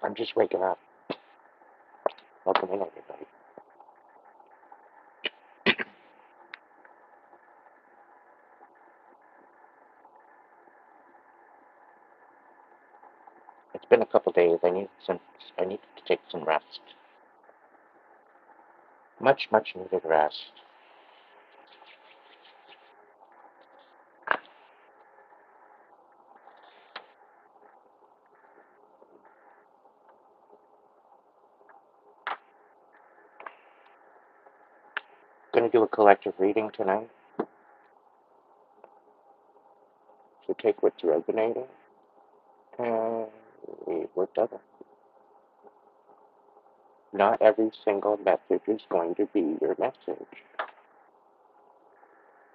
I'm just waking up. Welcome in, everybody. It's been a couple days. I need to take some rest. Much needed rest. Gonna do a collective reading tonight. So take what's resonating and leave what doesn't. Not every single message is going to be your message.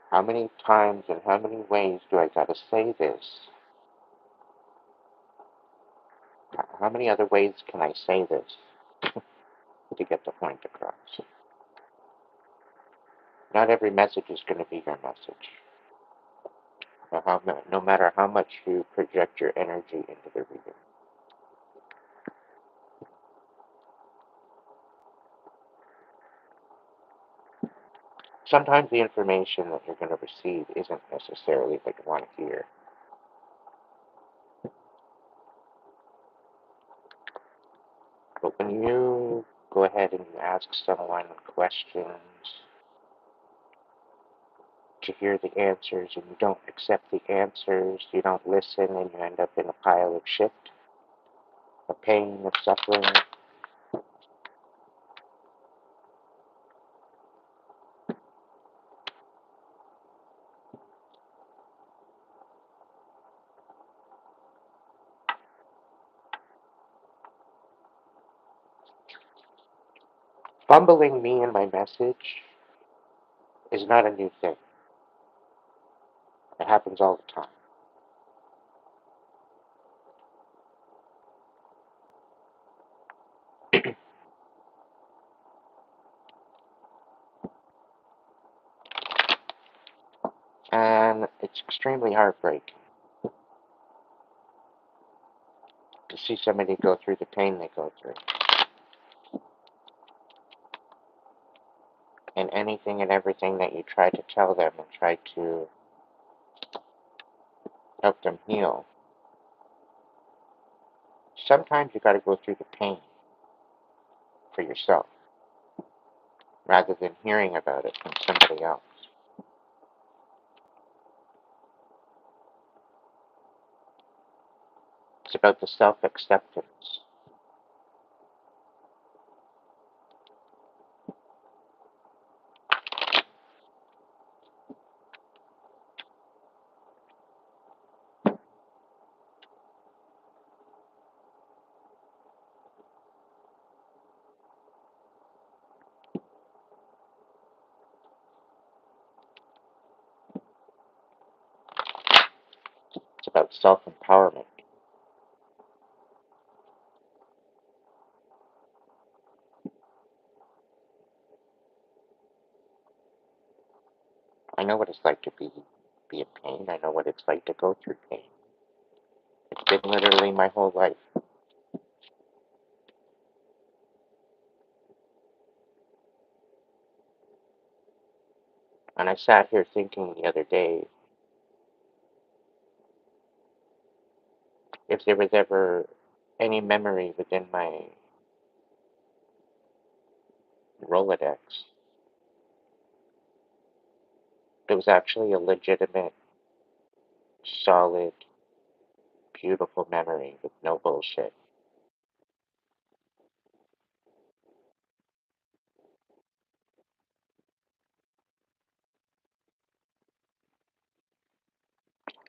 How many times and how many ways do I gotta say this? How many other ways can I say this to get the point across? Not every message is going to be your message. No matter how much you project your energy into the reading. Sometimes the information that you're going to receive isn't necessarily what you want to hear. But when you go ahead and you ask someone questions to hear the answers and you don't accept the answers, you don't listen, and you end up in a pile of shit, of pain, of suffering, fumbling me and my message is not a new thing. It happens all the time. And it's extremely heartbreaking to see somebody go through the pain they go through. And anything and everything that you try to tell them and try to help them heal, sometimes you got to go through the pain for yourself rather than hearing about it from somebody else. It's about the self-acceptance. It's about self-empowerment. I know what it's like to be in pain. I know what it's like to go through pain. It's been literally my whole life. And I sat here thinking the other day, if there was ever any memory within my Rolodex, it was actually a legitimate, solid, beautiful memory with no bullshit.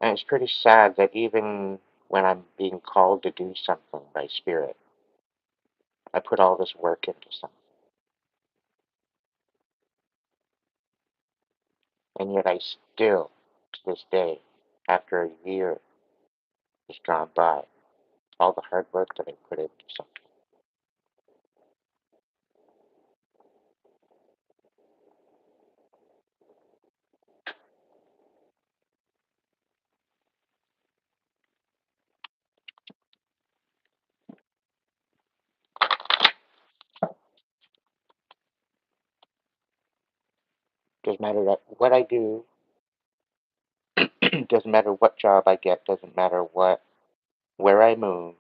And it's pretty sad that even when I'm being called to do something by spirit, I put all this work into something. And yet I still, to this day, after a year has gone by, all the hard work that I put into something. Doesn't matter what I do, doesn't matter what job I get, doesn't matter where I move.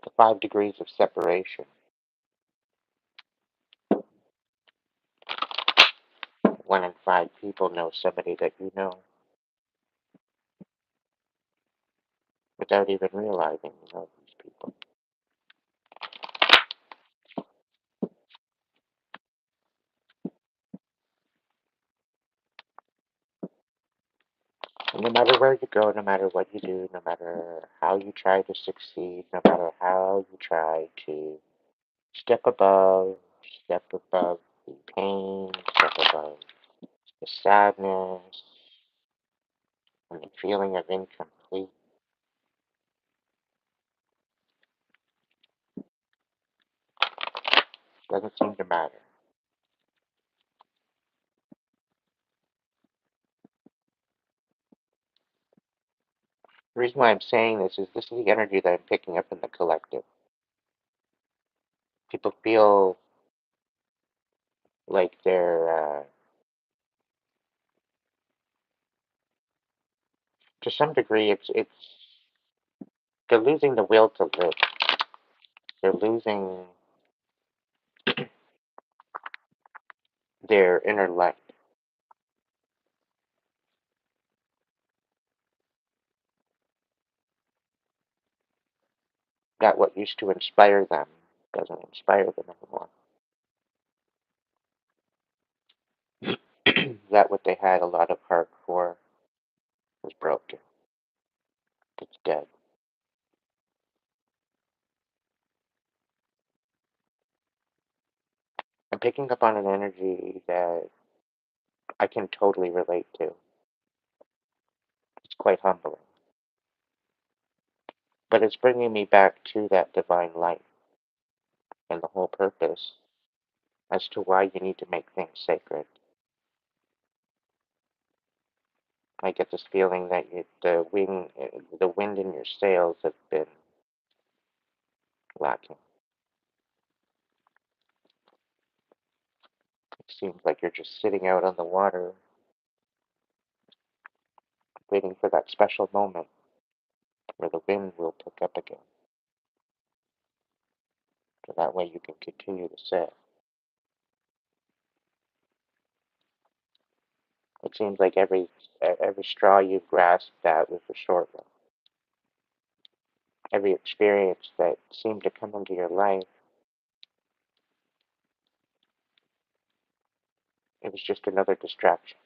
The 5 degrees of separation. 1 in 5 people know somebody that you know without even realizing you know these people. And no matter where you go, no matter what you do, no matter how you try to succeed, no matter how you try to step above, step above the pain, step above the sadness, and the feeling of incomplete, doesn't seem to matter. The reason why I'm saying this is the energy that I'm picking up in the collective. People feel like to some degree, they're losing the will to live. They're losing their inner light. That what used to inspire them doesn't inspire them anymore. That what they had a lot of heart for is broken. It's dead. I'm picking up on an energy that I can totally relate to. It's quite humbling. But it's bringing me back to that divine light and the whole purpose as to why you need to make things sacred. I get this feeling that the wind in your sails have been lacking. It seems like you're just sitting out on the water, waiting for that special moment where the wind will pick up again. So that way you can continue to sail. It seems like every straw you've grasped at was a short one. Every experience that seemed to come into your life, it was just another distraction.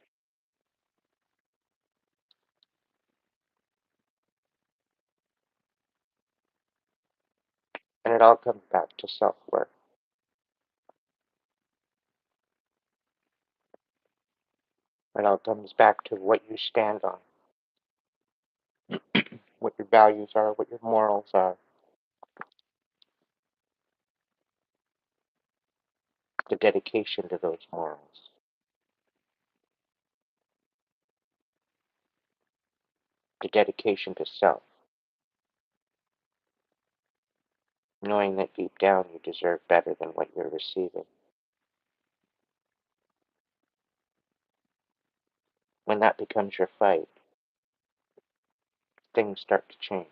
And it all comes back to self-worth. It all comes back to what you stand on, what your values are, what your morals are, the dedication to those morals, the dedication to self, knowing that deep down you deserve better than what you're receiving. When that becomes your fight, things start to change.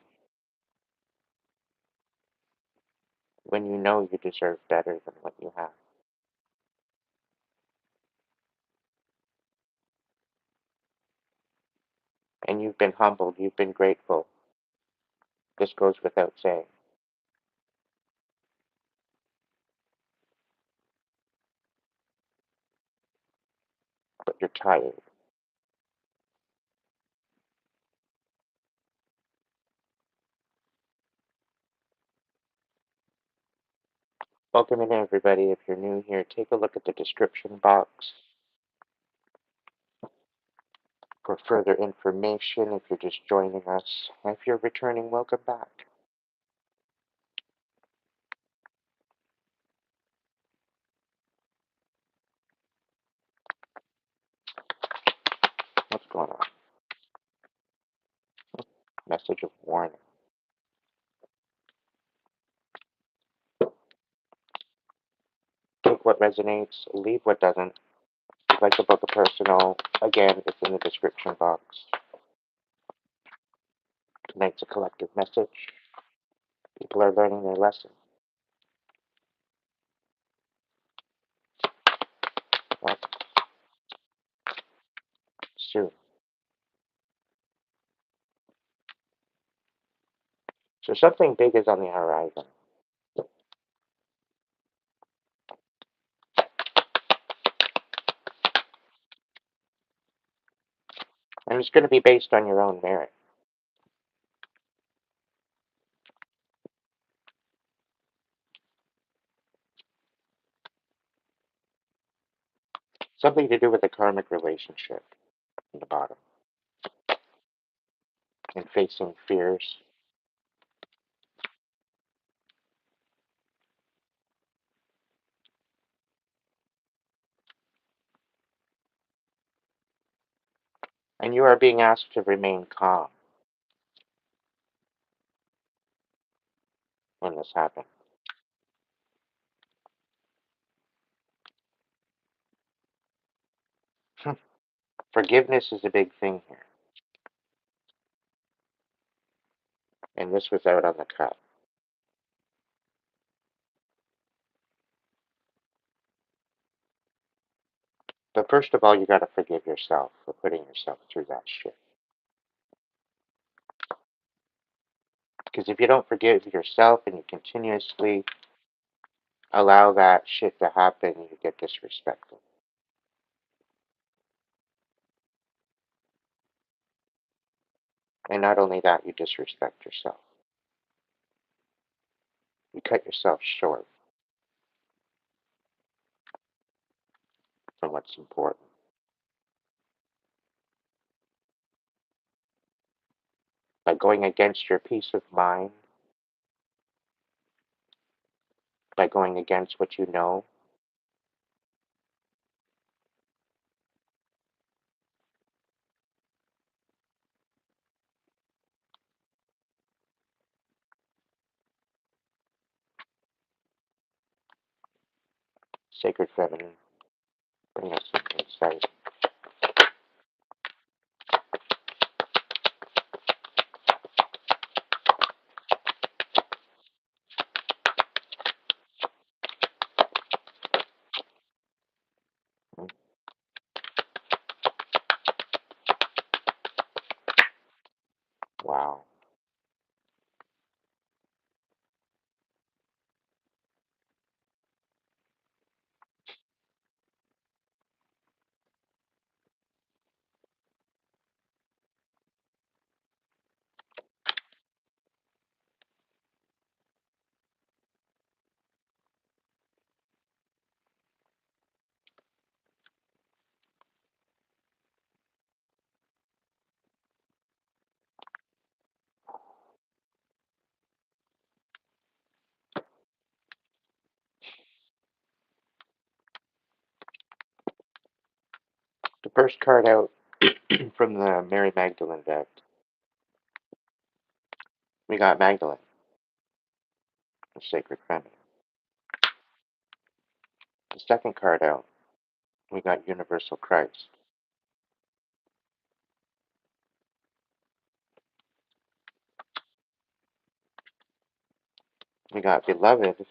When you know you deserve better than what you have. And you've been humbled, you've been grateful. This goes without saying. But you're tired. Welcome in, everybody. If you're new here, take a look at the description box for further information. If you're just joining us, if you're returning, welcome back. Message of warning. Take what resonates, leave what doesn't. If you'd like to book a personal, again, it's in the description box. Tonight's a collective message. People are learning their lesson. Well, soon. So something big is on the horizon. And it's going to be based on your own merit. Something to do with a karmic relationship in the bottom. And facing fears. And you are being asked to remain calm when this happens. Forgiveness is a big thing here. And this was out on the cut. But first of all, you got to forgive yourself for putting yourself through that shit. Because if you don't forgive yourself and you continuously allow that shit to happen, you get disrespected. And not only that, you disrespect yourself. You cut yourself short from what's important. By going against your peace of mind, by going against what you know, sacred feminine, bring us some insight. Wow. The first card out from the Mary Magdalene deck, we got Magdalene, the sacred feminine. The second card out, we got Universal Christ. We got Beloved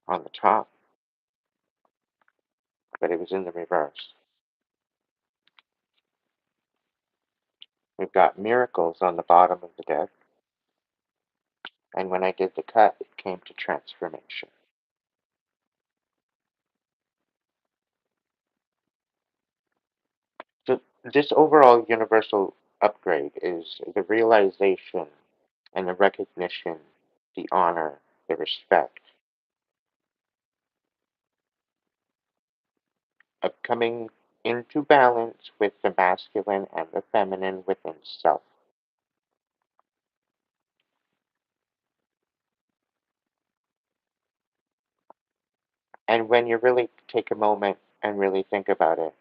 on the top, but it was in the reverse. We've got Miracles on the bottom of the deck, and when I did the cut, it came to Transformation. So this overall universal upgrade is the realization and the recognition, the honor, the respect of coming into balance with the masculine and the feminine within self. And when you really take a moment and really think about it,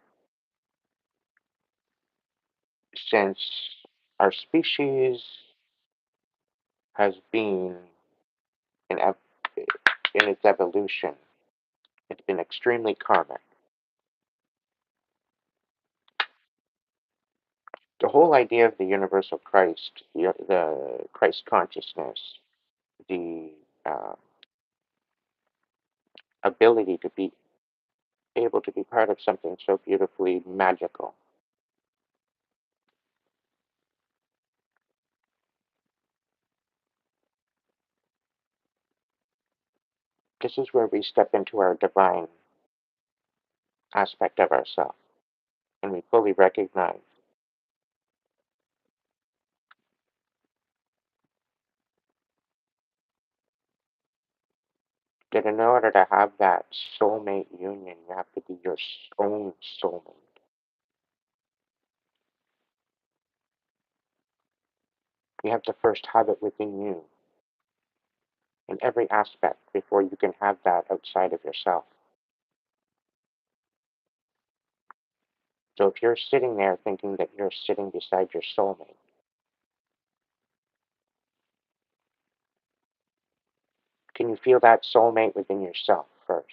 since our species has been in, in its evolution, it's been extremely karmic. The whole idea of the universal Christ, the Christ consciousness, the uh, ability to be able to be part of something so beautifully magical. This is where we step into our divine aspect of ourselves and we fully recognize that in order to have that soulmate union, you have to be your own soulmate. You have to first have it within you in every aspect before you can have that outside of yourself. So if you're sitting there thinking that you're sitting beside your soulmate, can you feel that soulmate within yourself first?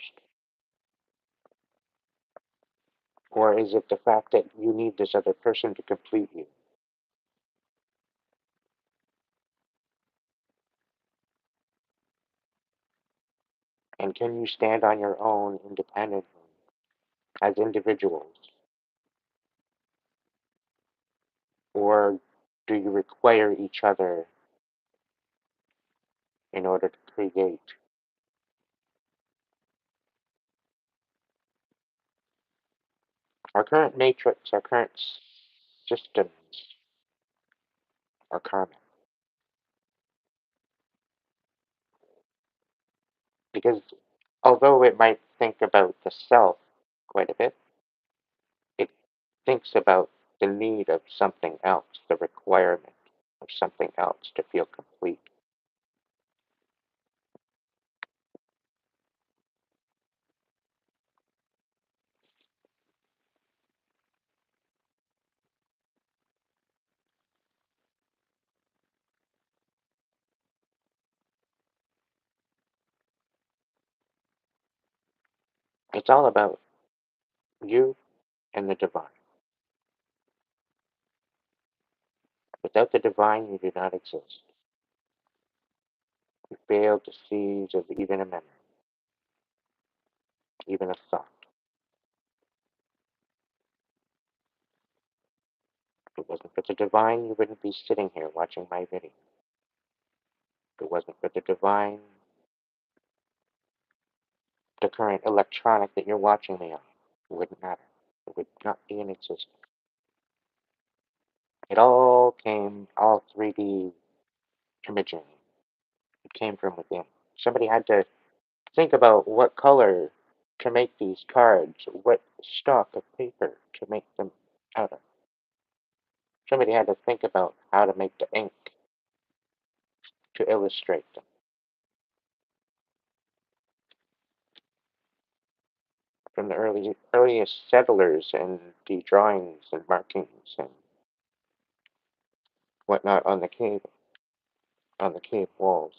Or is it the fact that you need this other person to complete you? And can you stand on your own independently as individuals? Or do you require each other in order to create? Our current matrix, our current systems are karmic. Because although it might think about the self quite a bit, it thinks about the need of something else, the requirement of something else to feel complete. It's all about you and the divine. Without the divine, you do not exist. You fail to seize of even a memory, even a thought. If it wasn't for the divine, you wouldn't be sitting here watching my video. If it wasn't for the divine, the current electronic that you're watching me on wouldn't matter. It would not be in existence. It all came, all 3D imaging, it came from within. Somebody had to think about what color to make these cards, what stock of paper to make them out of. Somebody had to think about how to make the ink to illustrate them. From the earliest settlers and the drawings and markings and whatnot on the cave walls,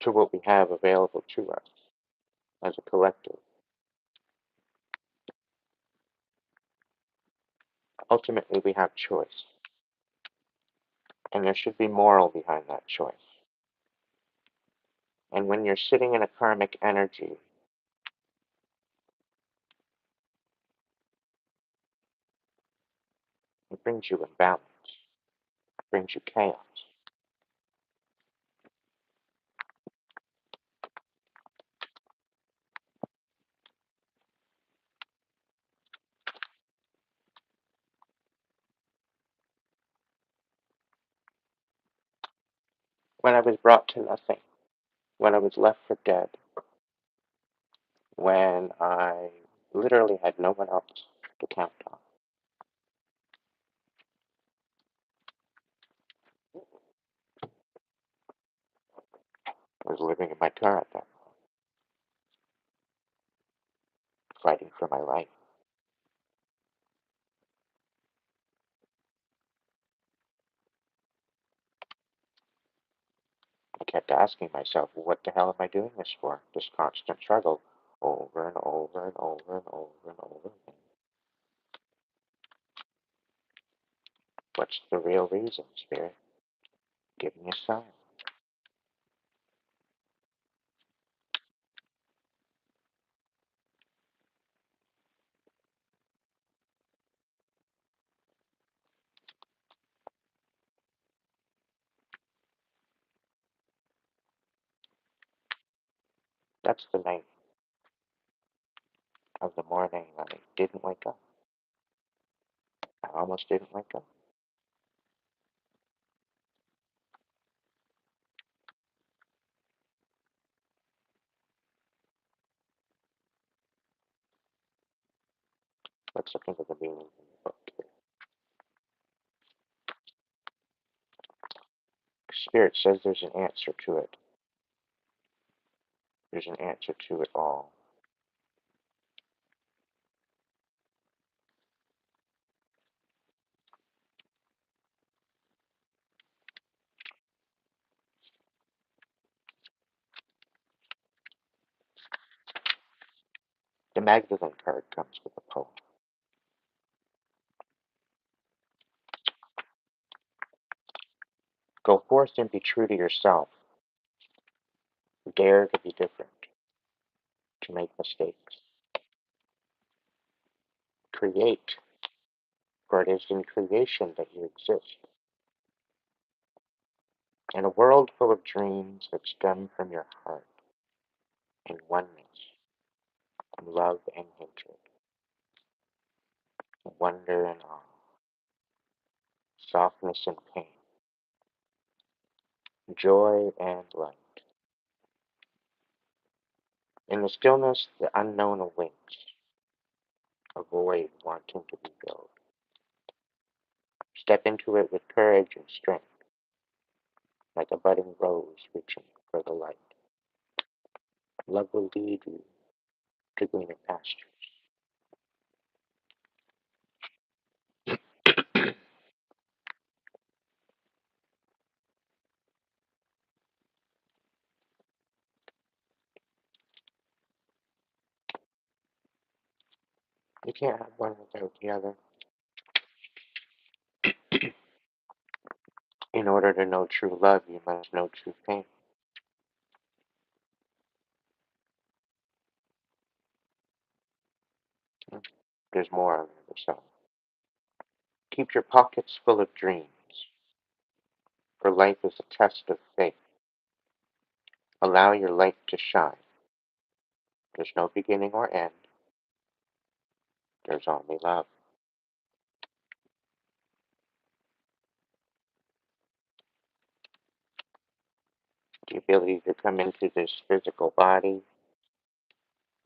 to what we have available to us as a collective. Ultimately, we have choice, and there should be moral behind that choice. And when you're sitting in a karmic energy, it brings you imbalance, it brings you chaos. When I was brought to nothing, when I was left for dead, when I literally had no one else to count on, I was living in my car at that point, fighting for my life. I kept asking myself, what the hell am I doing this for? This constant struggle over and over and over and over and over again. What's the real reason, Spirit? Give me a sign. That's the night of the morning I didn't wake up. I almost didn't wake up. Let's look into the meaning in the book here. Spirit says there's an answer to it. There's an answer to it all. The Magdalene card comes with a poem. Go forth and be true to yourself. Dare to be different, to make mistakes. Create, for it is in creation that you exist. In a world full of dreams that stem from your heart, in oneness, in love and hatred, wonder and awe, softness and pain, joy and light. In the stillness, the unknown awakes, a void wanting to be filled. Step into it with courage and strength, like a budding rose reaching for the light. Love will lead you to greener pastures. You can't have one without the other. In order to know true love, you must know true pain. There's more on the other side. Keep your pockets full of dreams, for life is a test of faith. Allow your light to shine. There's no beginning or end. There's only love. The ability to come into this physical body,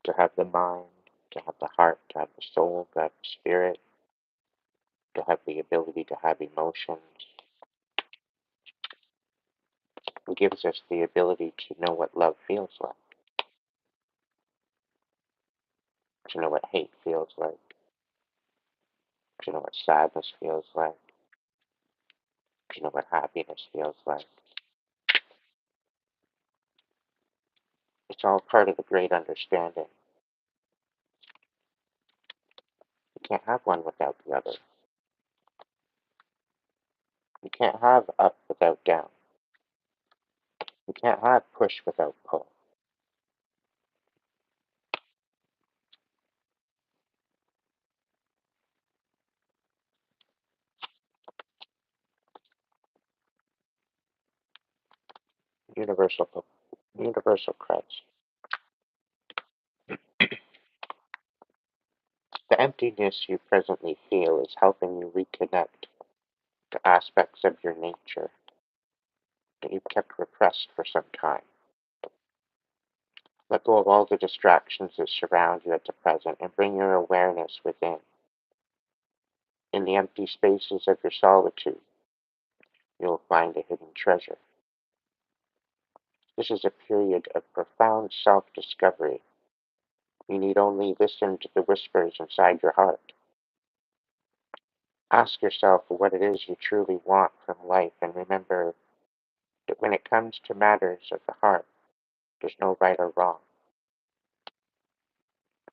to have the mind, to have the heart, to have the soul, to have the spirit, to have the ability to have emotions. It gives us the ability to know what love feels like, to know what hate feels like, to know what sadness feels like, to know what happiness feels like. It's all part of the great understanding. You can't have one without the other. You can't have up without down. You can't have push without pull. Universal, universal Christ. The emptiness you presently feel is helping you reconnect to aspects of your nature that you've kept repressed for some time. Let go of all the distractions that surround you at the present and bring your awareness within. In the empty spaces of your solitude, you'll find a hidden treasure. This is a period of profound self-discovery. You need only listen to the whispers inside your heart. Ask yourself what it is you truly want from life and remember that when it comes to matters of the heart, there's no right or wrong.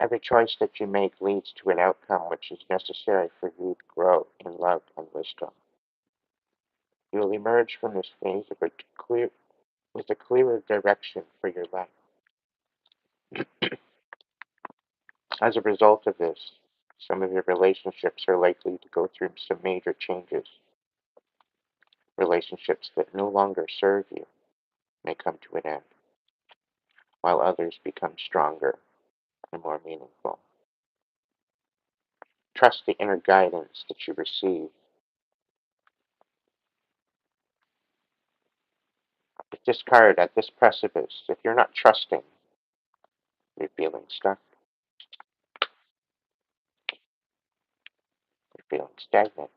Every choice that you make leads to an outcome which is necessary for you to grow in love and wisdom. You will emerge from this phase with a clearer direction for your life. As a result of this, some of your relationships are likely to go through some major changes. Relationships that no longer serve you may come to an end, while others become stronger and more meaningful. Trust the inner guidance that you receive. With this card at this precipice, if you're not trusting, you're feeling stuck, you're feeling stagnant,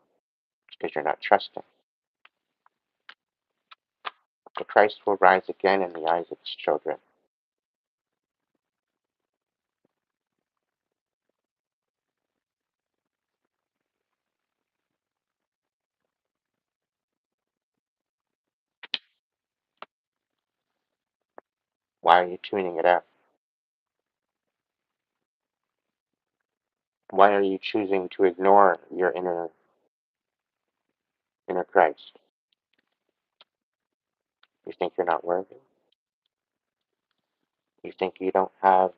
because you're not trusting. The Christ will rise again in the eyes of his children. Why are you tuning it out? Why are you choosing to ignore your inner Christ? You think you're not worthy? You think you don't have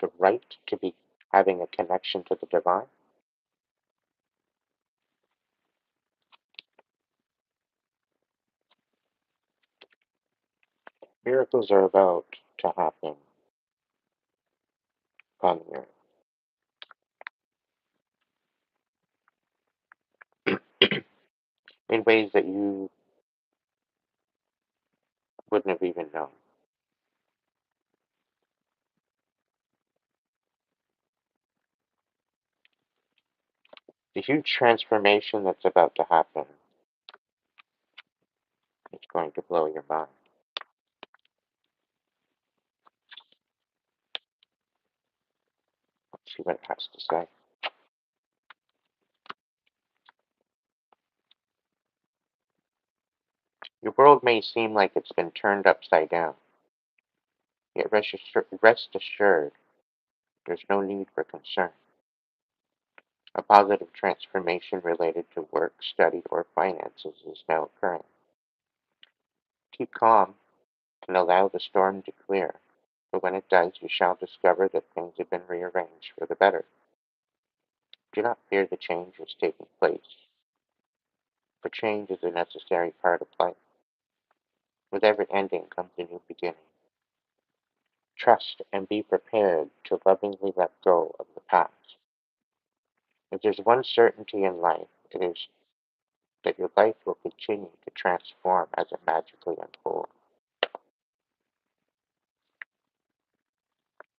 the right to be having a connection to the divine? Miracles are about to happen upon the earth in ways that you wouldn't have even known. The huge transformation that's about to happen is going to blow your mind. Let's see what it has to say. Your world may seem like it's been turned upside down, yet rest assured there's no need for concern. A positive transformation related to work, study, or finances is now occurring. Keep calm and allow the storm to clear, for when it does, you shall discover that things have been rearranged for the better. Do not fear the change that's taking place, for change is a necessary part of life. With every ending comes a new beginning. Trust and be prepared to lovingly let go of the past. If there's one certainty in life, it is that your life will continue to transform as it magically unfolds.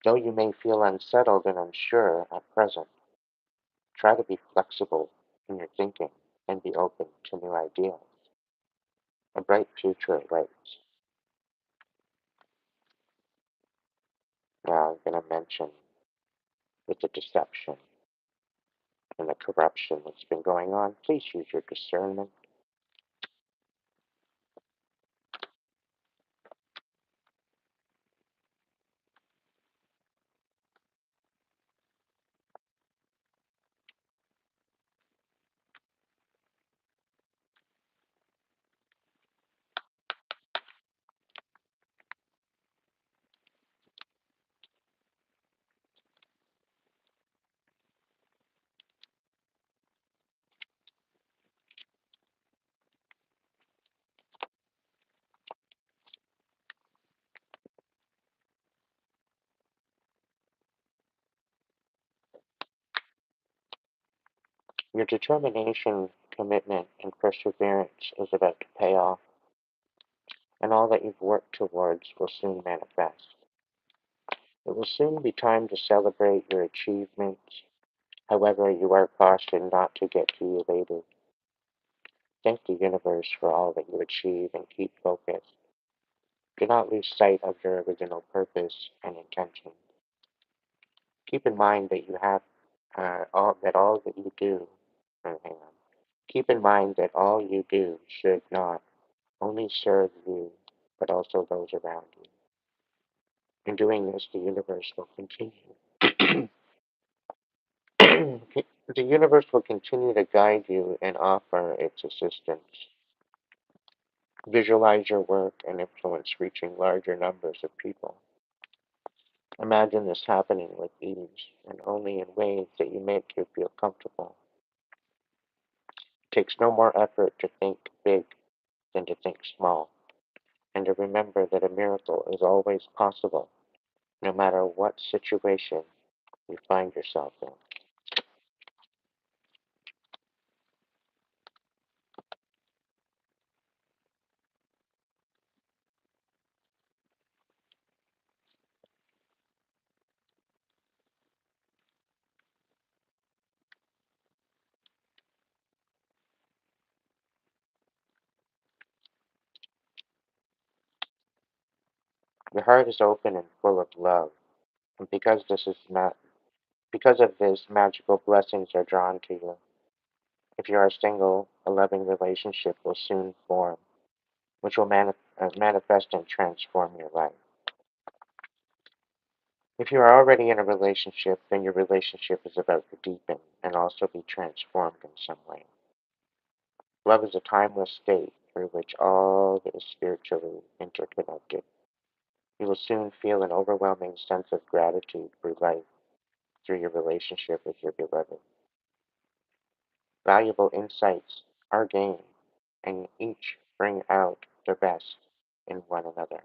Though you may feel unsettled and unsure at present, try to be flexible in your thinking and be open to new ideas. A bright future awaits. Now I'm going to mention with the deception and the corruption that's been going on, please use your discernment. Your determination, commitment, and perseverance is about to pay off, and all that you've worked towards will soon manifest. It will soon be time to celebrate your achievements. However, you are cautioned not to get too elated. Thank the universe for all that you achieve and keep focused. Do not lose sight of your original purpose and intention. Keep in mind that you have all that you do. Hang on. Keep in mind that all you do should not only serve you, but also those around you. In doing this, the universe will continue. The universe will continue to guide you and offer its assistance. Visualize your work and influence reaching larger numbers of people. Imagine this happening with ease and only in ways that you make you feel comfortable. It takes no more effort to think big than to think small, and to remember that a miracle is always possible, no matter what situation you find yourself in. Your heart is open and full of love, and because of this, magical blessings are drawn to you. If you are single, a loving relationship will soon form, which will manifest and transform your life. If you are already in a relationship, then your relationship is about to deepen and also be transformed in some way. Love is a timeless state through which all is spiritually interconnected. You will soon feel an overwhelming sense of gratitude for life through your relationship with your beloved. Valuable insights are gained, and each bring out the best in one another.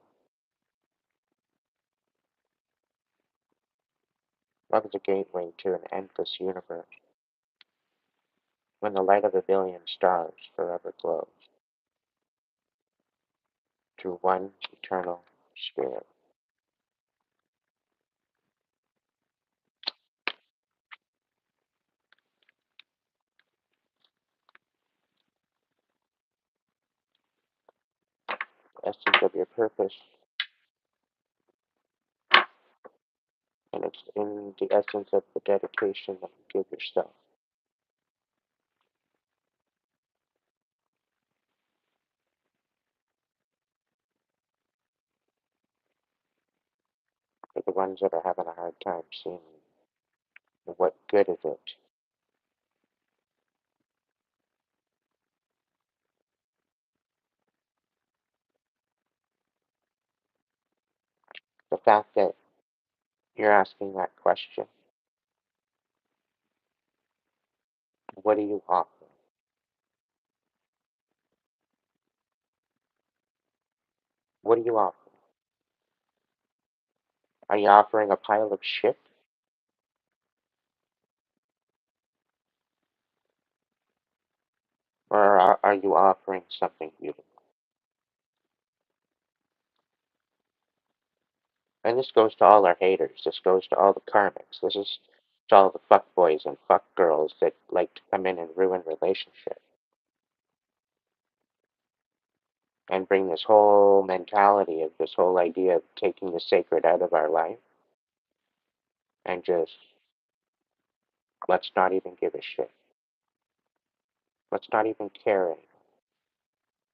Love is a gateway to an endless universe, when the light of a billion stars forever glows, through one eternal spirit. The essence of your purpose, and it's in the essence of the dedication that you give yourself. For the ones that are having a hard time seeing what good is it. The fact that you're asking that question, what do you offer? What do you offer? Are you offering a pile of shit? Or are you offering something beautiful? And this goes to all our haters. This goes to all the karmics. This is to all the fuck boys and fuck girls that like to come in and ruin relationships and bring this whole mentality of this whole idea of taking the sacred out of our life and just let's not even give a shit. Let's not even care anymore.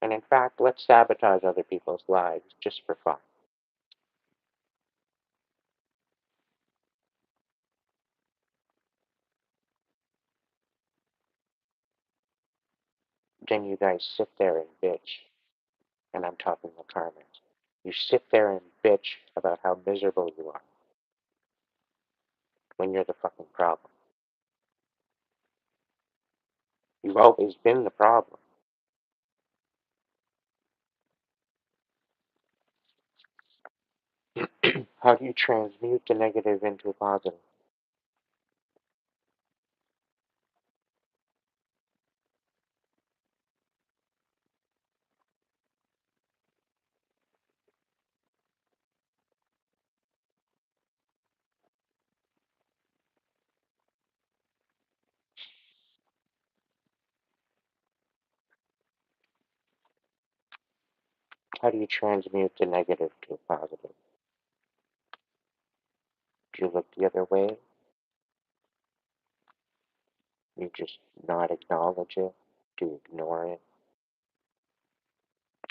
And in fact, let's sabotage other people's lives just for fun. Then you guys sit there and bitch, and I'm talking the karmics. You sit there and bitch about how miserable you are when you're the fucking problem. You've always been the problem. How do you transmute the negative into a positive? How do you transmute the negative to a positive? Do you look the other way? You just not acknowledge it? Do you ignore it?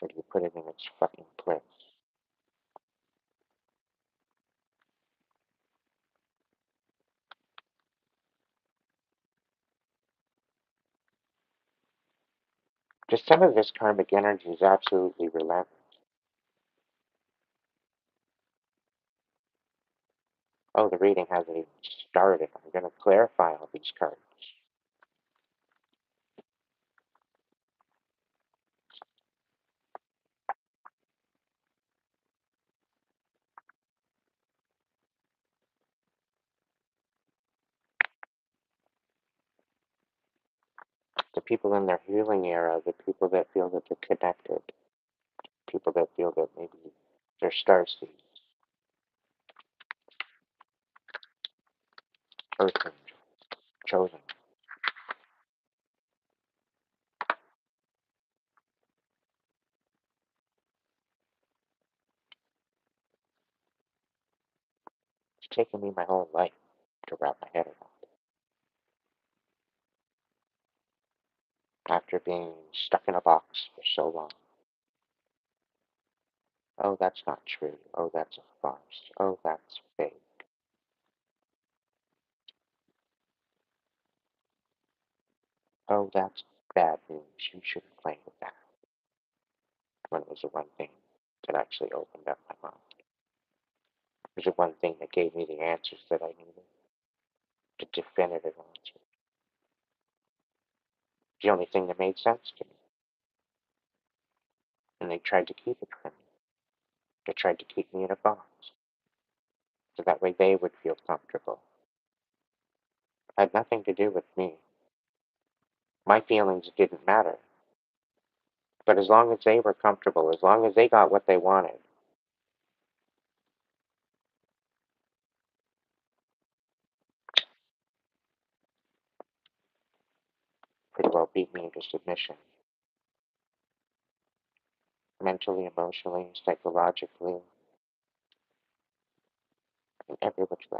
Or do you put it in its fucking place? Just some of this karmic energy is absolutely relentless. Oh, the reading hasn't even started. I'm going to clarify all these cards. The people in their healing era, the people that feel that they're connected, people that feel that maybe they're starseeds, earth angels, chosen. It's taken me my whole life to wrap my head around. After being stuck in a box for so long. Oh, that's not true. Oh, that's a farce. Oh, that's fake. Oh, that's bad news. You shouldn't play with that. When it was the one thing that actually opened up my mind. It was the one thing that gave me the answers that I needed. The definitive answer. The only thing that made sense to me. And they tried to keep it from me. They tried to keep me in a box. So that way they would feel comfortable. It had nothing to do with me. My feelings didn't matter. But as long as they were comfortable, as long as they got what they wanted, pretty well beat me into submission. Mentally, emotionally, psychologically, in every which way.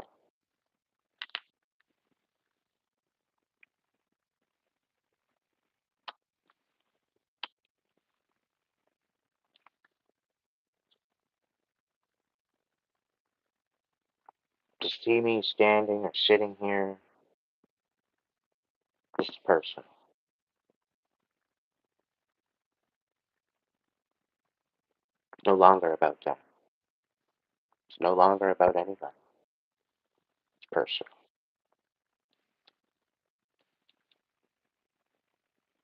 To see me standing or sitting here, this is personal. It's no longer about them. It's no longer about anybody. It's personal.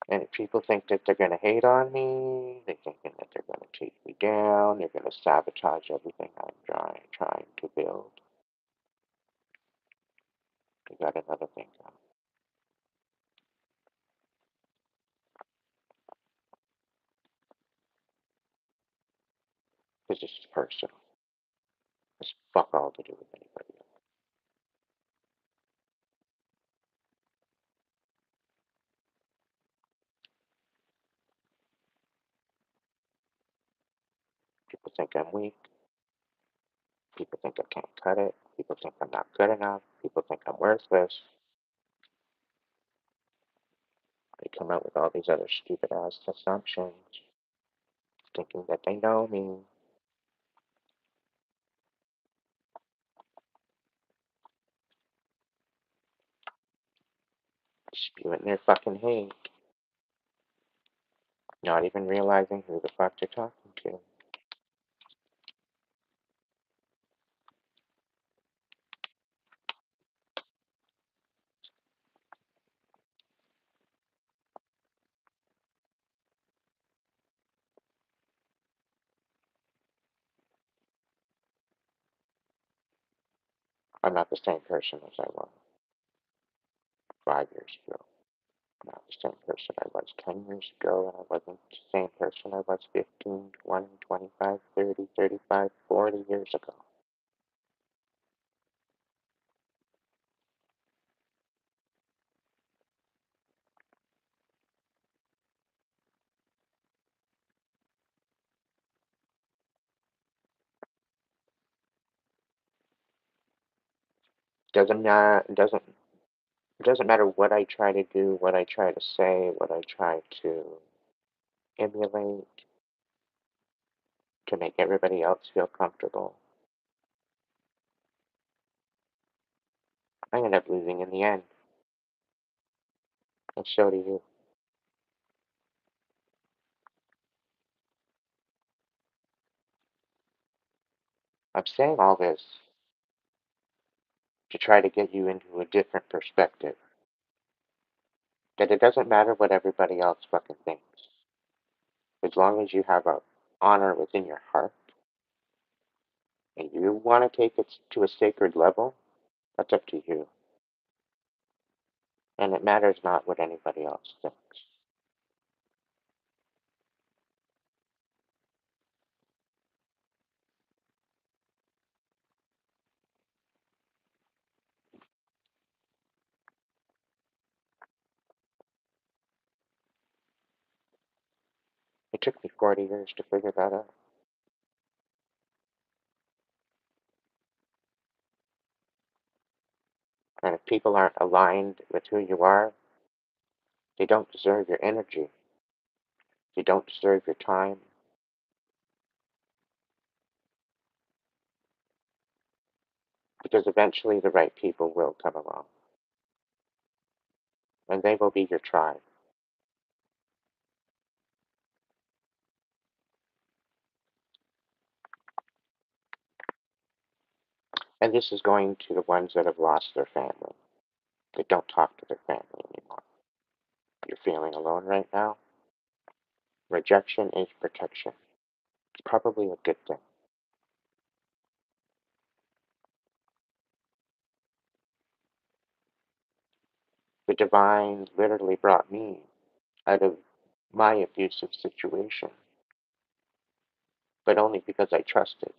And if people think that they're going to hate on me, they're thinking that they're going to take me down, they're going to sabotage everything I'm trying to build. They got another thing going. Because this is personal. It's fuck all to do with anybody else. People think I'm weak. People think I can't cut it. People think I'm not good enough. People think I'm worthless. They come out with all these other stupid ass assumptions, thinking that they know me. Spewing their fucking hate. Not even realizing who the fuck they're talking to. I'm not the same person as I was 5 years ago. I'm not the same person I was 10 years ago, and I wasn't the same person I was 15, 20, 25, 30, 35, 40 years ago. It doesn't matter what I try to do, what I try to say, what I try to emulate. to make everybody else feel comfortable, I end up losing in the end. And so do you. I'm saying all this to try to get you into a different perspective. That it doesn't matter what everybody else fucking thinks. As long as you have a honor within your heart and you want to take it to a sacred level, that's up to you. And it matters not what anybody else thinks. It took me 40 years to figure that out. And if people aren't aligned with who you are, they don't deserve your energy. They don't deserve your time. Because eventually the right people will come along. And they will be your tribe. And this is going to the ones that have lost their family, that don't talk to their family anymore. You're feeling alone right now? Rejection is protection. It's probably a good thing. The divine literally brought me out of my abusive situation, but only because I trusted.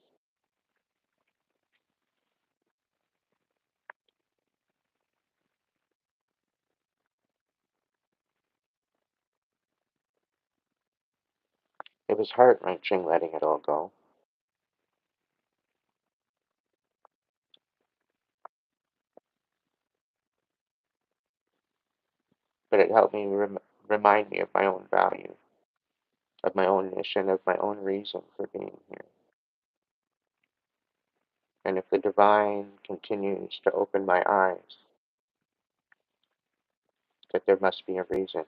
It was heart-wrenching letting it all go. But it helped me remind me of my own value, of my own mission, of my own reason for being here. And if the divine continues to open my eyes, that there must be a reason.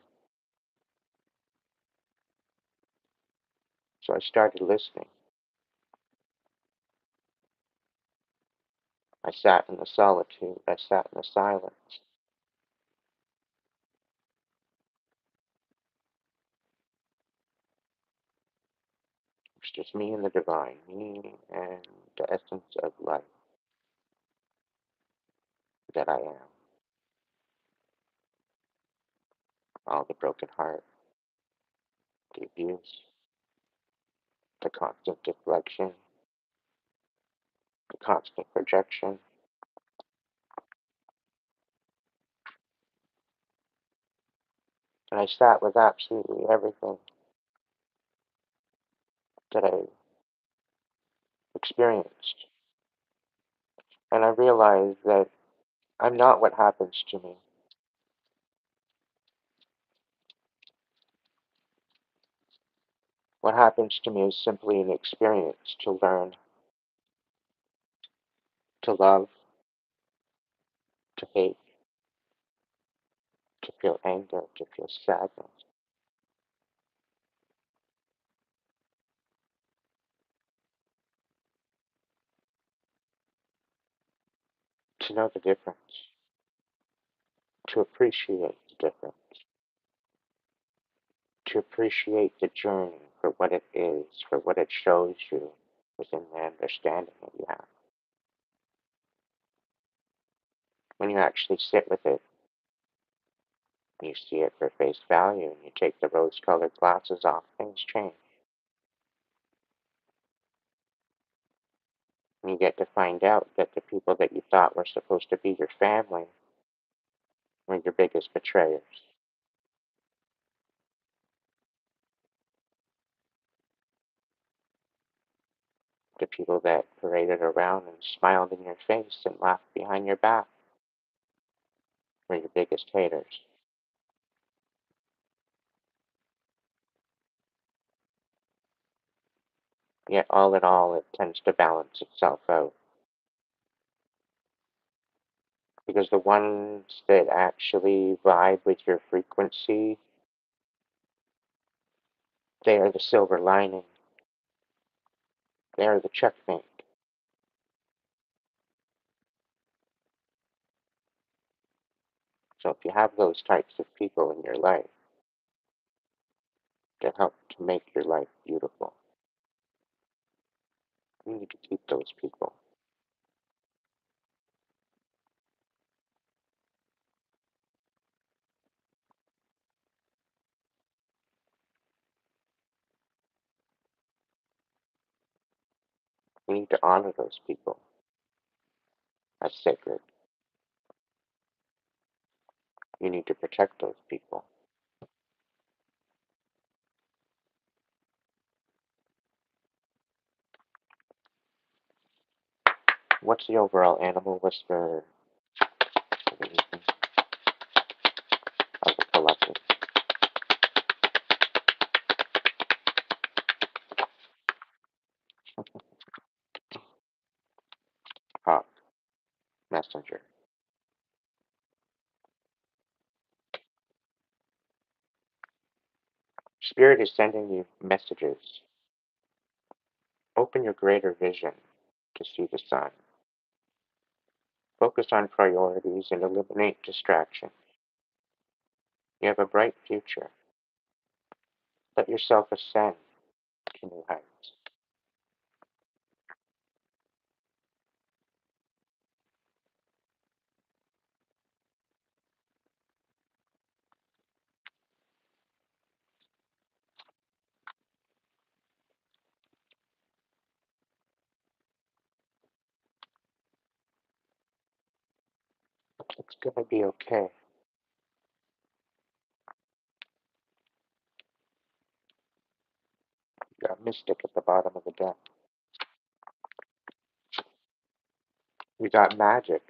So I started listening. I sat in the solitude. I sat in the silence. It was just me and the divine, me and the essence of life that I am. All the broken heart, the abuse, the constant deflection, the constant projection. And I sat with absolutely everything that I experienced. And I realized that I'm not what happens to me. What happens to me is simply an experience to learn, to love, to hate, to feel anger, to feel sadness, to know the difference, to appreciate the difference, to appreciate the journey for what it is, for what it shows you within the understanding that you have. When you actually sit with it, you see it for face value, and you take the rose-colored glasses off, things change. And you get to find out that the people that you thought were supposed to be your family were your biggest betrayers. The people that paraded around and smiled in your face and laughed behind your back were your biggest haters. Yet all in all, it tends to balance itself out. Because the ones that actually vibe with your frequency, they are the silver lining. They are the checkmate. So if you have those types of people in your life that help to make your life beautiful, you need to keep those people. You need to honor those people as sacred. You need to protect those people. What's the overall animal whisper of the collective? Hawk, messenger. Spirit is sending you messages. Open your greater vision to see the sun. Focus on priorities and eliminate distractions. You have a bright future. Let yourself ascend to new heights. It's going to be okay. You got mystic at the bottom of the deck. We got magic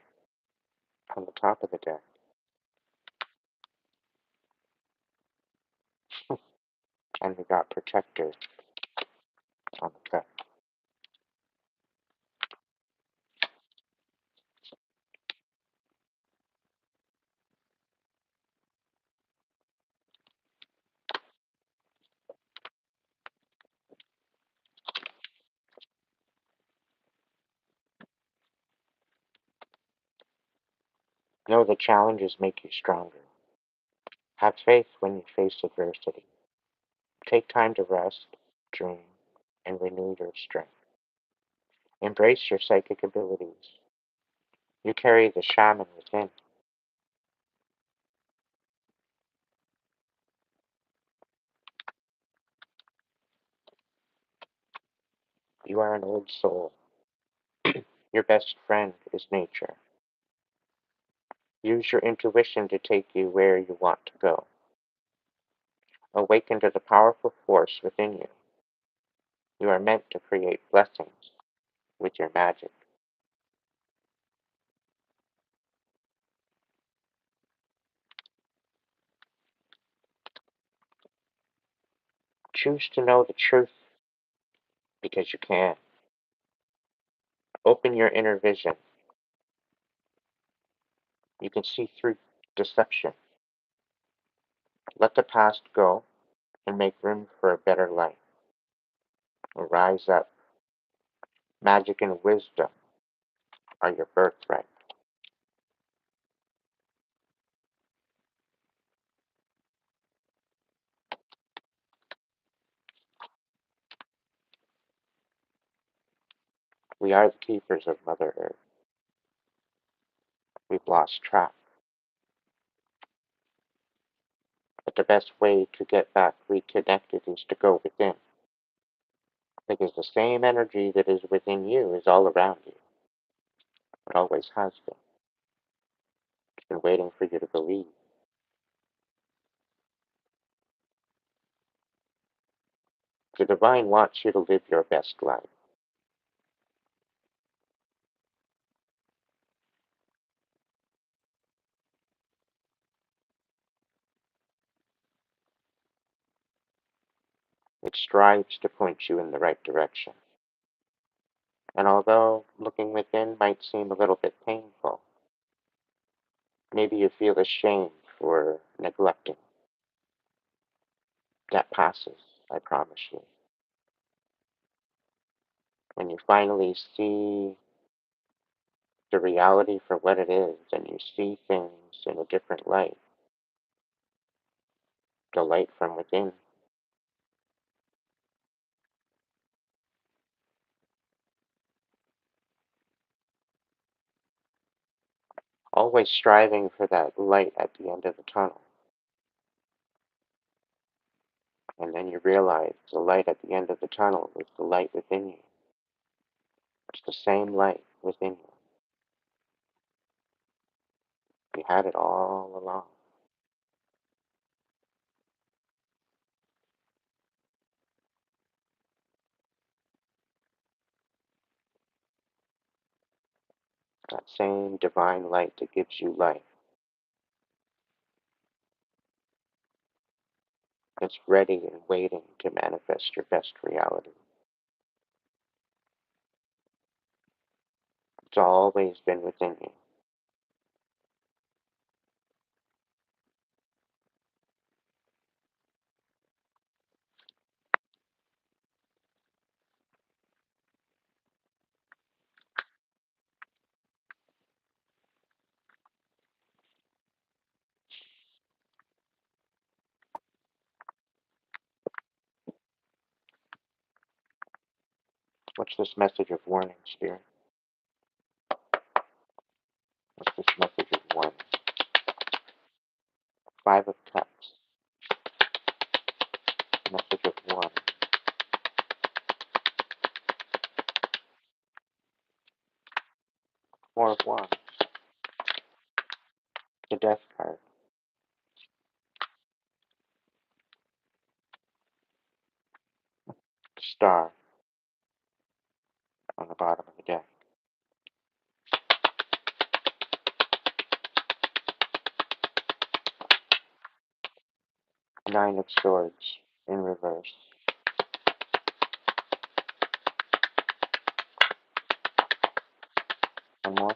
on the top of the deck. And we got protector on the cup. Know that challenges make you stronger. Have faith when you face adversity. Take time to rest, dream, and renew your strength. Embrace your psychic abilities. You carry the shaman within. You are an old soul. Your best friend is nature. Use your intuition to take you where you want to go. Awaken to the powerful force within you. You are meant to create blessings with your magic. Choose to know the truth because you can. Open your inner vision. You can see through deception. Let the past go and make room for a better life. Rise up. Magic and wisdom are your birthright. We are the keepers of Mother Earth. We've lost track. But the best way to get back reconnected is to go within. Because the same energy that is within you is all around you. It always has been. It's been waiting for you to believe. The divine wants you to live your best life. It strives to point you in the right direction. And although looking within might seem a little bit painful, maybe you feel ashamed for neglecting. That passes, I promise you. When you finally see the reality for what it is and you see things in a different light, the light from within, always striving for that light at the end of the tunnel. And then you realize the light at the end of the tunnel is the light within you. It's the same light within you. You had it all along. That same divine light that gives you life. It's ready and waiting to manifest your best reality. It's always been within you. What's this message of warning, Spirit? What's this message of warning? Five of Cups. Message of warning. Four of Wands. The Death card. Star on the bottom of the deck. Nine of Swords in reverse. One more.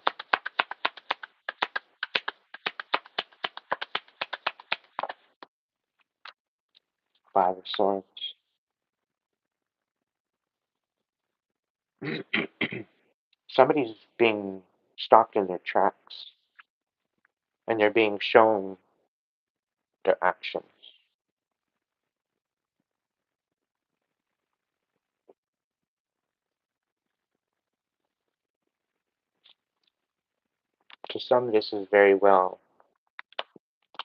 Five of Swords. Somebody's being stopped in their tracks and they're being shown their actions. To some, this is very well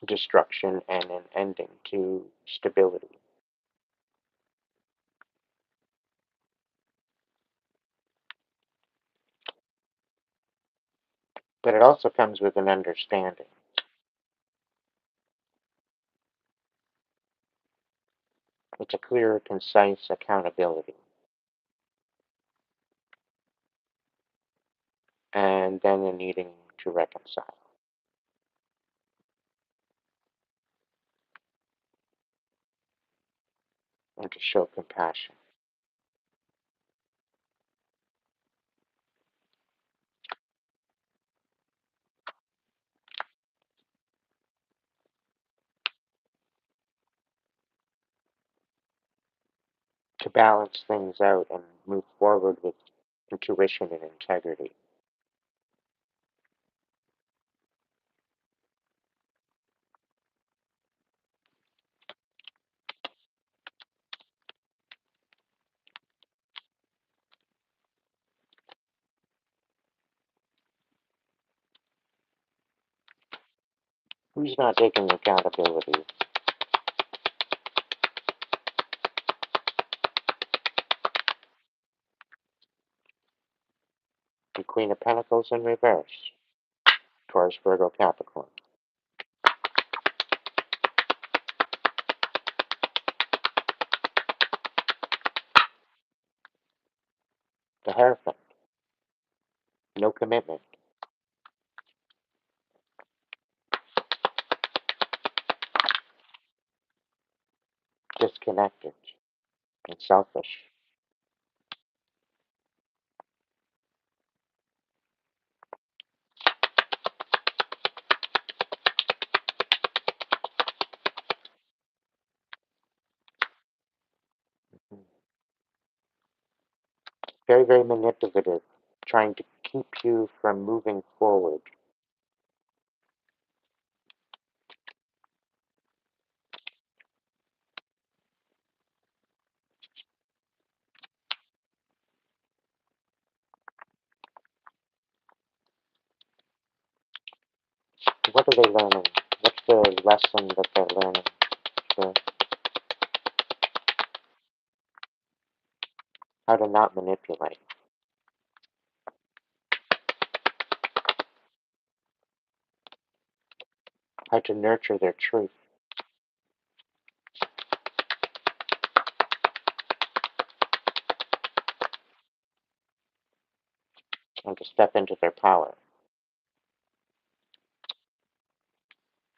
destruction and an ending to stability. But it also comes with an understanding. It's a clear, concise accountability. And then a needing to reconcile and to show compassion. To balance things out and move forward with intuition and integrity. Who's not taking accountability? The Queen of Pentacles in reverse. Taurus, Virgo, Capricorn. The Hierophant. No commitment. Disconnected and selfish. Very, very manipulative, trying to keep you from moving forward. What are they learning? What's the lesson that they're learning? So, how to not manipulate, how to nurture their truth, and to step into their power,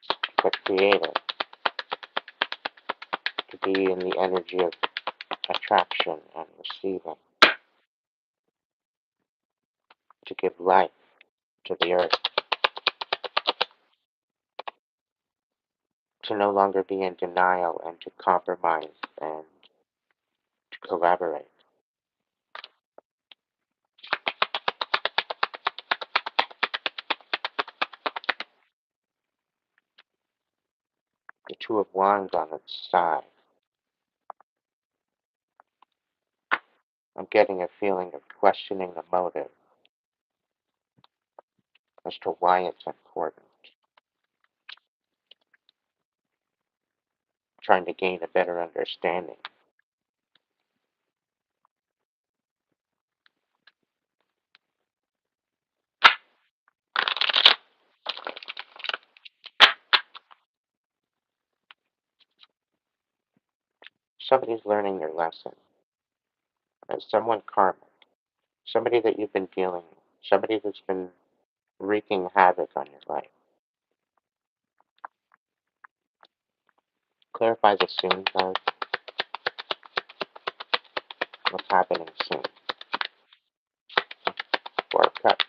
to get creative, to be in the energy of attraction and receiving, to give life to the earth, to no longer be in denial and to compromise and to collaborate. The Two of Wands on its side. I'm getting a feeling of questioning the motive as to why it's important, trying to gain a better understanding. Somebody's learning their lesson. As someone karmic, somebody that you've been dealing with, somebody that's been wreaking havoc on your life. Clarify the soon card. What's happening soon? Four of Cups.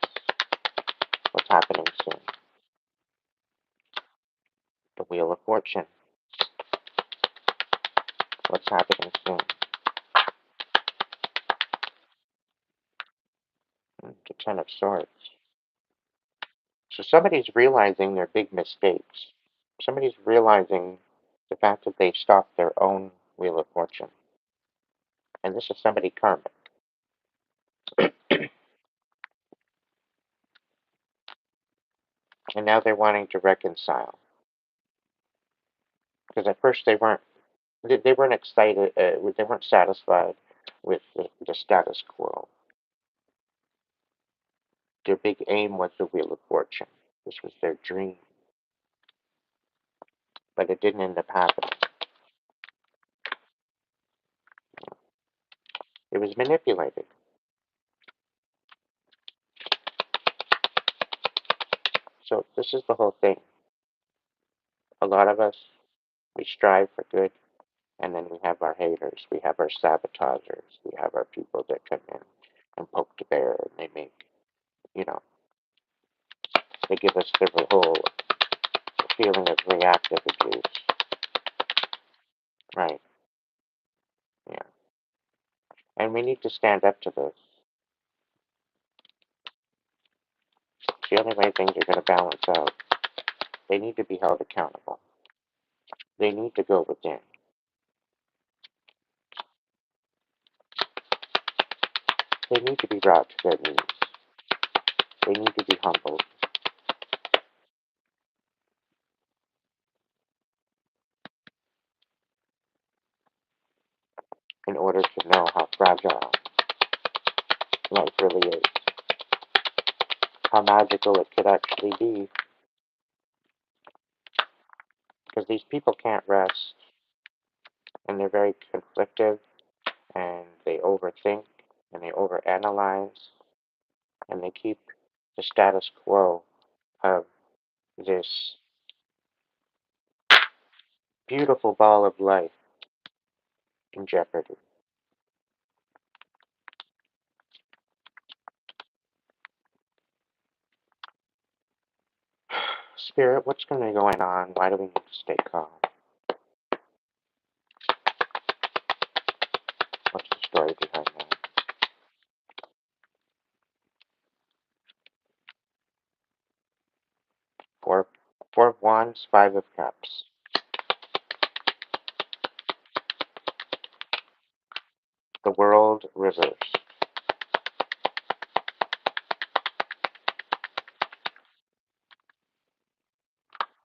What's happening soon? The Wheel of Fortune. What's happening soon? The Ten of Swords. So somebody's realizing their big mistakes. Somebody's realizing the fact that they've stopped their own Wheel of Fortune. And this is somebody karmic. And now they're wanting to reconcile. Because at first they weren't excited, they weren't satisfied with the status quo. Their big aim was the Wheel of Fortune. This was their dream. But it didn't end up happening. It was manipulated. So this is the whole thing. A lot of us, we strive for good, and then we have our haters, we have our sabotagers, we have our people that come in and poke the bear, and they make, you know, they give us the whole feeling of reactive abuse. Right, yeah. And we need to stand up to this. It's the only way things are going to balance out. They need to be held accountable. They need to go within. They need to be brought to their knees. They need to be humbled. In order to know how fragile life really is. How magical it could actually be. Because these people can't rest. And they're very conflictive. And they overthink. And they overanalyze. And they keep the status quo of this beautiful ball of life in jeopardy. Spirit, what's going to be going on? Why do we need to stay calm? What's the story behind that? Wands, Five of Cups. The World reversed.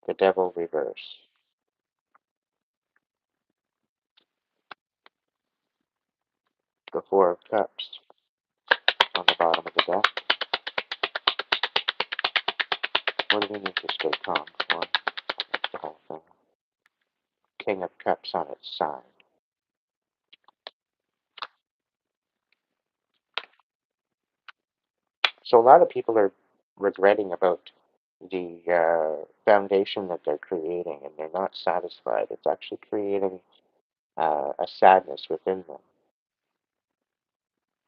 The Devil reversed. The Four of Cups on the bottom of the deck. What do we need to stay calm for? That's the whole thing. King of Cups on its side. So a lot of people are regretting about the foundation that they're creating, and they're not satisfied. It's actually creating a sadness within them.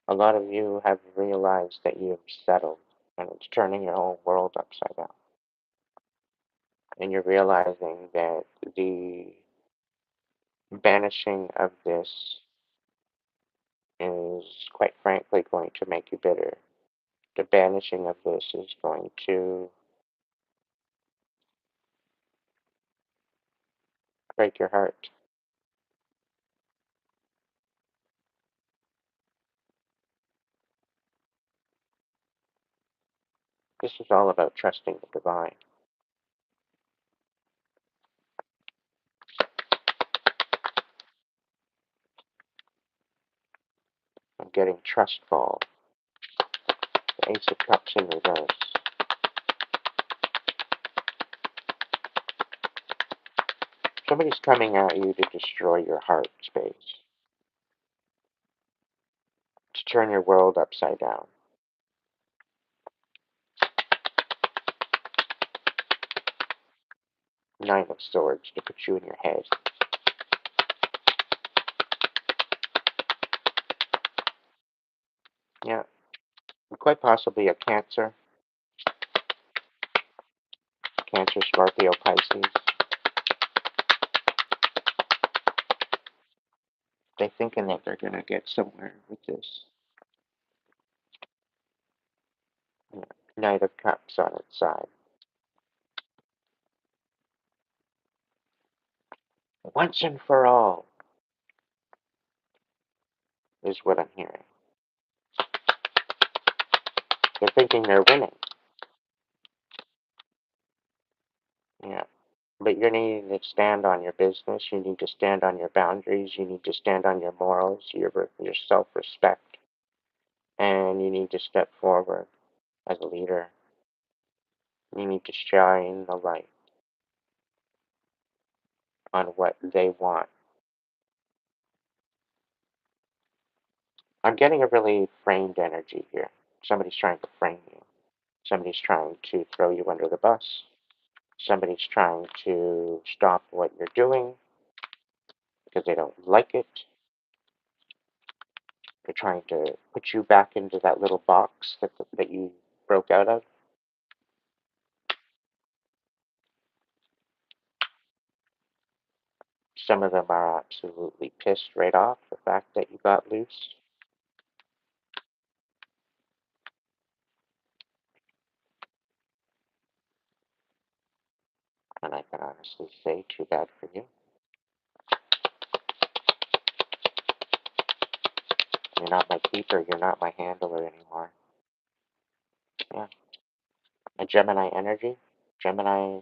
A lot of you have realized that you have settled, and it's turning your whole world upside down. And you're realizing that the banishing of this is, quite frankly, going to make you bitter. The banishing of this is going to break your heart. This is all about trusting the divine. I'm getting trustful. The Ace of Cups in reverse. Somebody's coming at you to destroy your heart space, to turn your world upside down. Nine of Swords to put you in your head. Yeah, quite possibly a Cancer. Cancer, Scorpio, Pisces. They're thinking that they're going to get somewhere with this. Yeah. Knight of Cups on its side. Once and for all is what I'm hearing. They're thinking they're winning. Yeah. But you need to stand on your business. You need to stand on your boundaries. You need to stand on your morals, your self-respect. And you need to step forward as a leader. You need to shine the light on what they want. I'm getting a really framed energy here. Somebody's trying to frame you. Somebody's trying to throw you under the bus. Somebody's trying to stop what you're doing because they don't like it. They're trying to put you back into that little box that you broke out of. Some of them are absolutely pissed right off the fact that you got loose. And I can honestly say, too bad for you. You're not my keeper. You're not my handler anymore. Yeah. A Gemini energy. Gemini,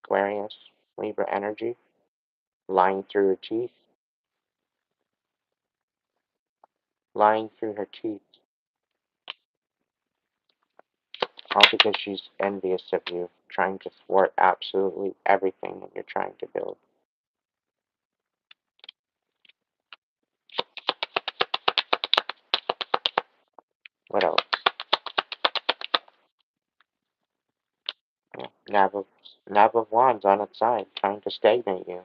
Aquarius, Libra energy. Lying through her teeth. Lying through her teeth. All because she's envious of you, trying to thwart absolutely everything that you're trying to build. What else? Yeah. Nav of Wands on its side, trying to stagnate you,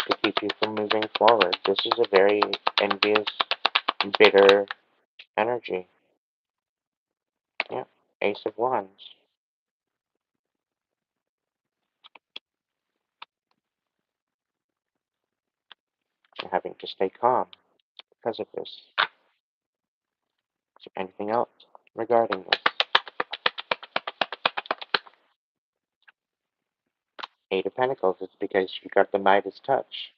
to keep you from moving forward. This is a very envious, bitter energy. Yeah. Ace of Wands. You're having to stay calm because of this. Is there anything else regarding this? Eight of Pentacles is because you got the Midas touch.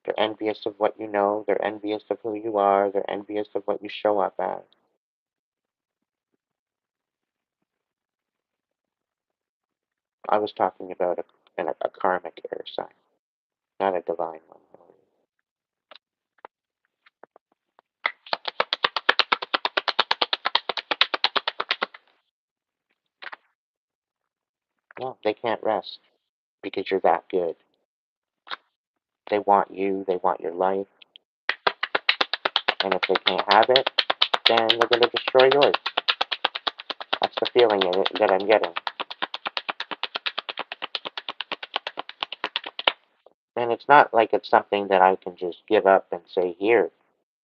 They're envious of what you know. They're envious of who you are. They're envious of what you show up as. I was talking about a karmic air sign, not a divine one. No, they can't rest because you're that good. They want you. They want your life. And if they can't have it, then they're going to destroy yours. That's the feeling that I'm getting. And it's not like it's something that I can just give up and say, here,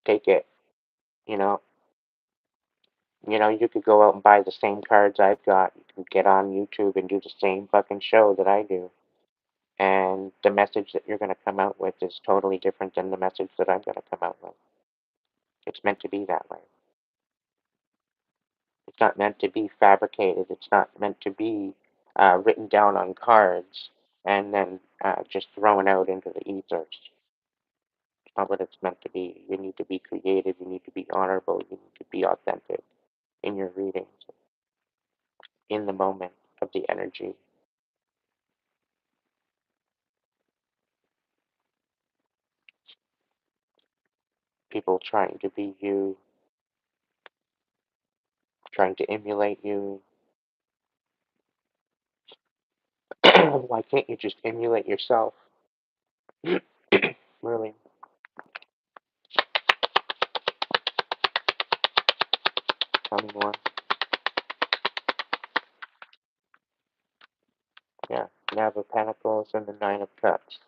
take it. You know, you could go out and buy the same cards I've got. You can get on YouTube and do the same fucking show that I do. And the message that you're going to come out with is totally different than the message that I'm going to come out with. It's meant to be that way. It's not meant to be fabricated. It's not meant to be written down on cards and then just thrown out into the ethers. It's not what it's meant to be. You need to be creative. You need to be honorable. You need to be authentic in your readings, in the moment of the energy. People trying to be you, trying to emulate you. Why can't you just emulate yourself? Really? Tell me more. Yeah. Knave of Pentacles and the Nine of Cups.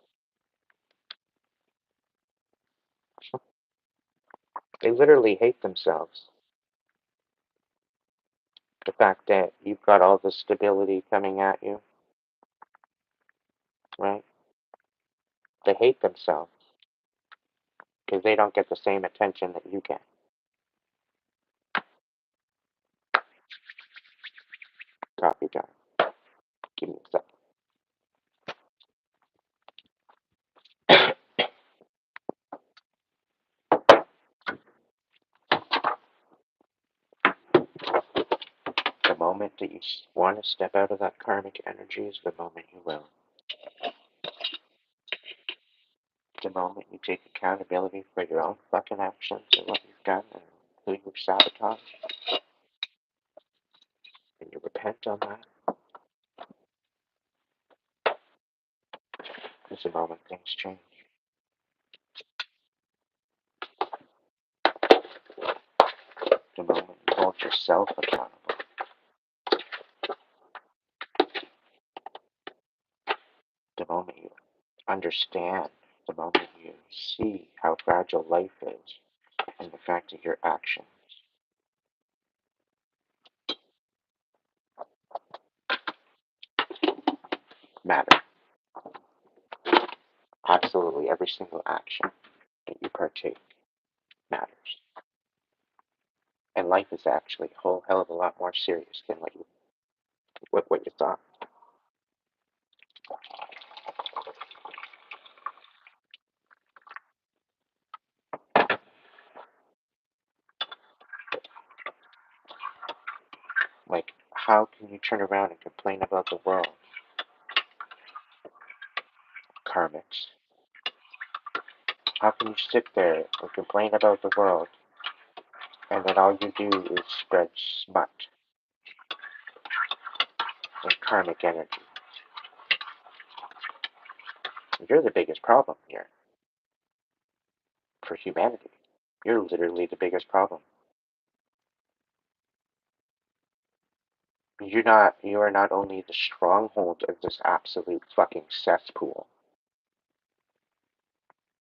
They literally hate themselves. The fact that you've got all this stability coming at you, right? They hate themselves because they don't get the same attention that you get. Copy that. Give me a second. The moment that you want to step out of that karmic energy is the moment you will. The moment you take accountability for your own fucking actions and what you've done and who you've sabotaged, and you repent on that, is the moment things change. The moment you hold yourself accountable. The moment you understand, the moment you see how fragile life is, and the fact that your actions matter. Absolutely every single action that you partake matters. And life is actually a whole hell of a lot more serious than what you thought. Like, how can you turn around and complain about the world? Karmics. How can you sit there and complain about the world and then all you do is spread smut and karmic energy? You're the biggest problem here for humanity. You're literally the biggest problem. You are not only the stronghold of this absolute fucking cesspool.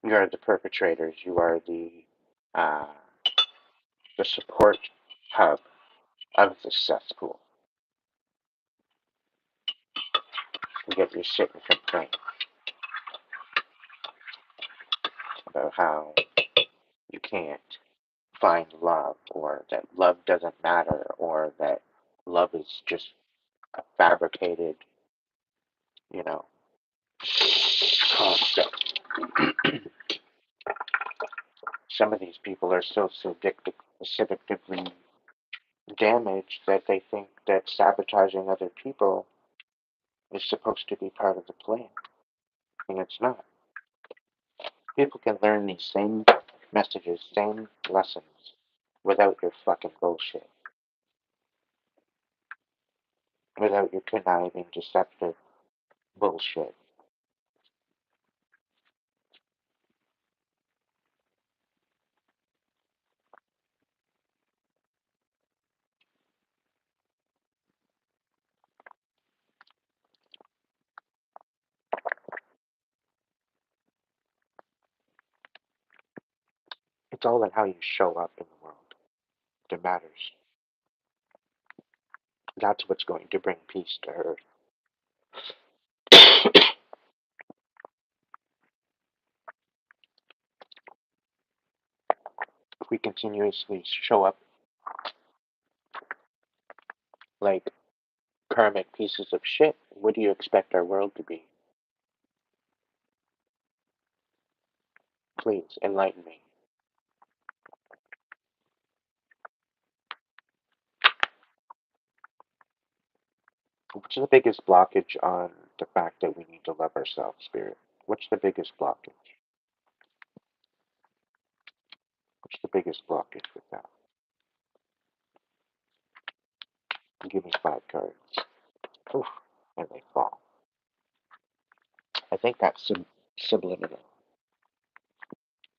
You are the perpetrators. You are uh, the support hub of the cesspool. And yet you sit and complain about how you can't find love, or that love doesn't matter, or that love is just a fabricated, you know, concept. Some of these people are so seductively damaged that they think that sabotaging other people is supposed to be part of the plan, and it's not. People can learn these same messages, same lessons, without your fucking bullshit, without your conniving, deceptive bullshit. It's all in how you show up in the world that matters. That's what's going to bring peace to Earth. If we continuously show up like karmic pieces of shit, what do you expect our world to be? Please enlighten me. What's the biggest blockage on the fact that we need to love ourselves, Spirit? What's the biggest blockage? What's the biggest blockage with that? Give me 5 cards. Oof, and they fall. I think that's subliminal.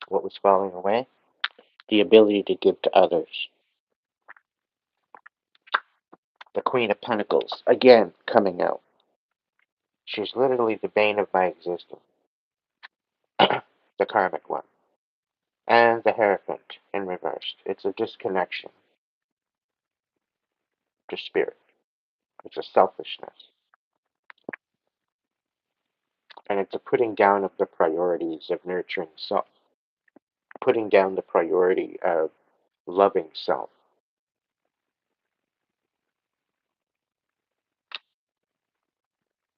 What was falling away? The ability to give to others. The Queen of Pentacles, again, coming out. She's literally the bane of my existence. The karmic one. And the Hierophant in reverse. It's a disconnection to spirit. It's a selfishness. And it's a putting down of the priorities of nurturing self. Putting down the priority of loving self.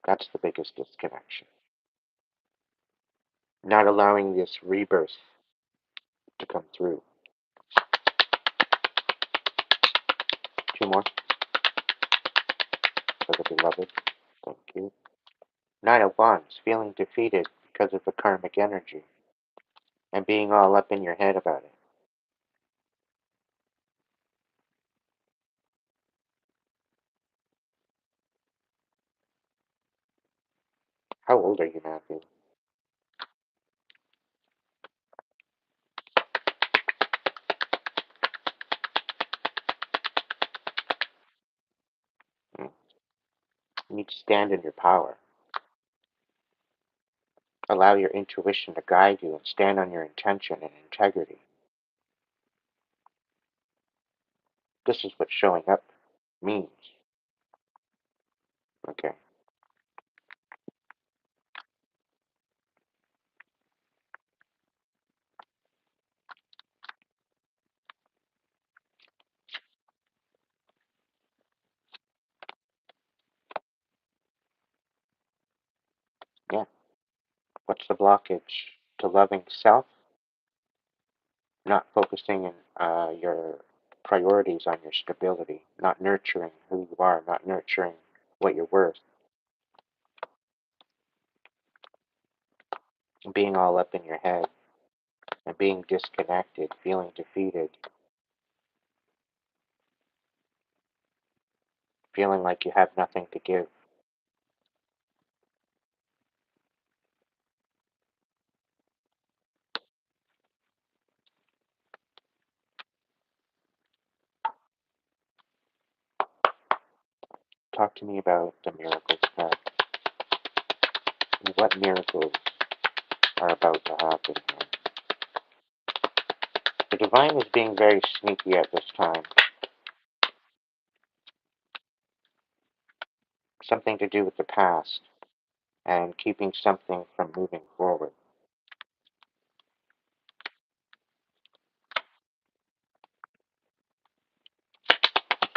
That's the biggest disconnection. Not allowing this rebirth to come through. 2 more for the beloved. Thank you. 9 of Wands, feeling defeated because of the karmic energy and being all up in your head about it. How old are you, Matthew? You need to stand in your power. Allow your intuition to guide you and stand on your intention and integrity. This is what showing up means. Okay. Yeah. What's the blockage to loving self? Not focusing your priorities on your stability, not nurturing who you are, not nurturing what you're worth, being all up in your head and being disconnected, feeling defeated, feeling like you have nothing to give. Talk to me about the miracles, Pat. What miracles are about to happen here? The divine is being very sneaky at this time. Something to do with the past and keeping something from moving forward.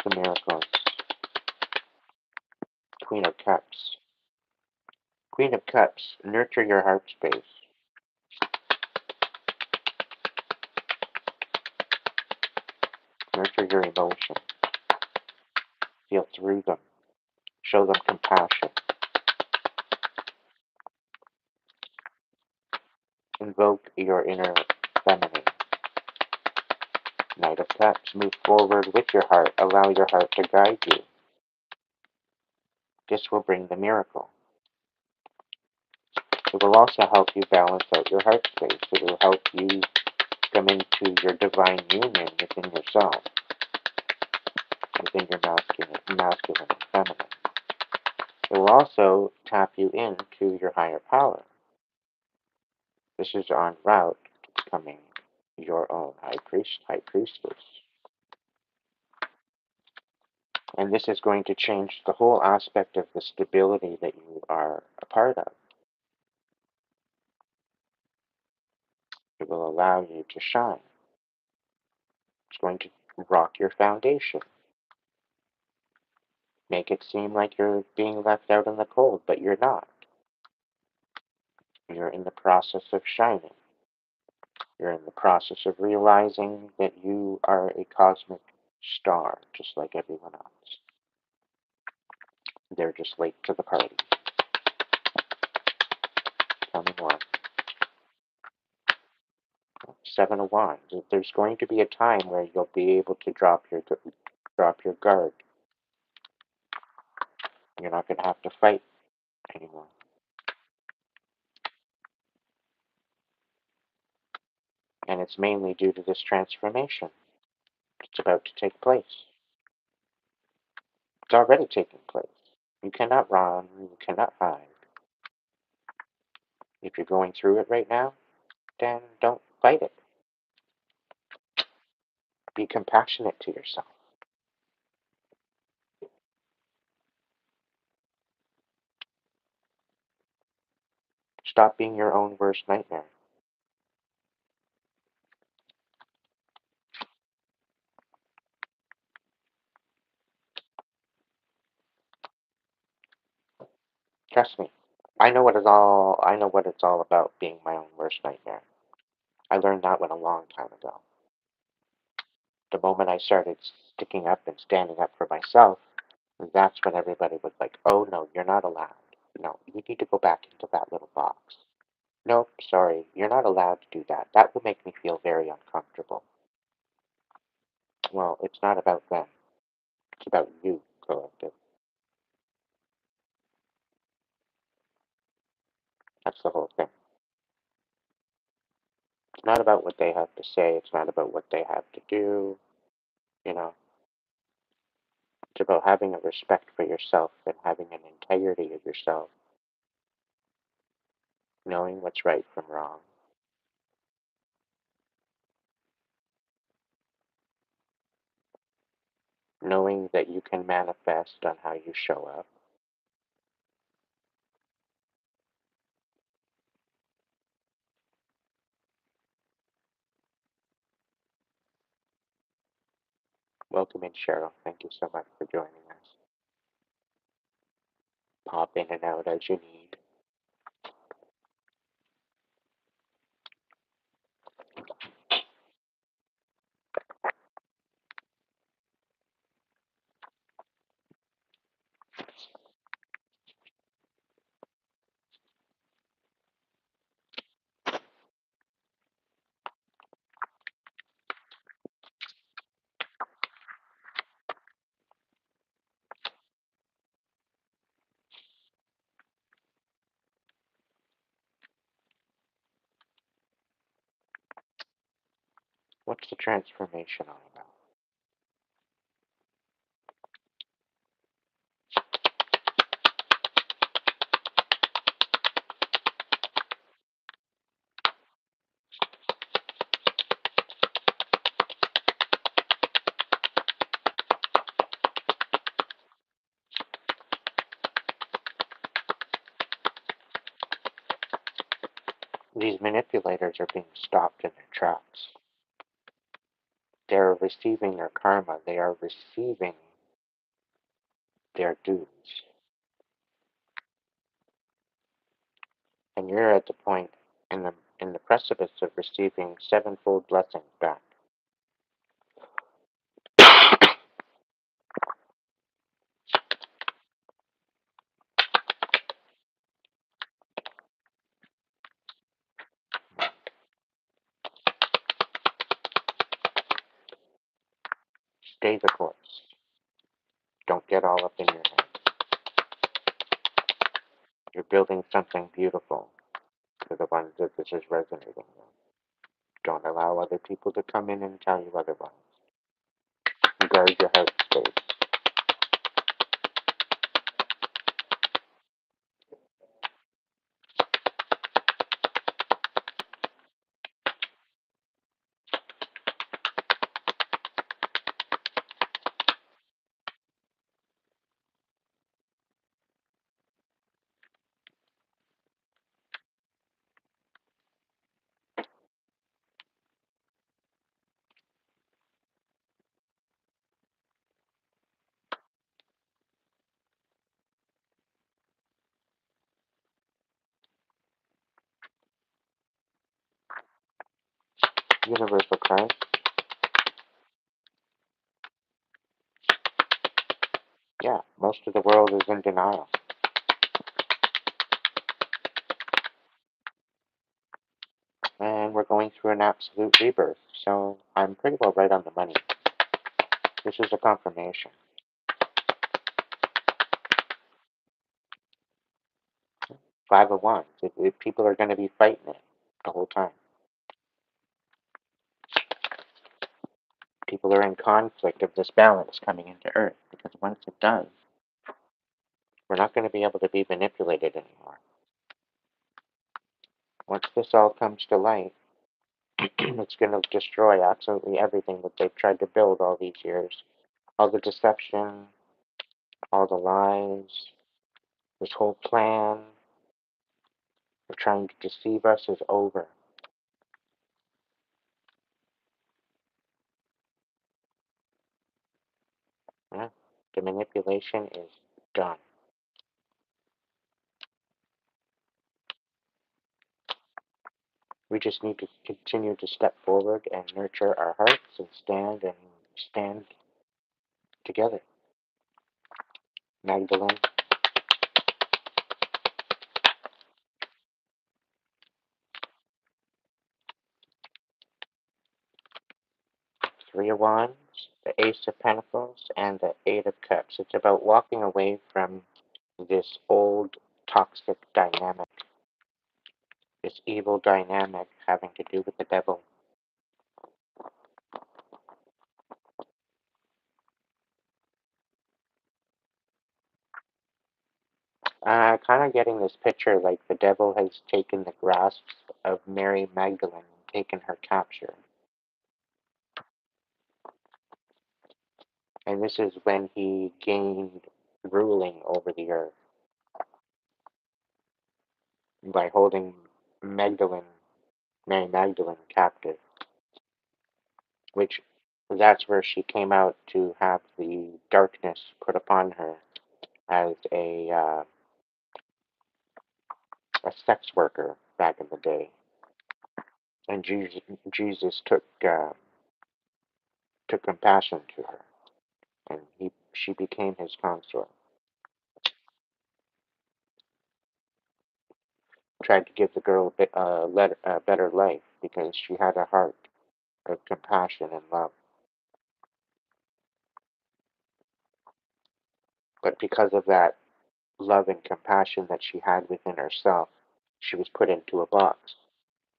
The miracles. Queen of Cups. Queen of Cups, nurture your heart space. Nurture your emotions. Feel through them. Show them compassion. Invoke your inner feminine. Knight of Cups, move forward with your heart. Allow your heart to guide you. This will bring the miracle. It will also help you balance out your heart space. It will help you come into your divine union within yourself, within your masculine and feminine. It will also tap you into your higher power. This is en route to becoming your own high priestess. And this is going to change the whole aspect of the stability that you are a part of. It will allow you to shine. It's going to rock your foundation. Make it seem like you're being left out in the cold, but you're not. You're in the process of shining. You're in the process of realizing that you are a cosmic star, just like everyone else. They're just late to the party. Tell me more. Seven of Wands. There's going to be a time where you'll be able to drop your guard. You're not going to have to fight anymore. And it's mainly due to this transformation. It's about to take place. It's already taking place. You cannot run. You cannot hide. If you're going through it right now, then don't fight it. Be compassionate to yourself. Stop being your own worst nightmare. Trust me. I know what it's all about being my own worst nightmare. I learned that one a long time ago. The moment I started sticking up and standing up for myself, that's when everybody was like, oh no, you're not allowed. No, you need to go back into that little box. Nope, sorry, you're not allowed to do that. That will make me feel very uncomfortable. Well, it's not about them. It's about you, collective. That's the whole thing. It's not about what they have to say. It's not about what they have to do. You know, it's about having a respect for yourself and having an integrity of yourself, knowing what's right from wrong, knowing that you can manifest on how you show up. Welcome in, Cheryl. Thank you so much for joining us. Pop in and out as you need. What's the transformation all about? These manipulators are being stopped in their tracks. They're receiving their karma. They are receiving their dues. and you're at the point in the precipice of receiving sevenfold blessings back. Stay the course. Don't get all up in your head. You're building something beautiful for the ones that this is resonating with. Don't allow other people to come in and tell you otherwise. Guard your heart space. Universal Christ. Yeah, most of the world is in denial. And we're going through an absolute rebirth, so I'm pretty well right on the money. This is a confirmation. Five of Wands. If people are going to be fighting it the whole time. People are in conflict of this balance coming into Earth, because once it does, we're not going to be able to be manipulated anymore. Once this all comes to light, it's going to destroy absolutely everything that they've tried to build all these years. All the deception, all the lies, this whole plan of trying to deceive us is over. Yeah? The manipulation is done. We just need to continue to step forward and nurture our hearts and stand together. Magdalene. Three of Wands, the Ace of Pentacles, and the Eight of Cups. It's about walking away from this old toxic dynamic, this evil dynamic having to do with the devil. Kind of getting this picture like the devil has taken the grasp of Mary Magdalene and taken her capture. And this is when he gained ruling over the earth by holding Magdalene, Mary Magdalene, captive, which that's where she came out to have the darkness put upon her as a sex worker back in the day. And Jesus took compassion to her, and she became his consort. Tried to give the girl a better life because she had a heart of compassion and love. But because of that love and compassion that she had within herself, she was put into a box.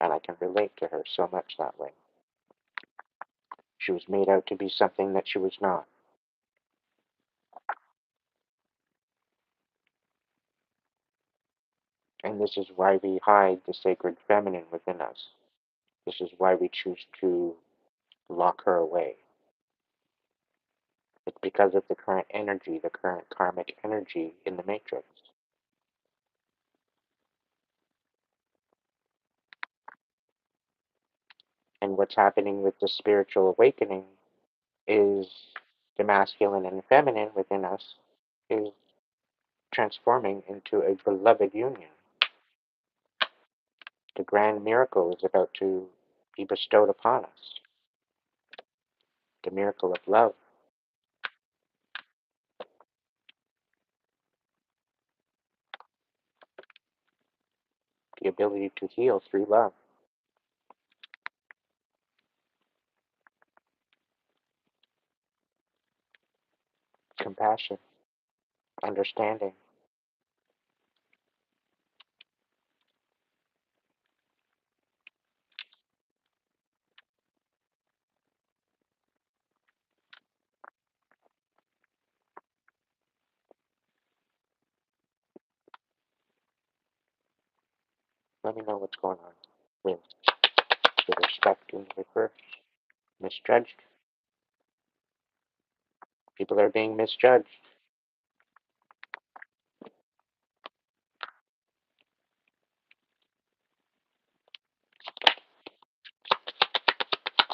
And I can relate to her so much that way. She was made out to be something that she was not. And this is why we hide the sacred feminine within us. This is why we choose to lock her away. It's because of the current energy, the current karmic energy in the matrix. And what's happening with the spiritual awakening is the masculine and feminine within us is transforming into a beloved union. The grand miracle is about to be bestowed upon us. The miracle of love. The ability to heal through love. Compassion. Understanding. Let me know what's going on with the respect in reverse. Misjudged. People are being misjudged.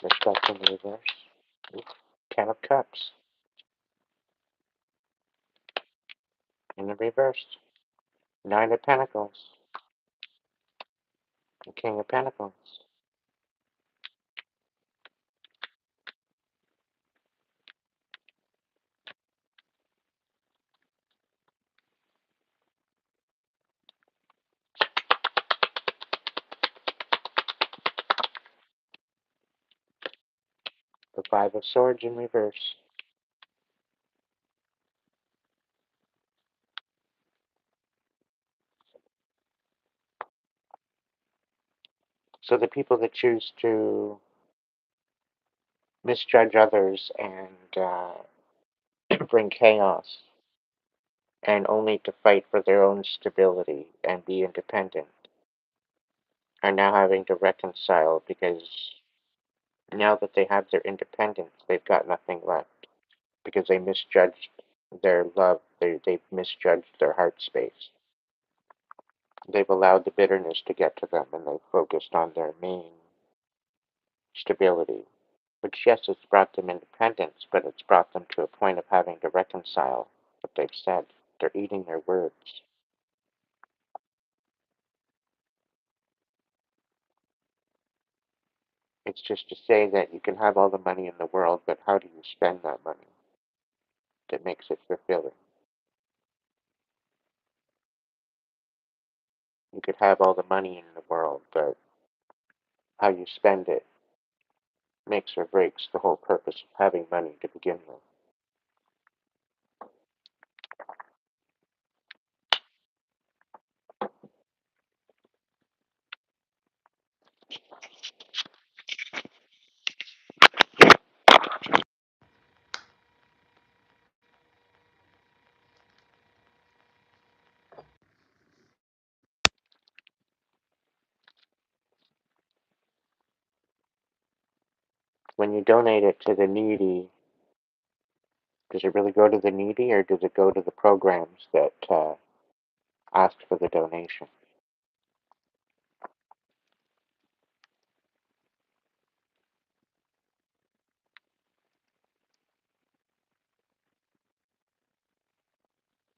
Respect in the reverse. Oof. Ten of Cups. In the reverse. Nine of Pentacles. The King of Pentacles. The Five of Swords in reverse. So the people that choose to misjudge others and bring chaos and only to fight for their own stability and be independent are now having to reconcile because now that they have their independence, they've got nothing left because they misjudged their love, they've misjudged their heart space. They've allowed the bitterness to get to them and they've focused on their main stability, which, yes, it's brought them independence, but it's brought them to a point of having to reconcile what they've said. They're eating their words. It's just to say that you can have all the money in the world, but how do you spend that money that makes it fulfilling? You could have all the money in the world, but how you spend it makes or breaks the whole purpose of having money to begin with. When you donate it to the needy, does it really go to the needy or does it go to the programs that ask for the donation?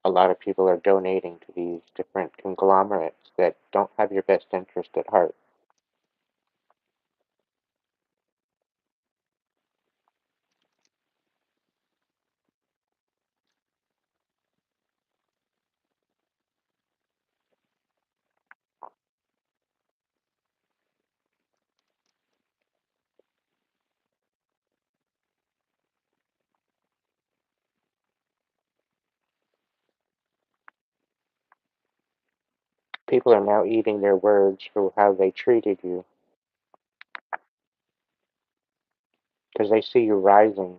A lot of people are donating to these different conglomerates that don't have your best interest at heart. People are now eating their words for how they treated you because they see you rising.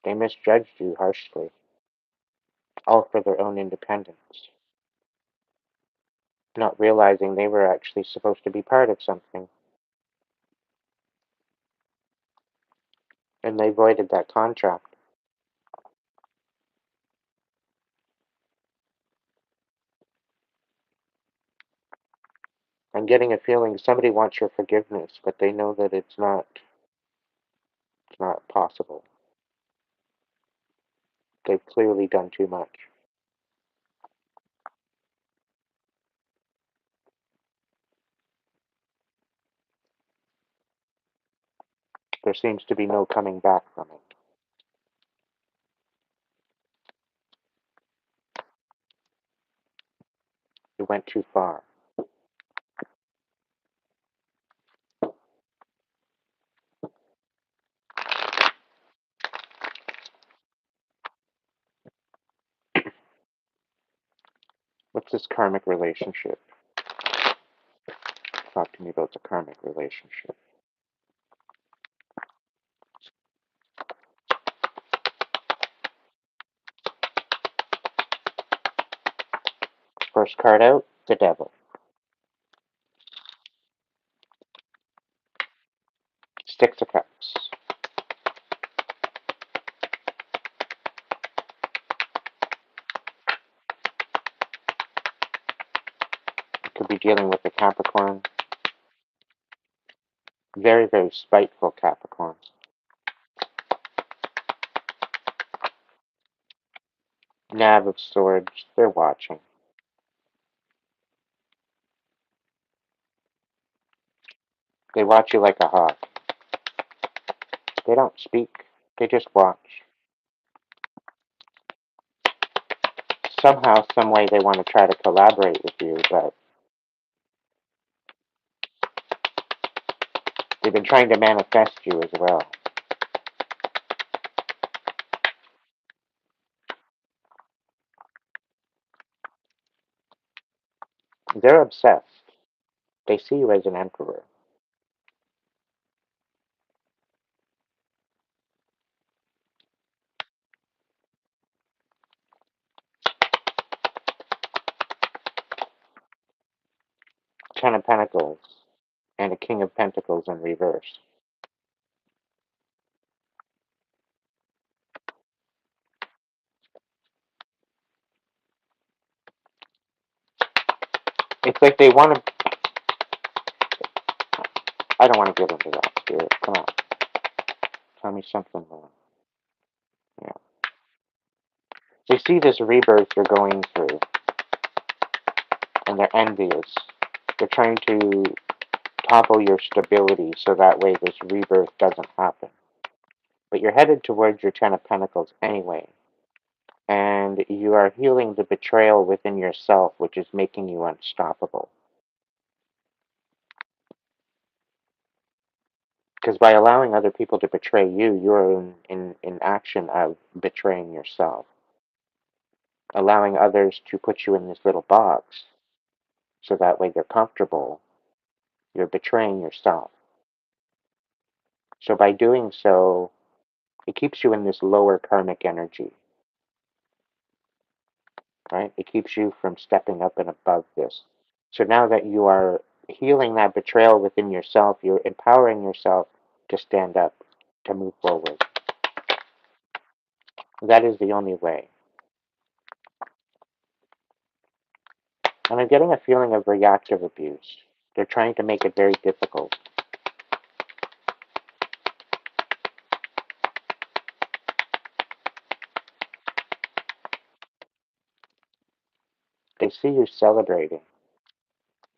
They misjudged you harshly, all for their own independence, not realizing they were actually supposed to be part of something. And they voided that contract. I'm getting a feeling somebody wants your forgiveness, but they know that it's not possible. They've clearly done too much. There seems to be no coming back from it. You went too far. What's this karmic relationship? Talk to me about the karmic relationship. First card out, the devil. Six of Cups. Could be dealing with a Capricorn. Very, very spiteful Capricorn. Knave of Swords. They're watching. They watch you like a hawk. They don't speak. They just watch. Somehow, some way, they want to try to collaborate with you, but they've been trying to manifest you as well. They're obsessed. They see you as an emperor. Ten of Pentacles and a King of Pentacles in reverse. It's like they want to. I don't want to get into that, Spirit. Come on. Tell me something more. Yeah. They see this rebirth you're going through, and they're envious. They're trying to topple your stability so that way this rebirth doesn't happen. But you're headed towards your Ten of Pentacles anyway. And you are healing the betrayal within yourself, which is making you unstoppable. Because by allowing other people to betray you, you're in action of betraying yourself. Allowing others to put you in this little box so that way they're comfortable, you're betraying yourself. So by doing so, it keeps you in this lower karmic energy, right? It keeps you from stepping up and above this. So now that you are healing that betrayal within yourself, you're empowering yourself to stand up, to move forward. That is the only way. And I'm getting a feeling of reactive abuse. They're trying to make it very difficult. They see you celebrating.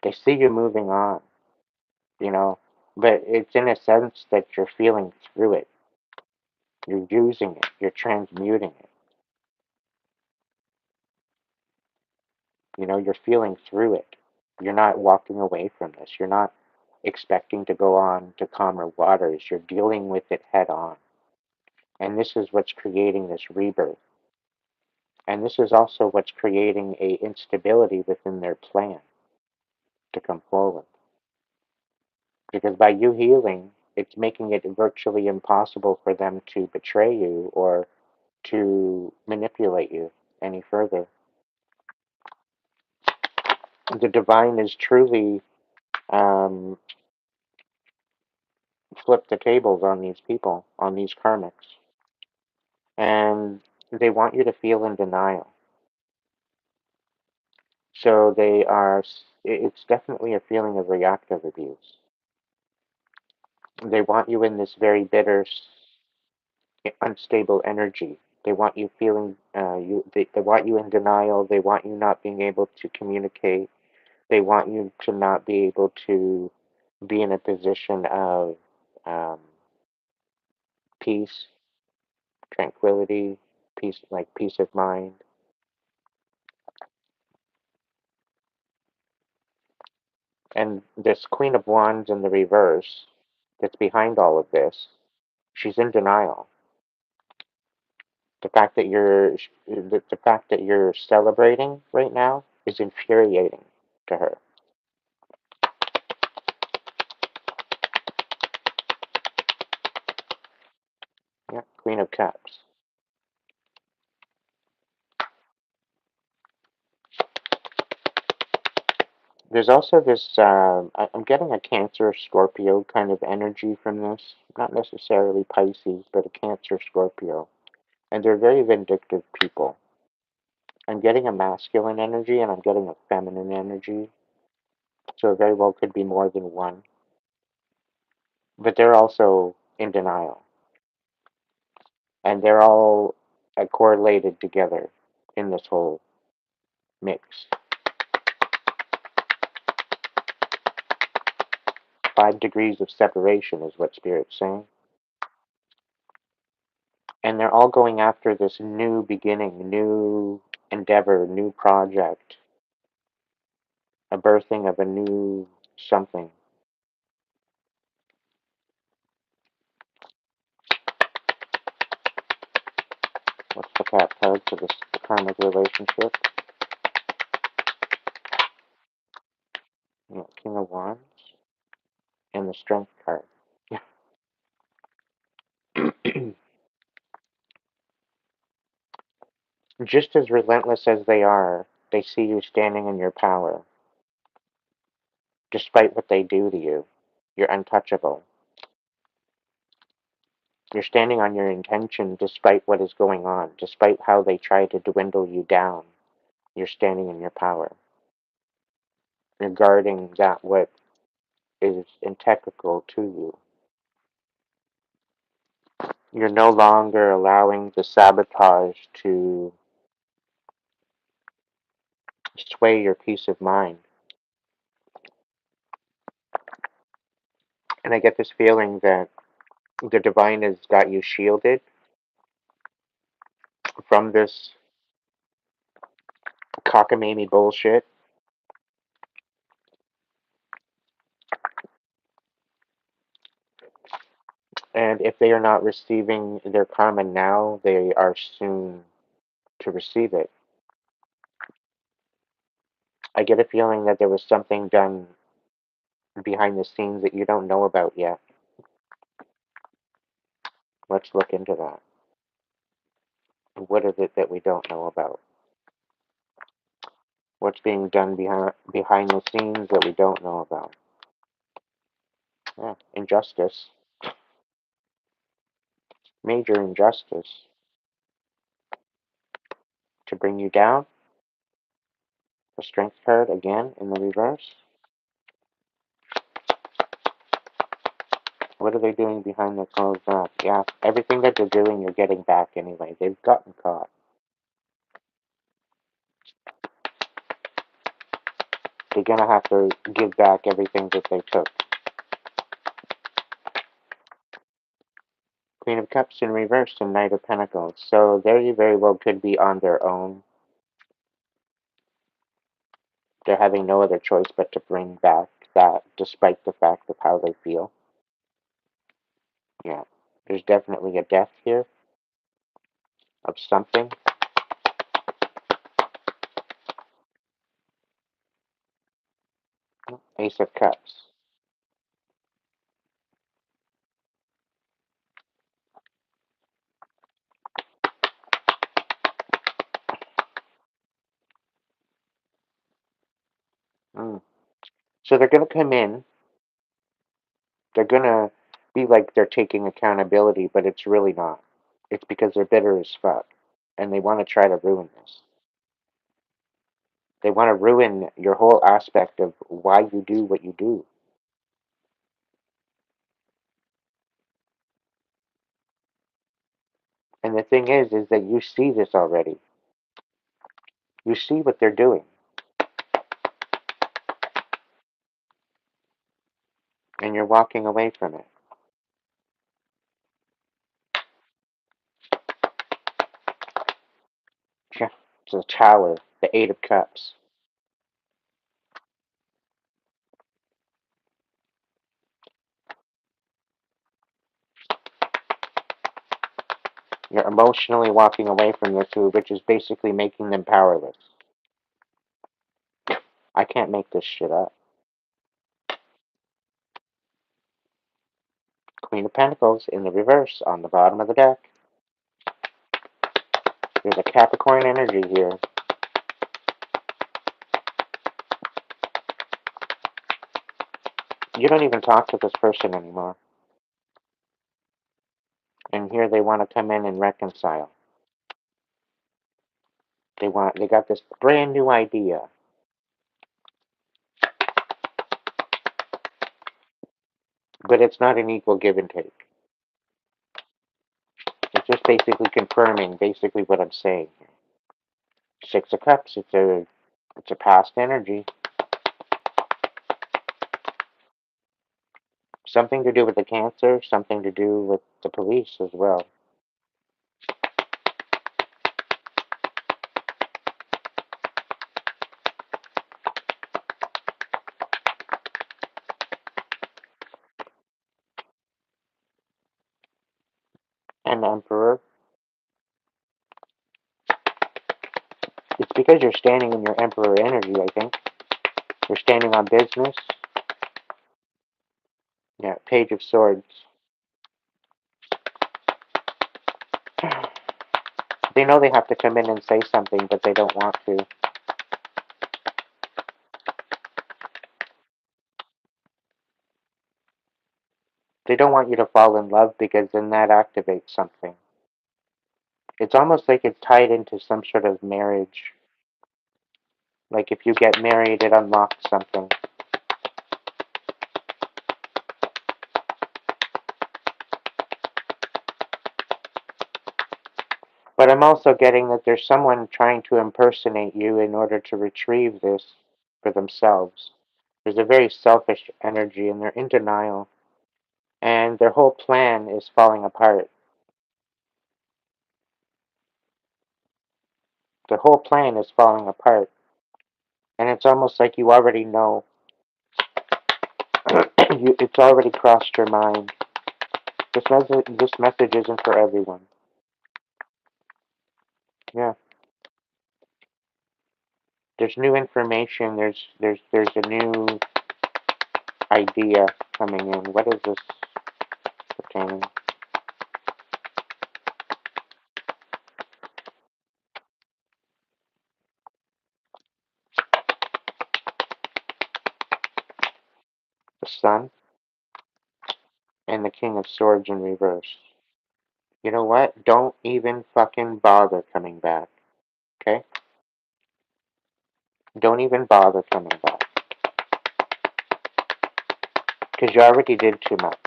They see you moving on, you know, but it's in a sense that you're feeling through it. You're using it. You're transmuting it. You know, you're feeling through it. You're not walking away from this. You're not expecting to go on to calmer waters. You're dealing with it head on. And this is what's creating this rebirth. And this is also what's creating a instability within their plan to come forward. Because by you healing, it's making it virtually impossible for them to betray you or to manipulate you any further. The divine is truly flipped the tables on these people, on these karmics. And they want you to feel in denial. So it's definitely a feeling of reactive abuse. They want you in this very bitter, unstable energy. They want you feeling, they want you in denial. They want you not being able to communicate. They want you to not be able to be in a position of um, peace, tranquility, peace of mind. And this Queen of Wands in the reverse that's behind all of this, she's in denial. The fact that you're celebrating right now is infuriating to her. Yeah, Queen of Cups. There's also this, I'm getting a Cancer Scorpio kind of energy from this. Not necessarily Pisces, but a Cancer Scorpio. And they're very vindictive people. I'm getting a masculine energy and I'm getting a feminine energy. So it very well could be more than one. But they're also in denial. And they're all correlated together in this whole mix. 5 degrees of separation is what Spirit's saying. And they're all going after this new beginning, new endeavor, new project, a birthing of a new something. What's the cat card for this karmic relationship? King of Wands and the Strength card. Just as relentless as they see you standing in your power. Despite what they do to you, you're untouchable. You're standing on your intention despite what is going on, despite how they try to dwindle you down. You're standing in your power. You're guarding that what is integral to you. You're no longer allowing the sabotage to sway your peace of mind. And I get this feeling that the divine has got you shielded from this cockamamie bullshit. And if they are not receiving their karma now, they are soon to receive it. I get a feeling that there was something done behind the scenes that you don't know about yet. Let's look into that. What is it that we don't know about? What's being done behind the scenes that we don't know about? Yeah, injustice. Major injustice. To bring you down. The Strength card again in the reverse. What are they doing behind the closed door? Yeah, everything that they're doing, you're getting back anyway. They've gotten caught. They're gonna have to give back everything that they took. Queen of Cups in reverse and Knight of Pentacles. So they very well could be on their own. They're having no other choice but to bring back that, despite the fact of how they feel. Yeah, there's definitely a death here of something. Ace of Cups. Mm. So they're going to come in. They're going to be like they're taking accountability, but it's really not. It's because they're bitter as fuck. And they want to try to ruin this. They want to ruin your whole aspect of why you do what you do. And the thing is that you see this already. You see what they're doing. And you're walking away from it. a tower, the Eight of Cups. You're emotionally walking away from your food, which is basically making them powerless. I can't make this shit up. Queen of Pentacles in the reverse on the bottom of the deck. There's a Capricorn energy here. You don't even talk to this person anymore. And here they want to come in and reconcile. They got this brand new idea. But it's not an equal give and take. It's just basically confirming basically what I'm saying here. Six of Cups, it's a past energy. Something to do with the Cancer, something to do with the police as well. And the Emperor. It's because you're standing in your Emperor energy, I think. You're standing on business. Yeah, Page of Swords. They know they have to come in and say something, but they don't want to. They don't want you to fall in love because then that activates something. It's almost like it's tied into some sort of marriage. Like if you get married, it unlocks something. But I'm also getting that there's someone trying to impersonate you in order to retrieve this for themselves. There's a very selfish energy and they're in denial. And their whole plan is falling apart. Their whole plan is falling apart. And it's almost like you already know. It's already crossed your mind. This message isn't for everyone. Yeah. There's new information. There's a new idea coming in. What is this pertaining? The Sun and the King of Swords in reverse. You know what? Don't even fucking bother coming back. Okay? Don't even bother coming back. Because you already did too much.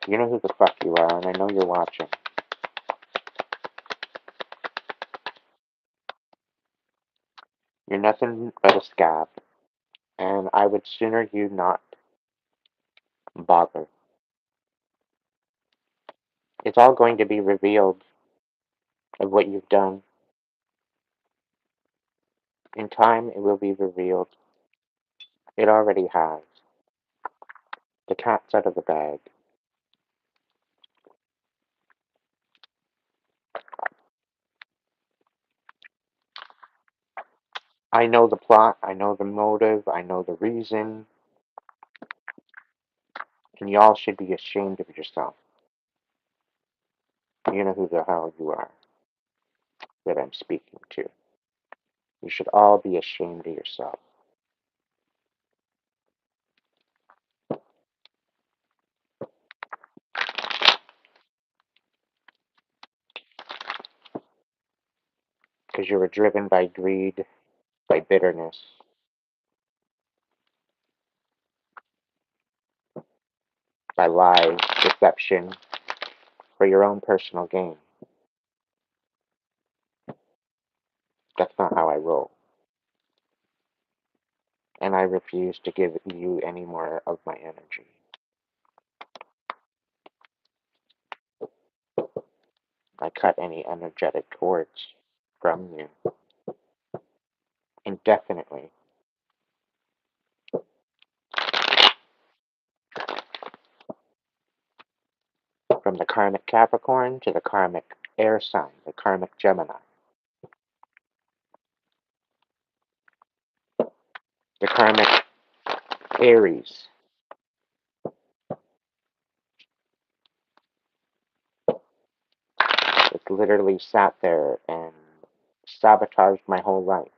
You know who the fuck you are, and I know you're watching. You're nothing but a scab. And I would sooner you not bother. It's all going to be revealed of what you've done. In time, it will be revealed. It already has. The cat's out of the bag. I know the plot, I know the motive, I know the reason, and y'all should be ashamed of yourself. You know who the hell you are that I'm speaking to. You should all be ashamed of yourself. Because you were driven by greed, by bitterness, by lies, deception, for your own personal gain. That's not how I roll. And I refuse to give you any more of my energy. I cut any energetic cords from you. Definitely. From the karmic Capricorn to the karmic air sign, the karmic Gemini, the karmic Aries. It literally sat there and sabotaged my whole life.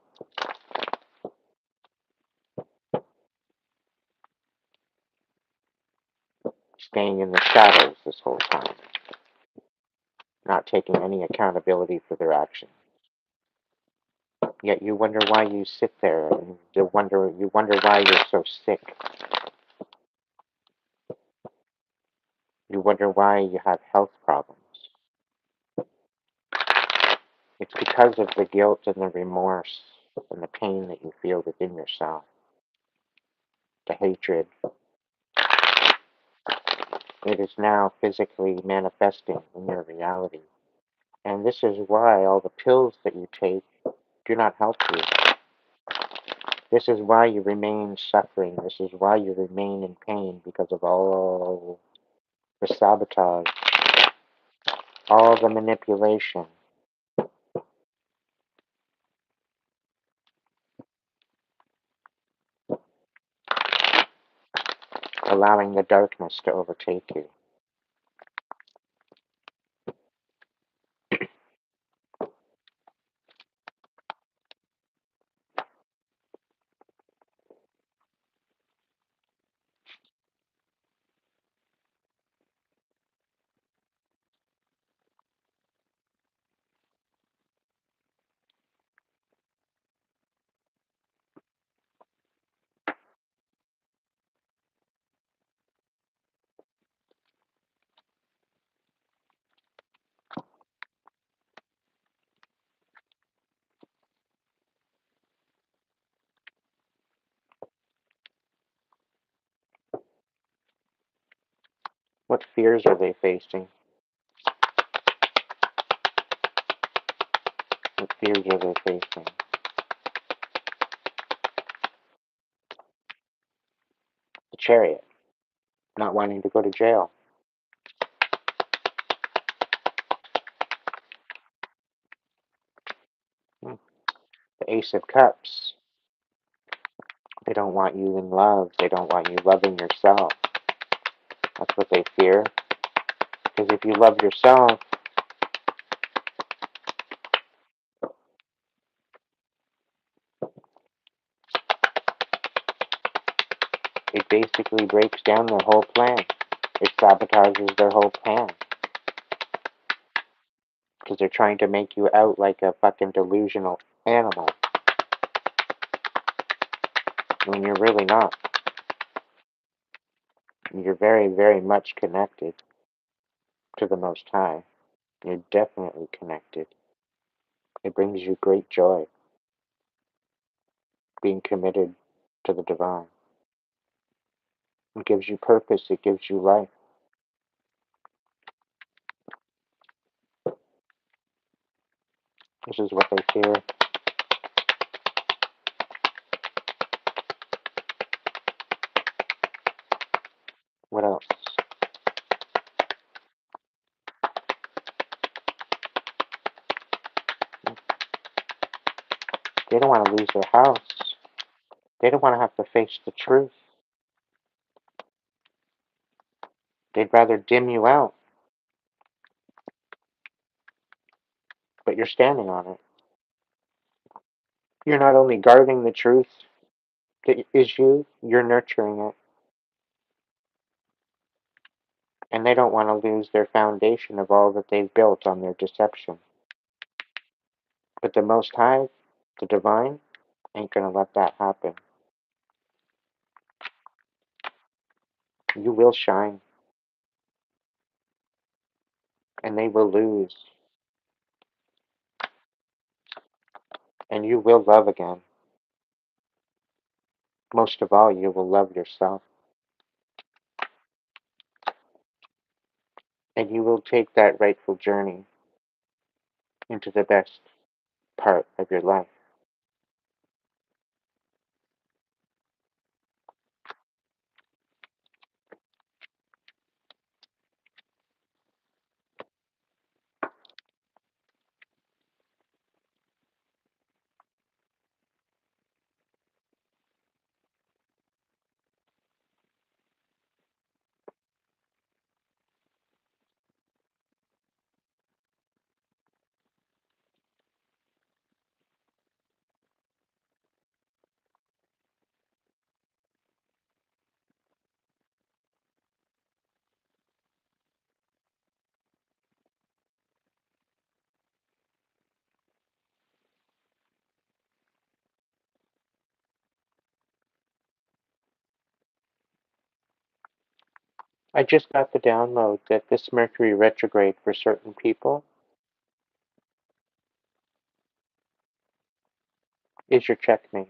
Staying in the shadows this whole time, not taking any accountability for their actions. Yet you wonder why you sit there and you wonder why you're so sick. You wonder why you have health problems. It's because of the guilt and the remorse and the pain that you feel within yourself. The hatred. It is now physically manifesting in your reality. And this is why all the pills that you take do not help you. This is why you remain suffering. This is why you remain in pain, because of all the sabotage, all the manipulation, allowing the darkness to overtake you. What fears are they facing? What fears are they facing? The Chariot, not wanting to go to jail. Hmm. The Ace of Cups, they don't want you in love. They don't want you loving yourself. That's what they fear. Because if you love yourself, it basically breaks down their whole plan. It sabotages their whole plan. Because they're trying to make you out like a fucking delusional animal. When you're really not. You're very, very much connected to the Most High. You're definitely connected. It brings you great joy, being committed to the divine. It gives you purpose. It gives you life. This is what they fear. What else? They don't want to lose their house. They don't want to have to face the truth. They'd rather dim you out. But you're standing on it. You're not only guarding the truth that is you, you're nurturing it. And they don't want to lose their foundation of all that they've built on their deception. But the Most High, the Divine, ain't going to let that happen. You will shine, and they will lose, and you will love again. Most of all, you will love yourself, and you will take that rightful journey into the best part of your life. I just got the download that this Mercury retrograde for certain people is your checkmate.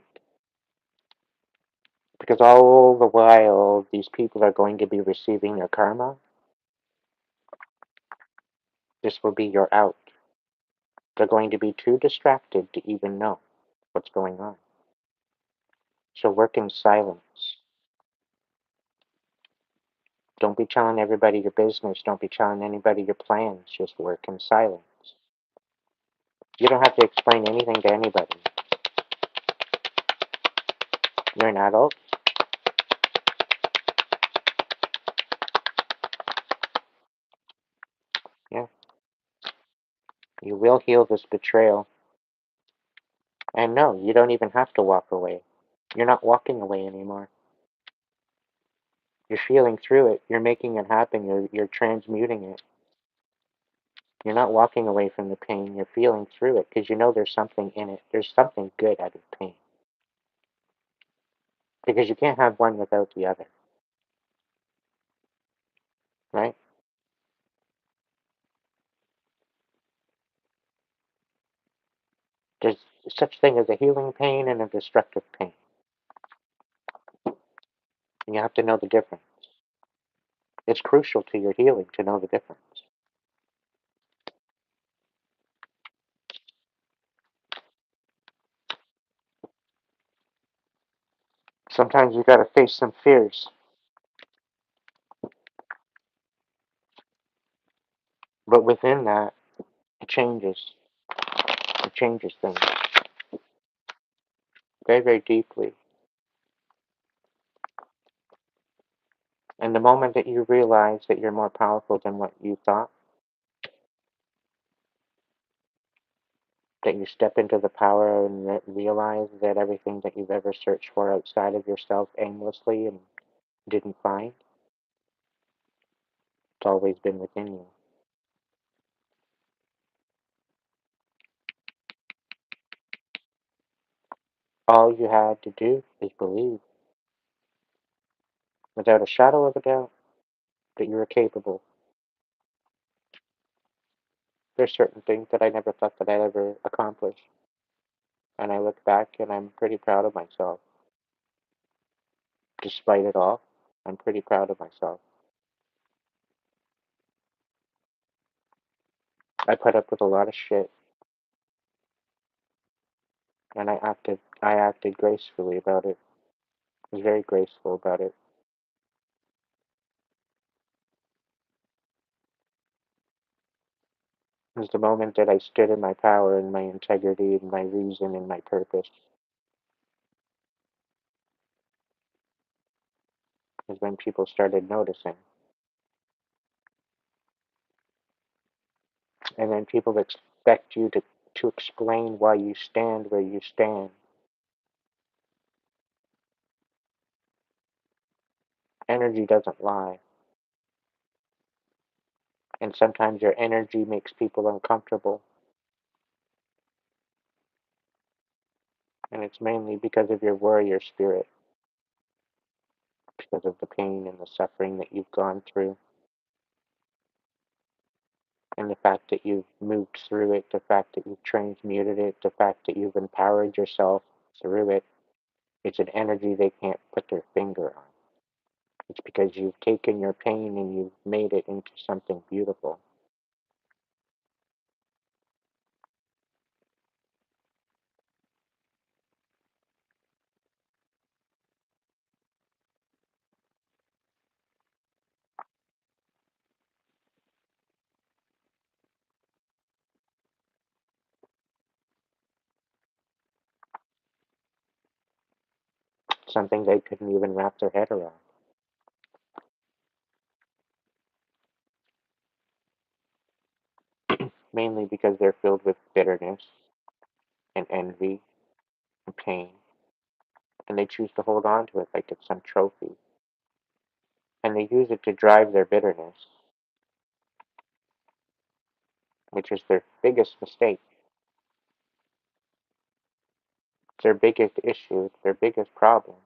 Because all the while these people are going to be receiving their karma, this will be your out. They're going to be too distracted to even know what's going on. So work in silence. Don't be telling everybody your business. Don't be telling anybody your plans. Just work in silence. You don't have to explain anything to anybody. You're an adult. Yeah. You will heal this betrayal. And no, you don't even have to walk away. You're not walking away anymore. You're feeling through it. You're making it happen. You're transmuting it. You're not walking away from the pain. You're feeling through it because you know there's something in it. There's something good out of pain. Because you can't have one without the other. Right? There's such thing as a healing pain and a destructive pain. And you have to know the difference. It's crucial to your healing to know the difference. Sometimes you gotta face some fears. But within that, it changes. It changes things very, very deeply. And the moment that you realize that you're more powerful than what you thought, that you step into the power and realize that everything that you've ever searched for outside of yourself aimlessly and didn't find, it's always been within you. All you had to do is believe, without a shadow of a doubt, that you were capable. There's certain things that I never thought that I'd ever accomplish. And I look back and I'm pretty proud of myself. Despite it all, I'm pretty proud of myself. I put up with a lot of shit and I acted gracefully about it. I was very graceful about it. It was the moment that I stood in my power and my integrity and my reason and my purpose is when people started noticing. And then people expect you to explain why you stand where you stand. Energy doesn't lie. And sometimes your energy makes people uncomfortable. And it's mainly because of your warrior spirit, because of the pain and the suffering that you've gone through, and the fact that you've moved through it, the fact that you've transmuted it, the fact that you've empowered yourself through it. It's an energy they can't put their finger on. It's because you've taken your pain and you've made it into something beautiful. Something they couldn't even wrap their head around. Mainly because they're filled with bitterness and envy and pain. And they choose to hold on to it like it's some trophy. And they use it to drive their bitterness, which is their biggest mistake. It's their biggest issue. It's their biggest problem.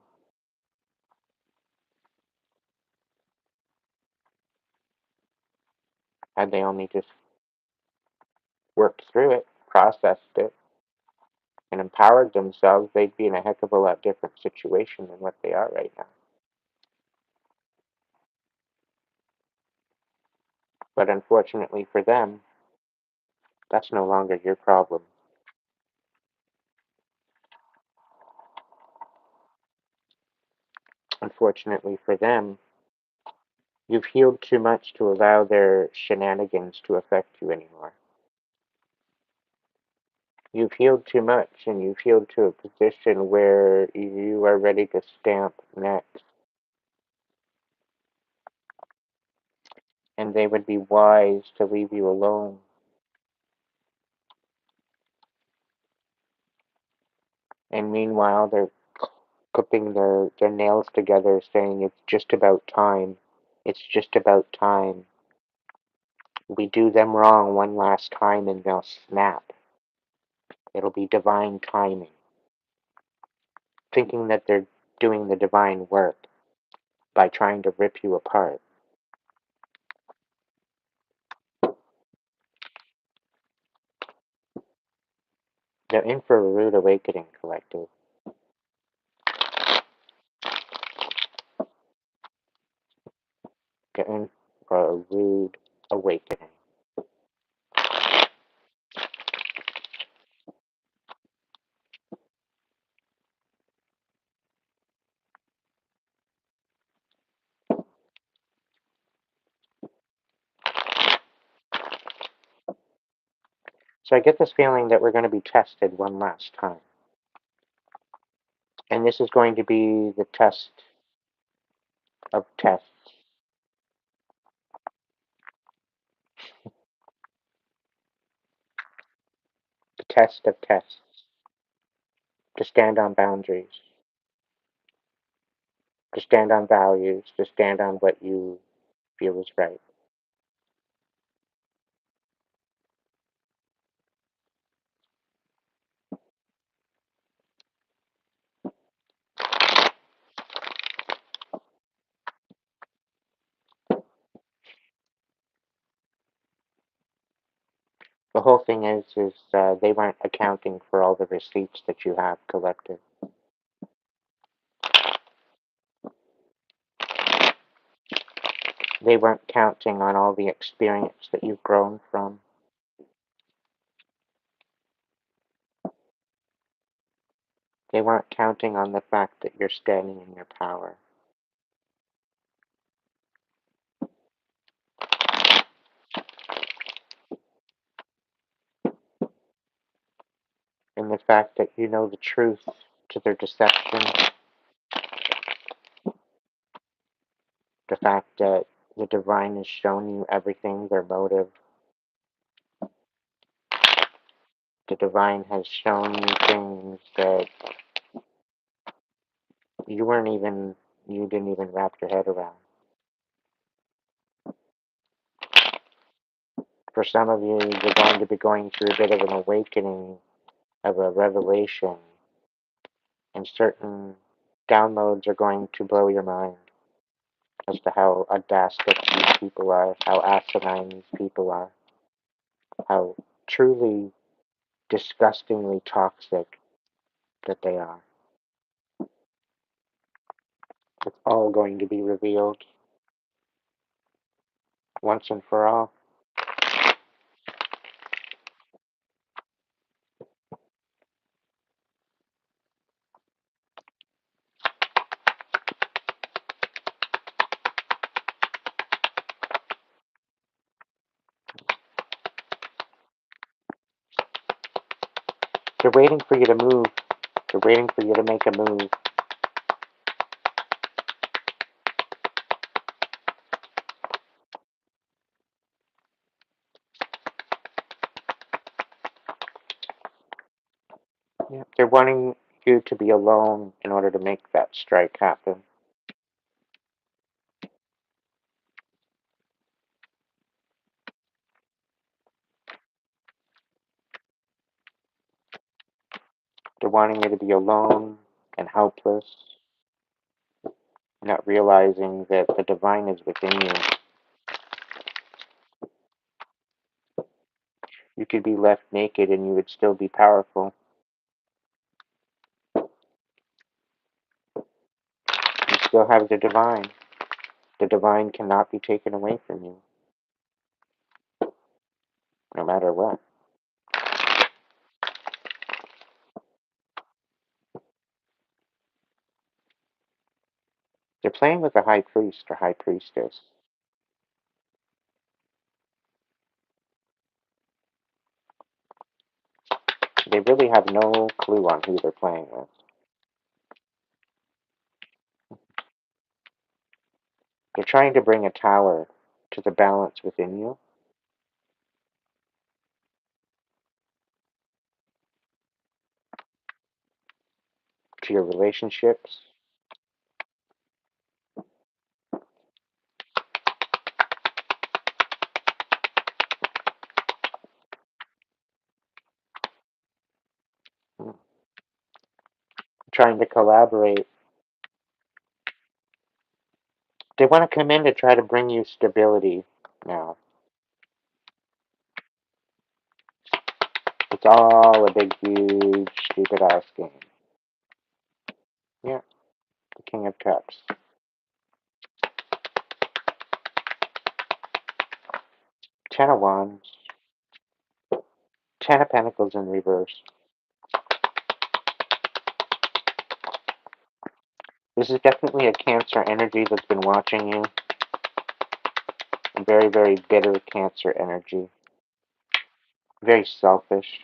Had they only just worked through it, processed it, and empowered themselves, they'd be in a heck of a lot different situation than what they are right now. But unfortunately for them, that's no longer your problem. Unfortunately for them, you've healed too much to allow their shenanigans to affect you anymore. You've healed too much, and you've healed to a position where you are ready to stamp next. And they would be wise to leave you alone. And meanwhile, they're clipping their nails together, saying it's just about time. It's just about time. We do them wrong one last time and they'll snap. It'll be divine timing. Thinking that they're doing the divine work by trying to rip you apart. They're in for a rude awakening, collective. They're in for a rude awakening. So I get this feeling that we're going to be tested one last time. And this is going to be the test of tests. The test of tests. To stand on boundaries. To stand on values. To stand on what you feel is right. The whole thing is they weren't accounting for all the receipts that you have collected. They weren't counting on all the experience that you've grown from. They weren't counting on the fact that you're standing in your power. And the fact that you know the truth to their deception. The fact that the divine has shown you everything, their motive. The divine has shown you things that you didn't even wrap your head around. For some of you, you're going to be going through a bit of an awakening, of a revelation, and certain downloads are going to blow your mind as to how audastic these people are, how asinine these people are, how truly disgustingly toxic that they are. It's all going to be revealed once and for all. They're waiting for you to move. They're waiting for you to make a move. Yeah. They're wanting you to be alone in order to make that strike happen. They're wanting you to be alone and helpless, not realizing that the divine is within you. could be left naked and you would still be powerful. You still have the divine. The divine cannot be taken away from you, no matter what. They're playing with a high priest or high priestess. They really have no clue on who they're playing with. They're trying to bring a tower to the balance within you. To your relationships. Trying to collaborate. They want to come in to try to bring you stability now. It's all a big, huge, stupid ass game. Yeah, the King of Cups. Ten of Wands. Ten of Pentacles in reverse. This is definitely a Cancer energy that's been watching you. A very, very bitter Cancer energy. Very selfish.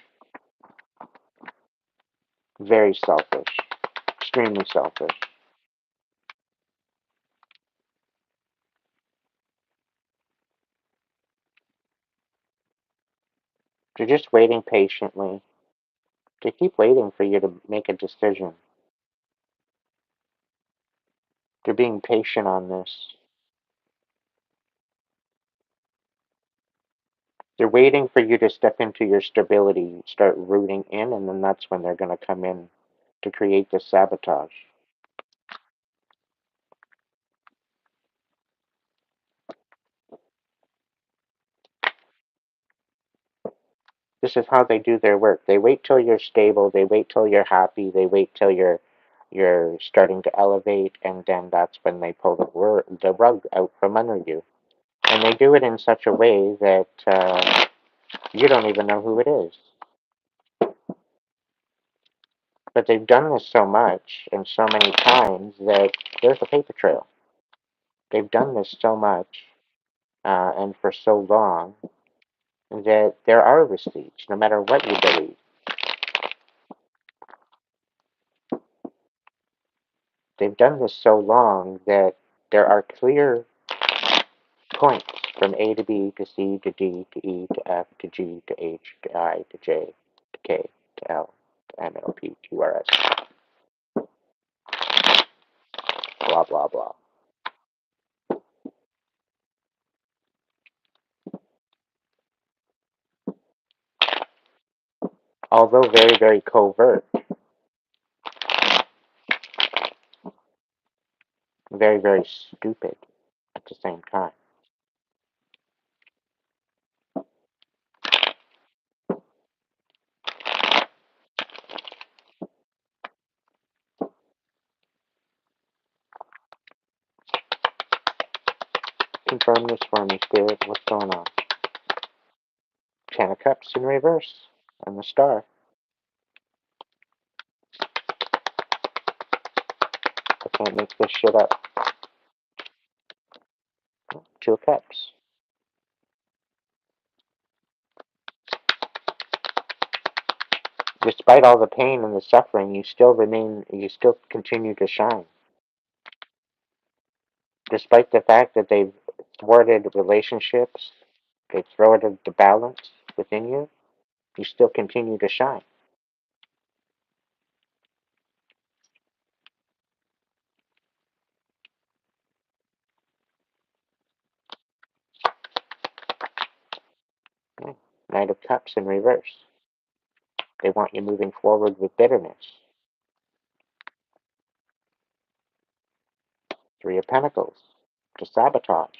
Very selfish. Extremely selfish. They're just waiting patiently. They keep waiting for you to make a decision. They're being patient on this. They're waiting for you to step into your stability, start rooting in, and then that's when they're going to come in to create this sabotage. This is how they do their work. They wait till you're stable, they wait till you're happy, they wait till you're starting to elevate, and then that's when they pull the rug out from under you. And they do it in such a way that you don't even know who it is. But they've done this so much and so many times that there's a paper trail. They've done this so much and for so long that there are receipts, no matter what you believe. They've done this so long that there are clear points from A to B to C to D to E to F to G to H to I to J to K to L to M N O P Q R S. Blah, blah, blah. Although very, very covert, very, very stupid at the same time. Confirm this for me, Spirit. What's going on? Ten of Cups in reverse and the Star. I can't make this shit up. Two of Cups. Despite all the pain and the suffering, you still continue to shine. Despite the fact that they've thwarted relationships, they've thwarted the balance within you, you still continue to shine. Okay. Knight of Cups in reverse. They want you moving forward with bitterness. Three of Pentacles. To sabotage.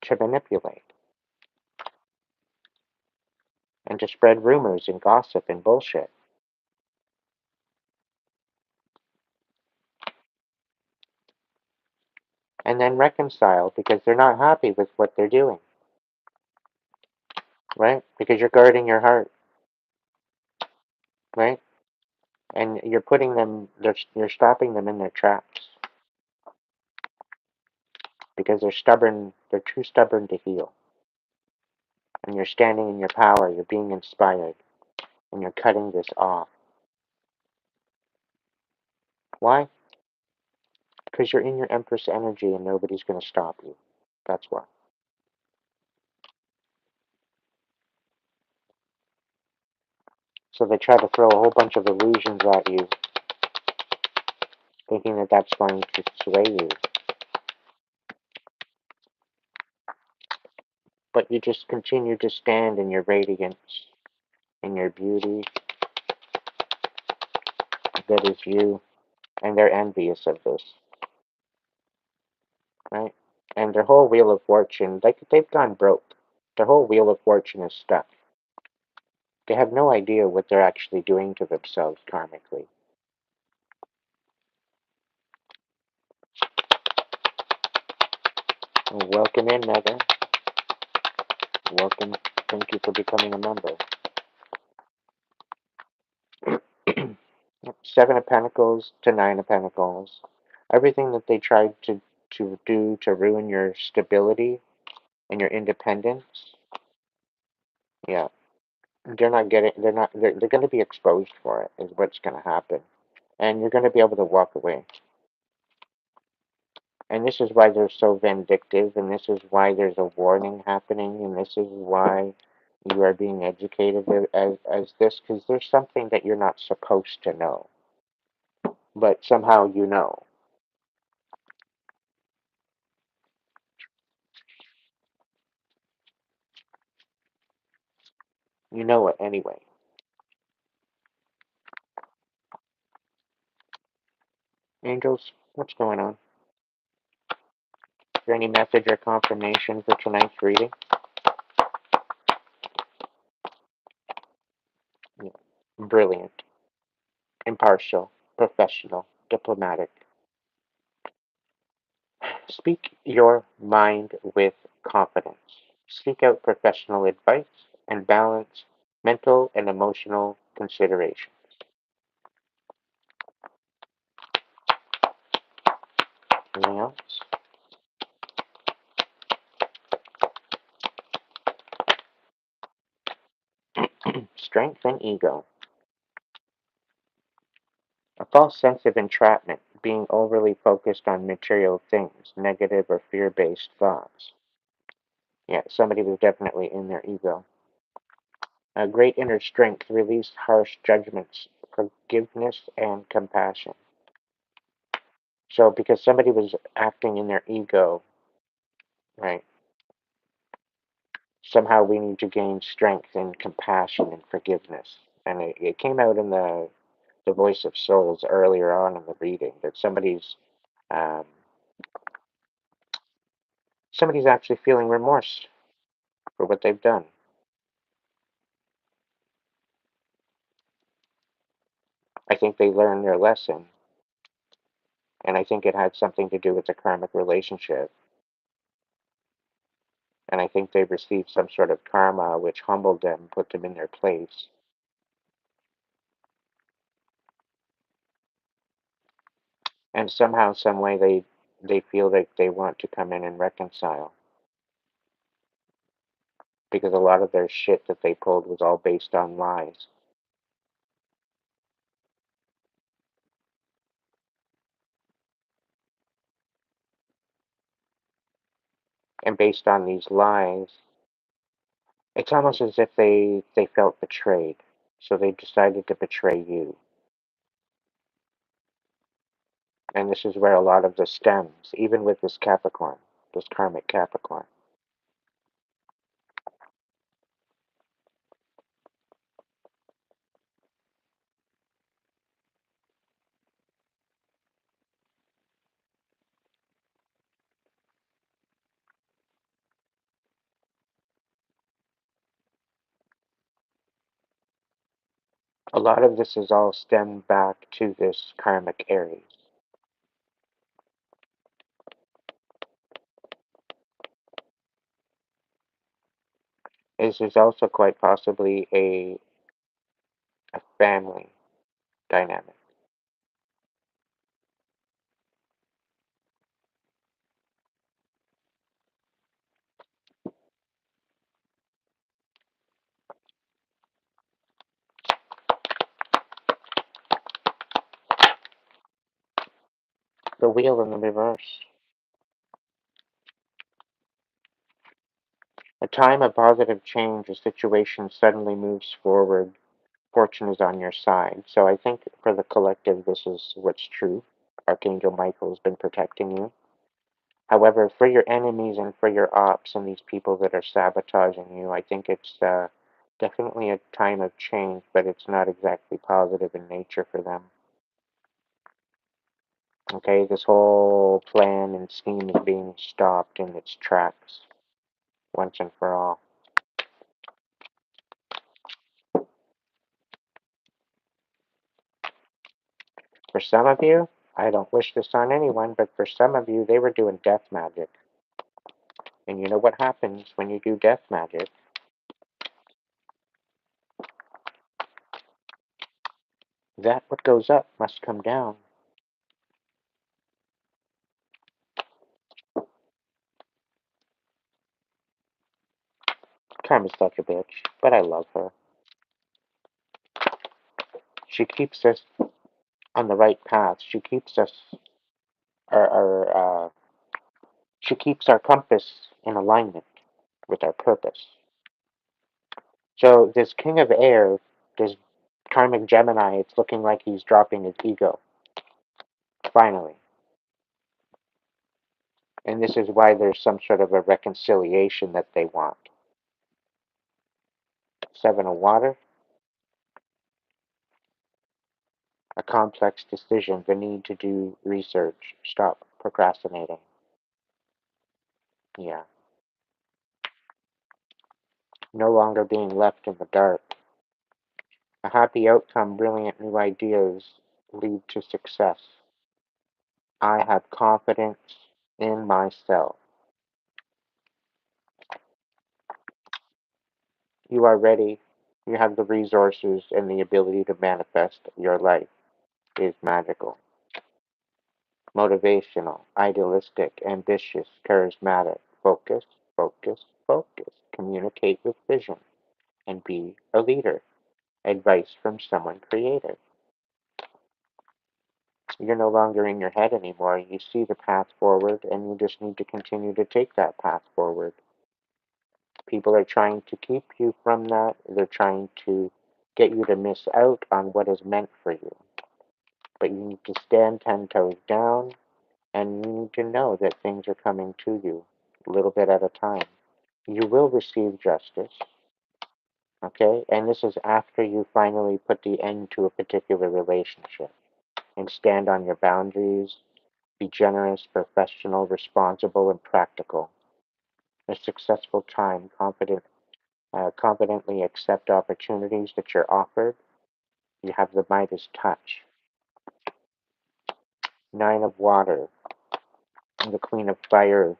To manipulate. and to spread rumors and gossip and bullshit. And then reconcile because they're not happy with what they're doing, right? Because you're guarding your heart, right? And you're putting them, you're stopping them in their tracks because they're stubborn, they're too stubborn to heal. And you're standing in your power, you're being inspired, and you're cutting this off. Why? Because you're in your Empress energy and nobody's going to stop you. That's why. So they try to throw a whole bunch of illusions at you, thinking that that's going to sway you. But you just continue to stand in your radiance, in your beauty that is you, and they're envious of this, right? And their whole wheel of fortune, like they've gone broke. Their whole wheel of fortune is stuck. They have no idea what they're actually doing to themselves karmically. Well, welcome in, Megan. Welcome. Thank you for becoming a member. Seven of Pentacles to Nine of Pentacles. Everything that they tried to do to ruin your stability and your independence, yeah, they're going to be exposed for it, is what's going to happen. And you're going to be able to walk away. And this is why they're so vindictive, and this is why there's a warning happening, and this is why you are being educated as this, because there's something that you're not supposed to know, but somehow you know. You know it anyway. Angels, what's going on? Is there any message or confirmation for tonight's reading? Yeah. Brilliant, impartial, professional, diplomatic. Speak your mind with confidence. Seek out professional advice and balance mental and emotional considerations. Anything else? Strength and ego. A false sense of entrapment, being overly focused on material things, negative or fear based thoughts. Yeah, somebody was definitely in their ego. A great inner strength, release harsh judgments, forgiveness, and compassion. So, because somebody was acting in their ego, right? Somehow we need to gain strength and compassion and forgiveness. And it came out in the voice of souls earlier on in the reading that um, somebody's actually feeling remorse for what they've done. I think they learned their lesson, and I think it had something to do with the karmic relationship. And I think they received some sort of karma which humbled them, put them in their place. And somehow, some way, they feel like they want to come in and reconcile because a lot of their shit that they pulled was all based on lies. And based on these lies, it's almost as if they felt betrayed. So they decided to betray you. And this is where a lot of this stems, even with this Capricorn, this karmic Capricorn. A lot of this is all stemmed back to this karmic Aries. This is also quite possibly a family dynamic. The wheel in the reverse. A time of positive change, a situation suddenly moves forward, fortune is on your side. So I think for the collective, this is what's true. Archangel Michael has been protecting you. However, for your enemies and for your ops and these people that are sabotaging you, I think it's definitely a time of change, but it's not exactly positive in nature for them. Okay, this whole plan and scheme is being stopped in its tracks once and for all. For some of you, I don't wish this on anyone, but for some of you, they were doing death magic. And you know what happens when you do death magic? That what goes up must come down. Karma's such a bitch, but I love her. She keeps us on the right path. She keeps us our she keeps our compass in alignment with our purpose. So this King of Air, this karmic Gemini, it's looking like he's dropping his ego. Finally. And this is why there's some sort of a reconciliation that they want. Seven of Water, a complex decision, the need to do research. Stop procrastinating. Yeah. No longer being left in the dark. A happy outcome, brilliant new ideas lead to success. I have confidence in myself. You are ready. You have the resources and the ability to manifest your life is magical. Motivational, idealistic, ambitious, charismatic. Focus, focus, focus. Communicate with vision and be a leader. Advice from someone creative. You're no longer in your head anymore. You see the path forward and you just need to continue to take that path forward. People are trying to keep you from that. They're trying to get you to miss out on what is meant for you. But you need to stand 10 toes down and you need to know that things are coming to you a little bit at a time. You will receive justice, okay? And this is after you finally put the end to a particular relationship and stand on your boundaries, be generous, professional, responsible, and practical. A successful time, confidently accept opportunities that you're offered. You have the Midas touch. Nine of Water, the Queen of Fire,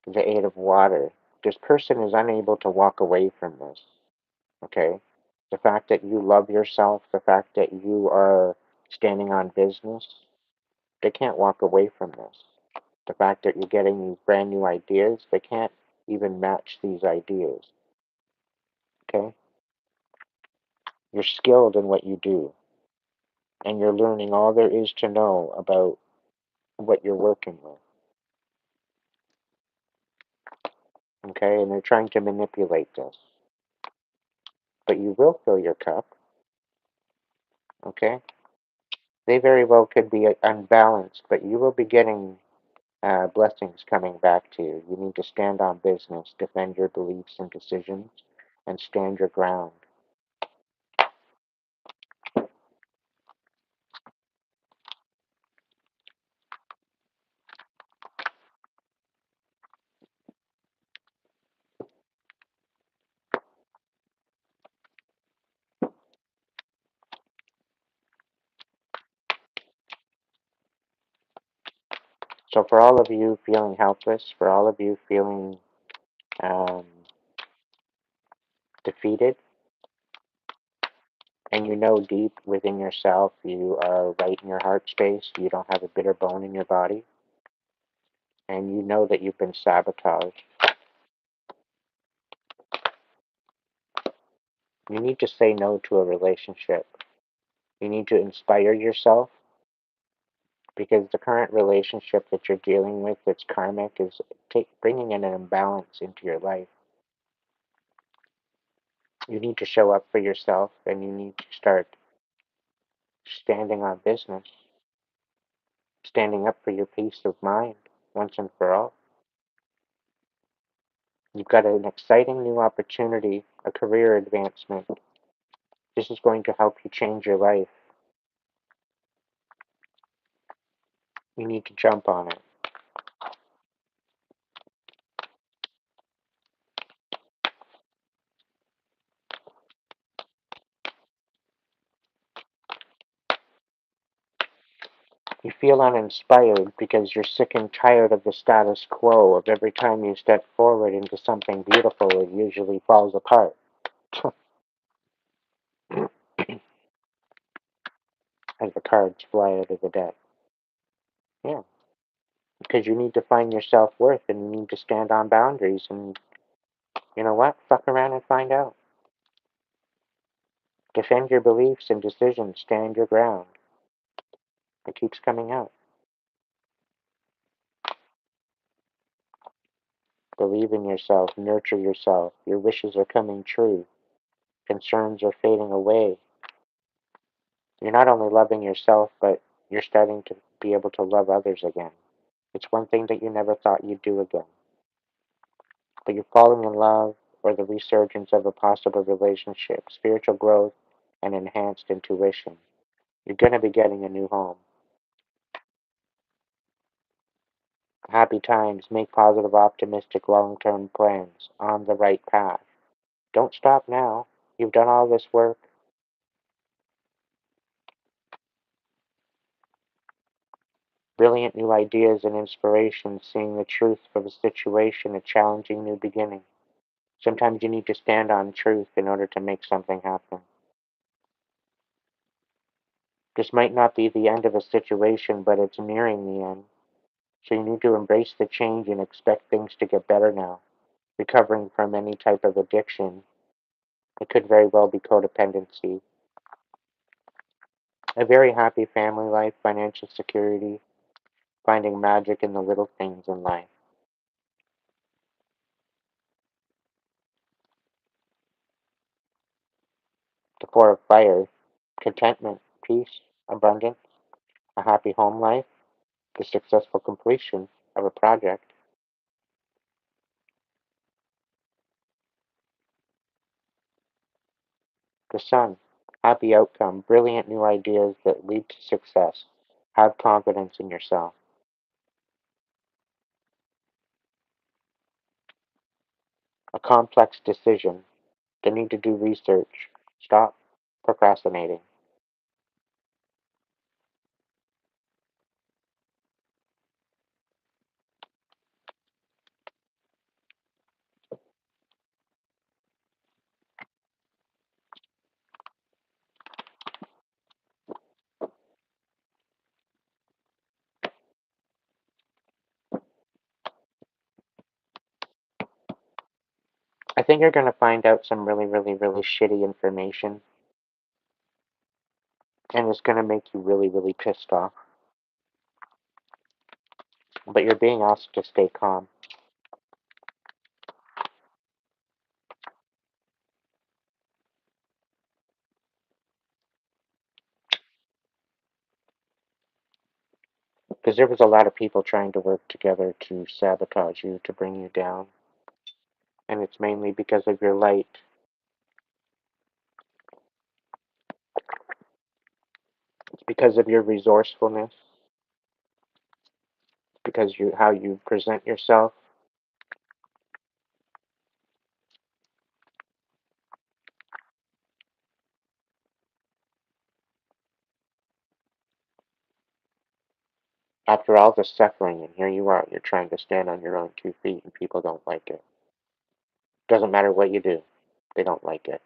the Eight of Water. This person is unable to walk away from this, okay? The fact that you love yourself, the fact that you are standing on business, they can't walk away from this. The fact that you're getting these brand new ideas, they can't even match these ideas, okay? You're skilled in what you do, and you're learning all there is to know about what you're working with, okay? And they're trying to manipulate this. But you will fill your cup, okay? They very well could be unbalanced, but you will be getting blessings coming back to you. You need to stand on business, defend your beliefs and decisions, and stand your ground. So for all of you feeling helpless, for all of you feeling um, defeated, and you know deep within yourself you are right in your heart space, you don't have a bitter bone in your body, and you know that you've been sabotaged, you need to say no to a relationship. You need to inspire yourself because the current relationship that you're dealing with that's karmic is bringing in an imbalance into your life. You need to show up for yourself and you need to start standing on business, standing up for your peace of mind once and for all. You've got an exciting new opportunity, a career advancement. This is going to help you change your life. You need to jump on it. You feel uninspired because you're sick and tired of the status quo, of every time you step forward into something beautiful, it usually falls apart. As the cards fly out of the deck. Yeah, because you need to find your self-worth and you need to stand on boundaries and you know what? Fuck around and find out. Defend your beliefs and decisions. Stand your ground. It keeps coming out. Believe in yourself. Nurture yourself. Your wishes are coming true. Concerns are fading away. You're not only loving yourself, but you're starting to be able to love others again. It's one thing that you never thought you'd do again. But you're falling in love or the resurgence of a possible relationship, spiritual growth, and enhanced intuition. You're going to be getting a new home. Happy times. Make positive, optimistic, long-term plans. On the right path. Don't stop now. You've done all this work. Brilliant new ideas and inspiration, seeing the truth of a situation, a challenging new beginning. Sometimes you need to stand on truth in order to make something happen. This might not be the end of a situation, but it's nearing the end. So you need to embrace the change and expect things to get better now. Recovering from any type of addiction, it could very well be codependency. A very happy family life, financial security, finding magic in the little things in life. The Four of Fire, contentment, peace, abundance, a happy home life, the successful completion of a project. The Sun, happy outcome, brilliant new ideas that lead to success. Have confidence in yourself. A complex decision, the need to do research. Stop procrastinating. I think you're going to find out some really, really, really shitty information, and it's going to make you really, really pissed off. But you're being asked to stay calm. Because there was a lot of people trying to work together to sabotage you, to bring you down. And it's mainly because of your light. It's because of your resourcefulness. It's because you how you present yourself. After all the suffering, and here you are, you're trying to stand on your own 2 feet, and people don't like it. Doesn't matter what you do, they don't like it.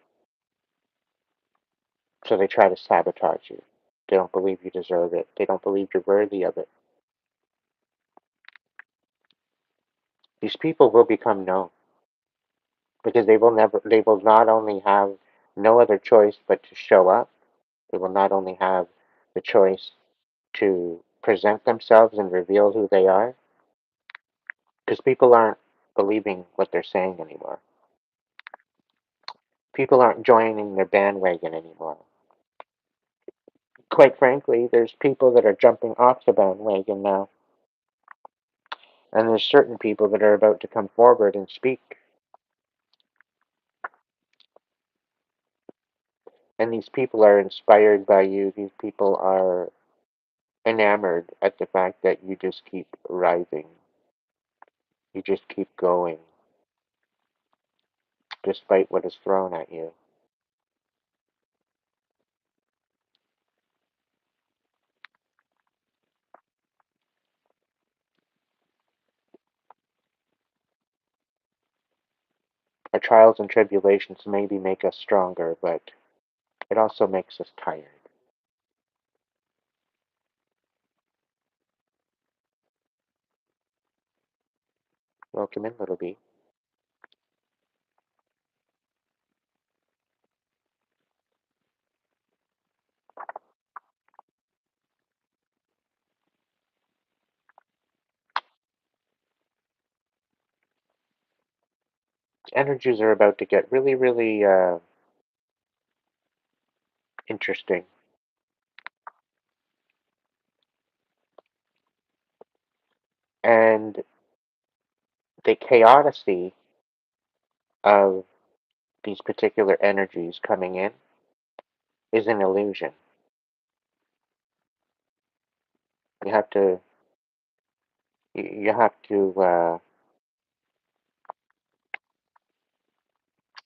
So they try to sabotage you. They don't believe you deserve it. They don't believe you're worthy of it. These people will become known because they will not only have no other choice but to show up, they will not only have the choice to present themselves and reveal who they are, because people aren't believing what they're saying anymore. People aren't joining their bandwagon anymore. Quite frankly, there's people that are jumping off the bandwagon now, and there's certain people that are about to come forward and speak. And these people are inspired by you. These people are enamored at the fact that you just keep rising. You just keep going, despite what is thrown at you. Our trials and tribulations maybe make us stronger, but it also makes us tired. Welcome in, little bee. Energies are about to get really, really interesting. And the chaoticity of these particular energies coming in is an illusion. You have to you have to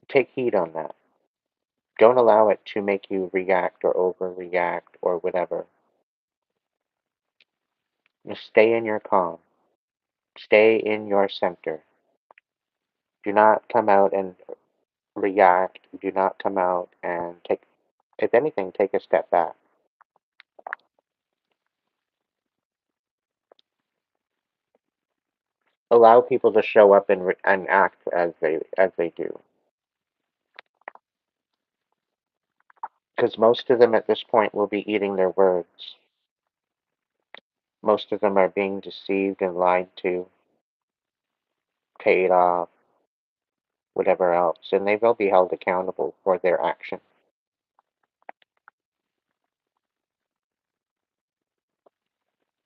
take heed on that. Don't allow it to make you react or overreact or whatever. Just stay in your calm. Stay in your center. Do not come out and react. Do not come out and take, if anything, take a step back. Allow people to show up and act as they do. Because most of them at this point will be eating their words. Most of them are being deceived and lied to, paid off, whatever else, and they will be held accountable for their actions.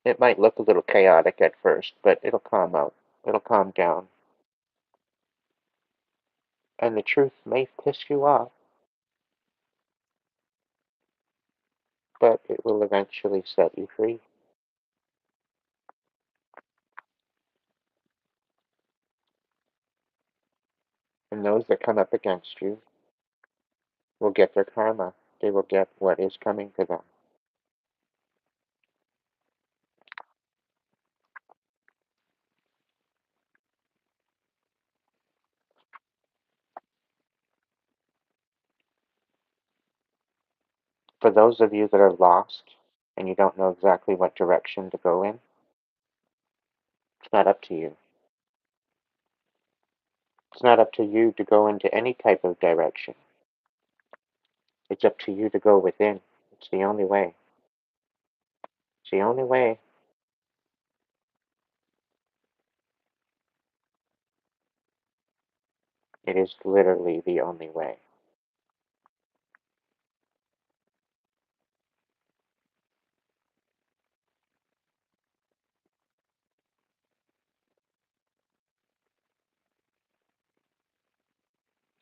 It might look a little chaotic at first, but it'll calm out. It'll calm down. And the truth may piss you off, but it will eventually set you free. And those that come up against you will get their karma. They will get what is coming to them. For those of you that are lost and you don't know exactly what direction to go in, it's not up to you. It's not up to you to go into any type of direction. It's up to you to go within. It's the only way. It's the only way. It is literally the only way.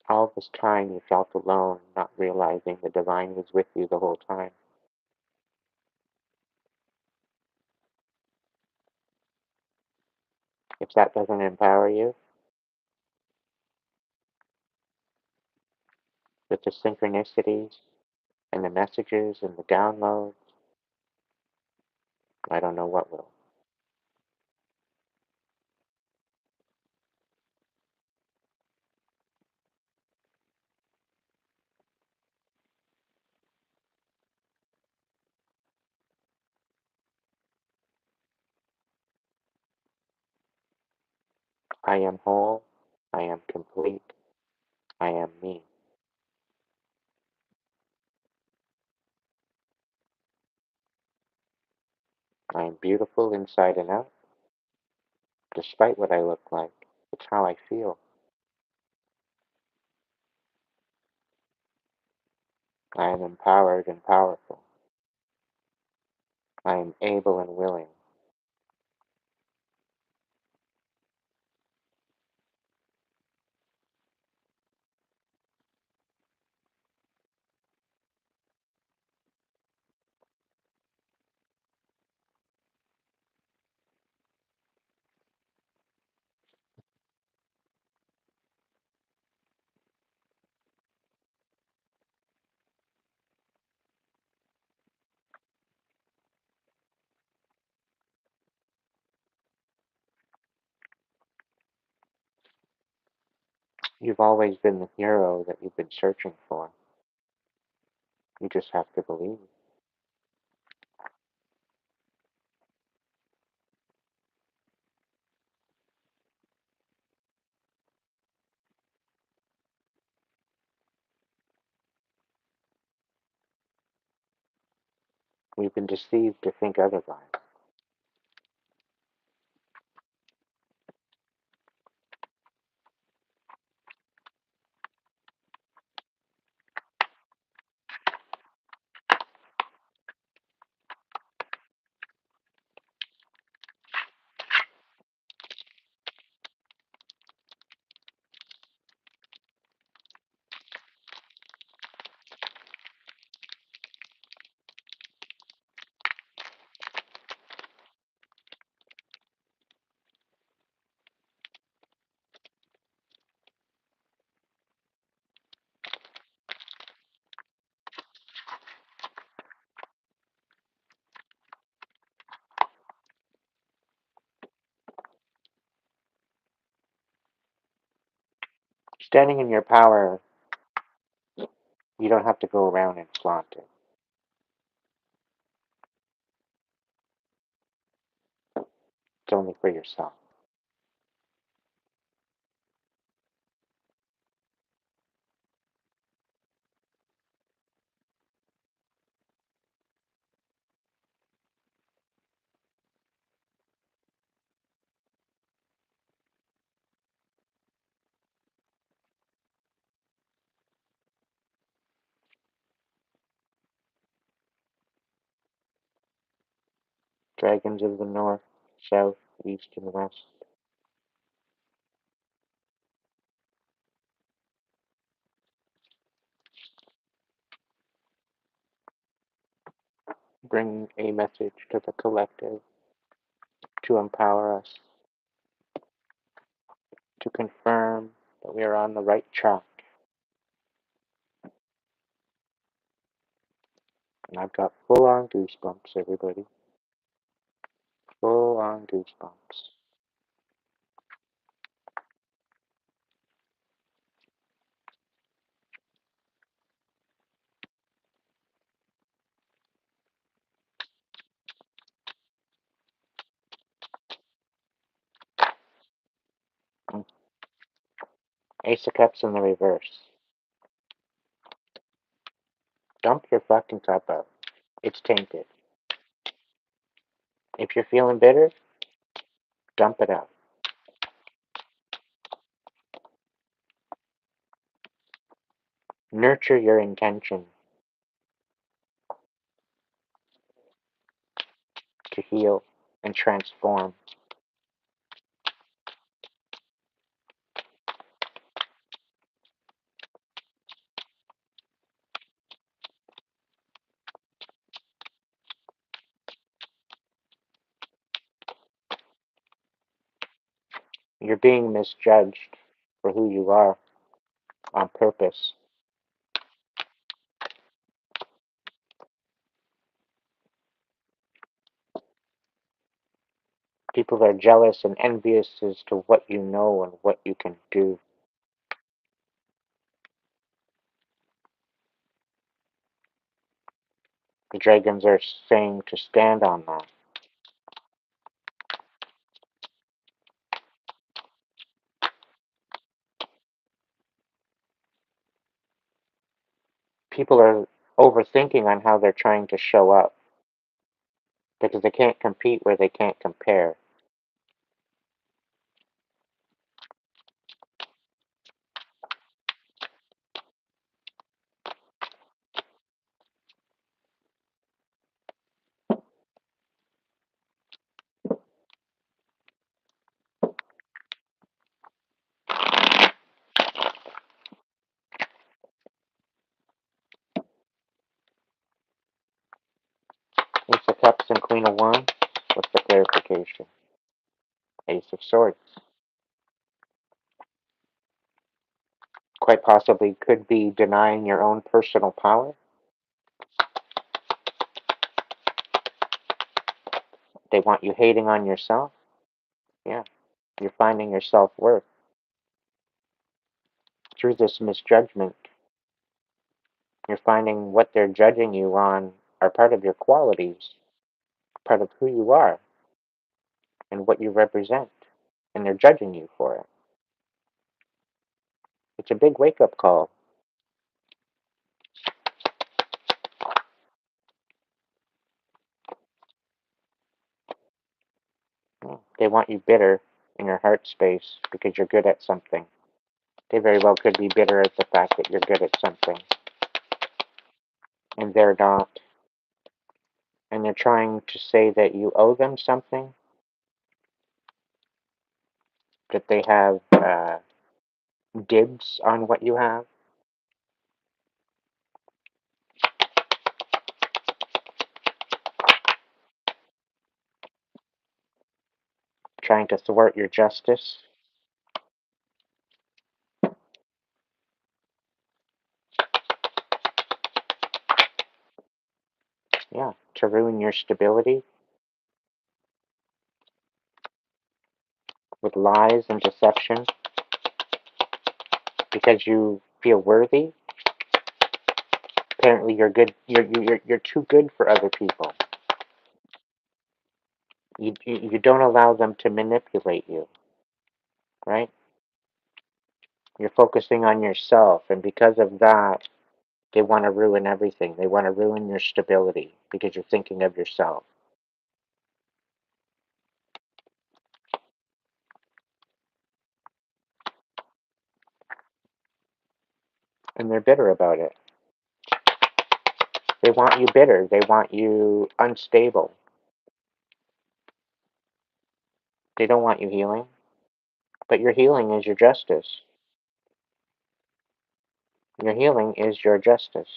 All this time you felt alone, not realizing the divine was with you the whole time. If that doesn't empower you with the synchronicities and the messages and the downloads, I don't know what will. I am whole. I am complete. I am me. I am beautiful inside and out, despite what I look like. It's how I feel. I am empowered and powerful. I am able and willing. You've always been the hero that you've been searching for. You just have to believe. We've been deceived to think otherwise. Standing in your power, you don't have to go around and flaunt it. It's only for yourself. Dragons of the north, south, east, and west. Bring a message to the collective to empower us, to confirm that we are on the right track. And I've got full on goosebumps, everybody. Full on goosebumps. Ace of Cups in the reverse. Dump your fucking cup out. It's tainted. If you're feeling bitter, dump it out. Nurture your intention to heal and transform. You're being misjudged for who you are on purpose. People are jealous and envious as to what you know and what you can do. The dragons are saying to stand on that. People are overthinking on how they're trying to show up because they can't compete where they can't compare. Ace of Cups and Queen of Wands. What's the clarification? Ace of Swords. Quite possibly could be denying your own personal power. They want you hating on yourself. Yeah, you're finding your self-worth through this misjudgment. You're finding what they're judging you on are part of your qualities, part of who you are, and what you represent. And they're judging you for it. It's a big wake-up call. They want you bitter in your heart space because you're good at something. They very well could be bitter at the fact that you're good at something, and they're not. And they're trying to say that you owe them something, that they have dibs on what you have. Trying to thwart your justice. Yeah, to ruin your stability with lies and deception because you feel worthy. Apparently, you're good. You're too good for other people. You don't allow them to manipulate you, right? You're focusing on yourself, and because of that, they want to ruin everything. They want to ruin your stability because you're thinking of yourself. And they're bitter about it. They want you bitter. They want you unstable. They don't want you healing. But your healing is your justice. Your healing is your justice.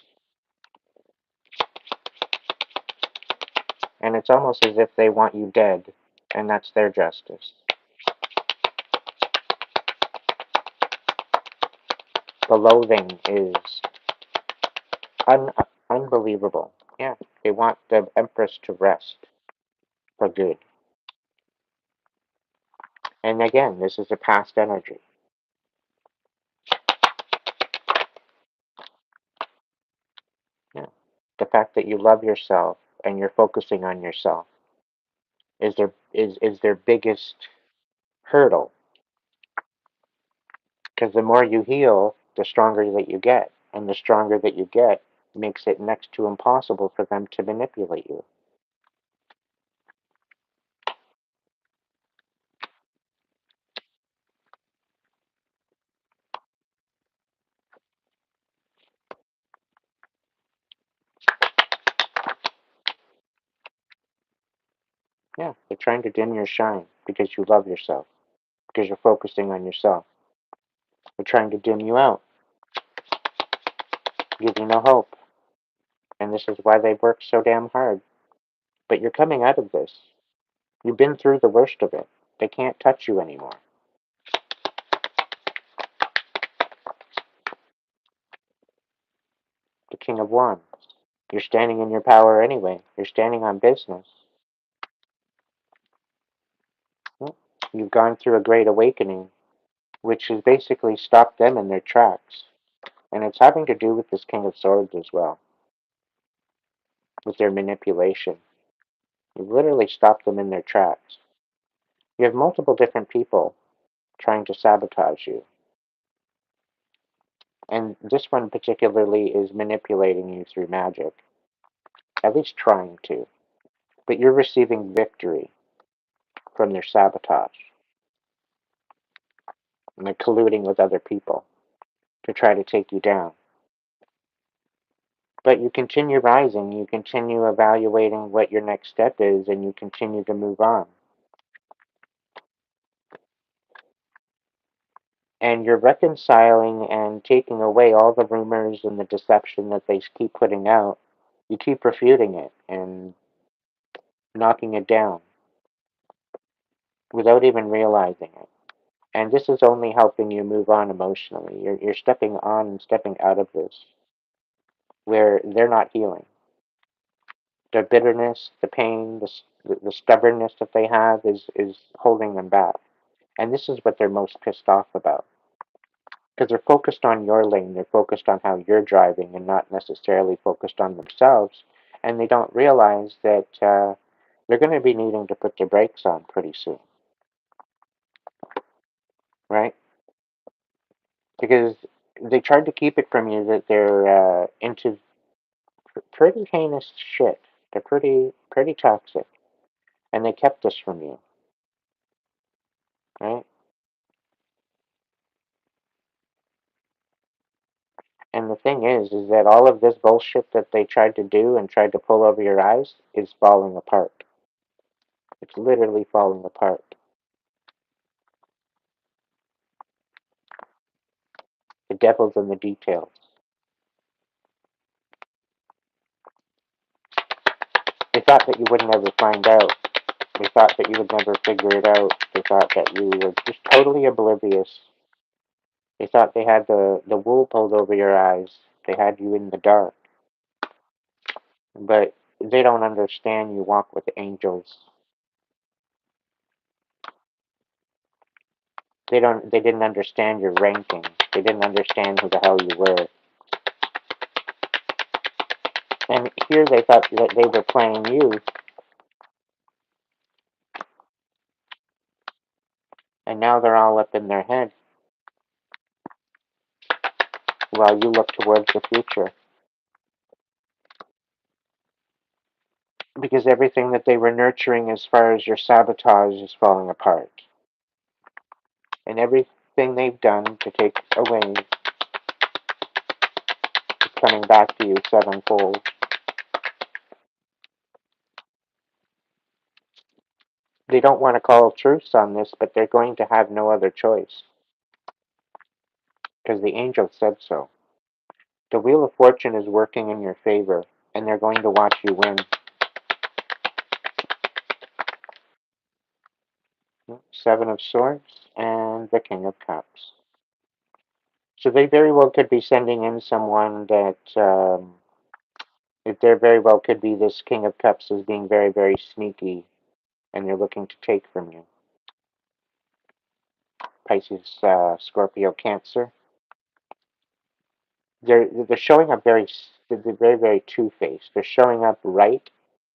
And it's almost as if they want you dead, and that's their justice. The loathing is un- unbelievable. Yeah, they want the Empress to rest for good. And again, this is a past energy. Yeah. The fact that you love yourself and you're focusing on yourself is their biggest hurdle. Because the more you heal, the stronger that you get. And the stronger that you get makes it next to impossible for them to manipulate you. Yeah, they're trying to dim your shine because you love yourself, because you're focusing on yourself. They're trying to dim you out, give you no hope. And this is why they work so damn hard. But you're coming out of this. You've been through the worst of it. They can't touch you anymore. The King of Wands. You're standing in your power anyway. You're standing on business. You've gone through a great awakening, which has basically stopped them in their tracks. And it's having to do with this King of Swords as well, with their manipulation. You've literally stopped them in their tracks. You have multiple different people trying to sabotage you. And this one particularly is manipulating you through magic, at least trying to. But you're receiving victory from their sabotage, and they're colluding with other people to try to take you down. But you continue rising, you continue evaluating what your next step is, and you continue to move on. And you're reconciling and taking away all the rumors and the deception that they keep putting out. You keep refuting it and knocking it down without even realizing it. And this is only helping you move on emotionally. You're stepping on and stepping out of this where they're not healing. The bitterness, the pain, the stubbornness that they have is holding them back. And this is what they're most pissed off about. Because they're focused on your lane, they're focused on how you're driving and not necessarily focused on themselves. And they don't realize that they're going to be needing to put their brakes on pretty soon, right? Because they tried to keep it from you that they're into pretty heinous shit. They're pretty toxic, and they kept this from you, right? And the thing is that all of this bullshit that they tried to do and tried to pull over your eyes is falling apart. It's literally falling apart. The devil's in the details. They thought that you would never find out. They thought that you would never figure it out. They thought that you were just totally oblivious. They thought they had the wool pulled over your eyes. They had you in the dark. But they don't understand you walk with angels. They didn't understand your ranking. They didn't understand who the hell you were. And here they thought that they were playing you, and now they're all up in their head while you look towards the future. Because everything that they were nurturing as far as your sabotage is falling apart. And everything they've done to take away is coming back to you sevenfold. They don't want to call truce on this, but they're going to have no other choice. Because the angel said so. The Wheel of Fortune is working in your favor, and they're going to watch you win. Seven of Swords and the King of Cups. So they very well could be sending in someone that, if there very well could be this King of Cups as being very, very sneaky, and they're looking to take from you. Pisces, Scorpio, Cancer. They're showing up they're very, very two-faced. They're showing up right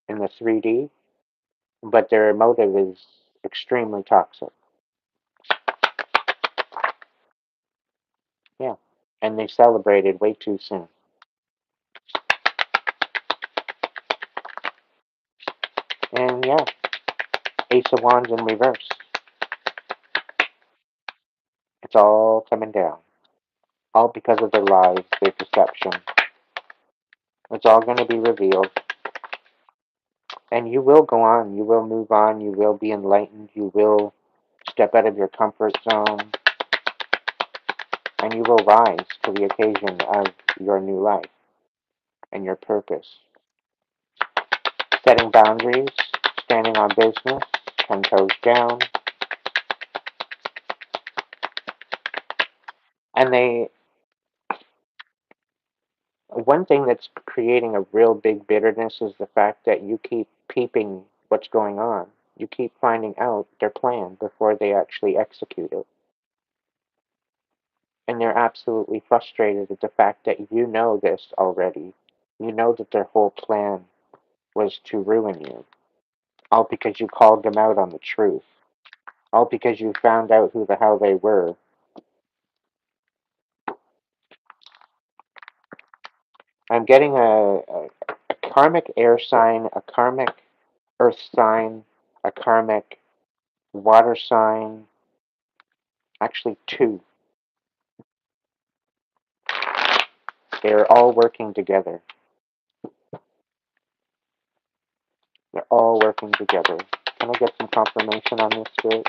in the 3D, but their motive is extremely toxic. Yeah. And they celebrated way too soon. And yeah, Ace of Wands in reverse. It's all coming down. All because of their lies, their deception. It's all going to be revealed. And you will go on. You will move on. You will be enlightened. You will step out of your comfort zone. And you will rise to the occasion of your new life and your purpose. Setting boundaries, standing on business, 10 toes down. And one thing that's creating a real big bitterness is the fact that you keep peeping what's going on. You keep finding out their plan before they actually execute it. And they're absolutely frustrated at the fact that you know this already. You know that their whole plan was to ruin you. All because you called them out on the truth. All because you found out who the hell they were. I'm getting a karmic air sign, a karmic earth sign, a karmic water sign, actually two. They're all working together. They're all working together. Can I get some confirmation on this, Spirit?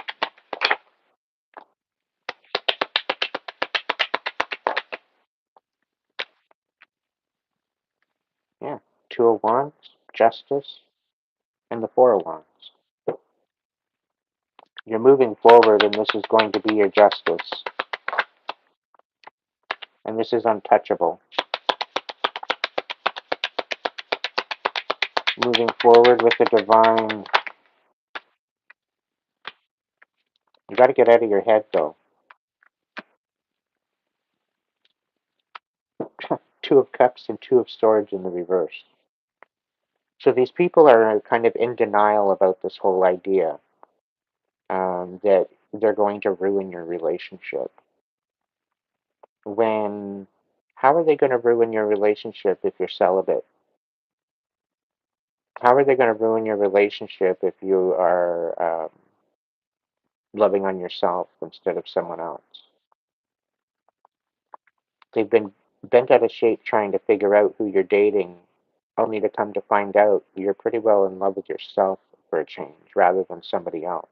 Yeah. Two of Wands, Justice, and the Four of Wands. You're moving forward, and this is going to be your justice. And this is untouchable. Moving forward with the divine. You got to get out of your head, though. Two of Cups and Two of Swords in the reverse. So these people are kind of in denial about this whole idea that they're going to ruin your relationship. When, how are they going to ruin your relationship if you're celibate? How are they going to ruin your relationship if you are loving on yourself instead of someone else? They've been bent out of shape trying to figure out who you're dating, only to come to find out you're pretty well in love with yourself for a change rather than somebody else.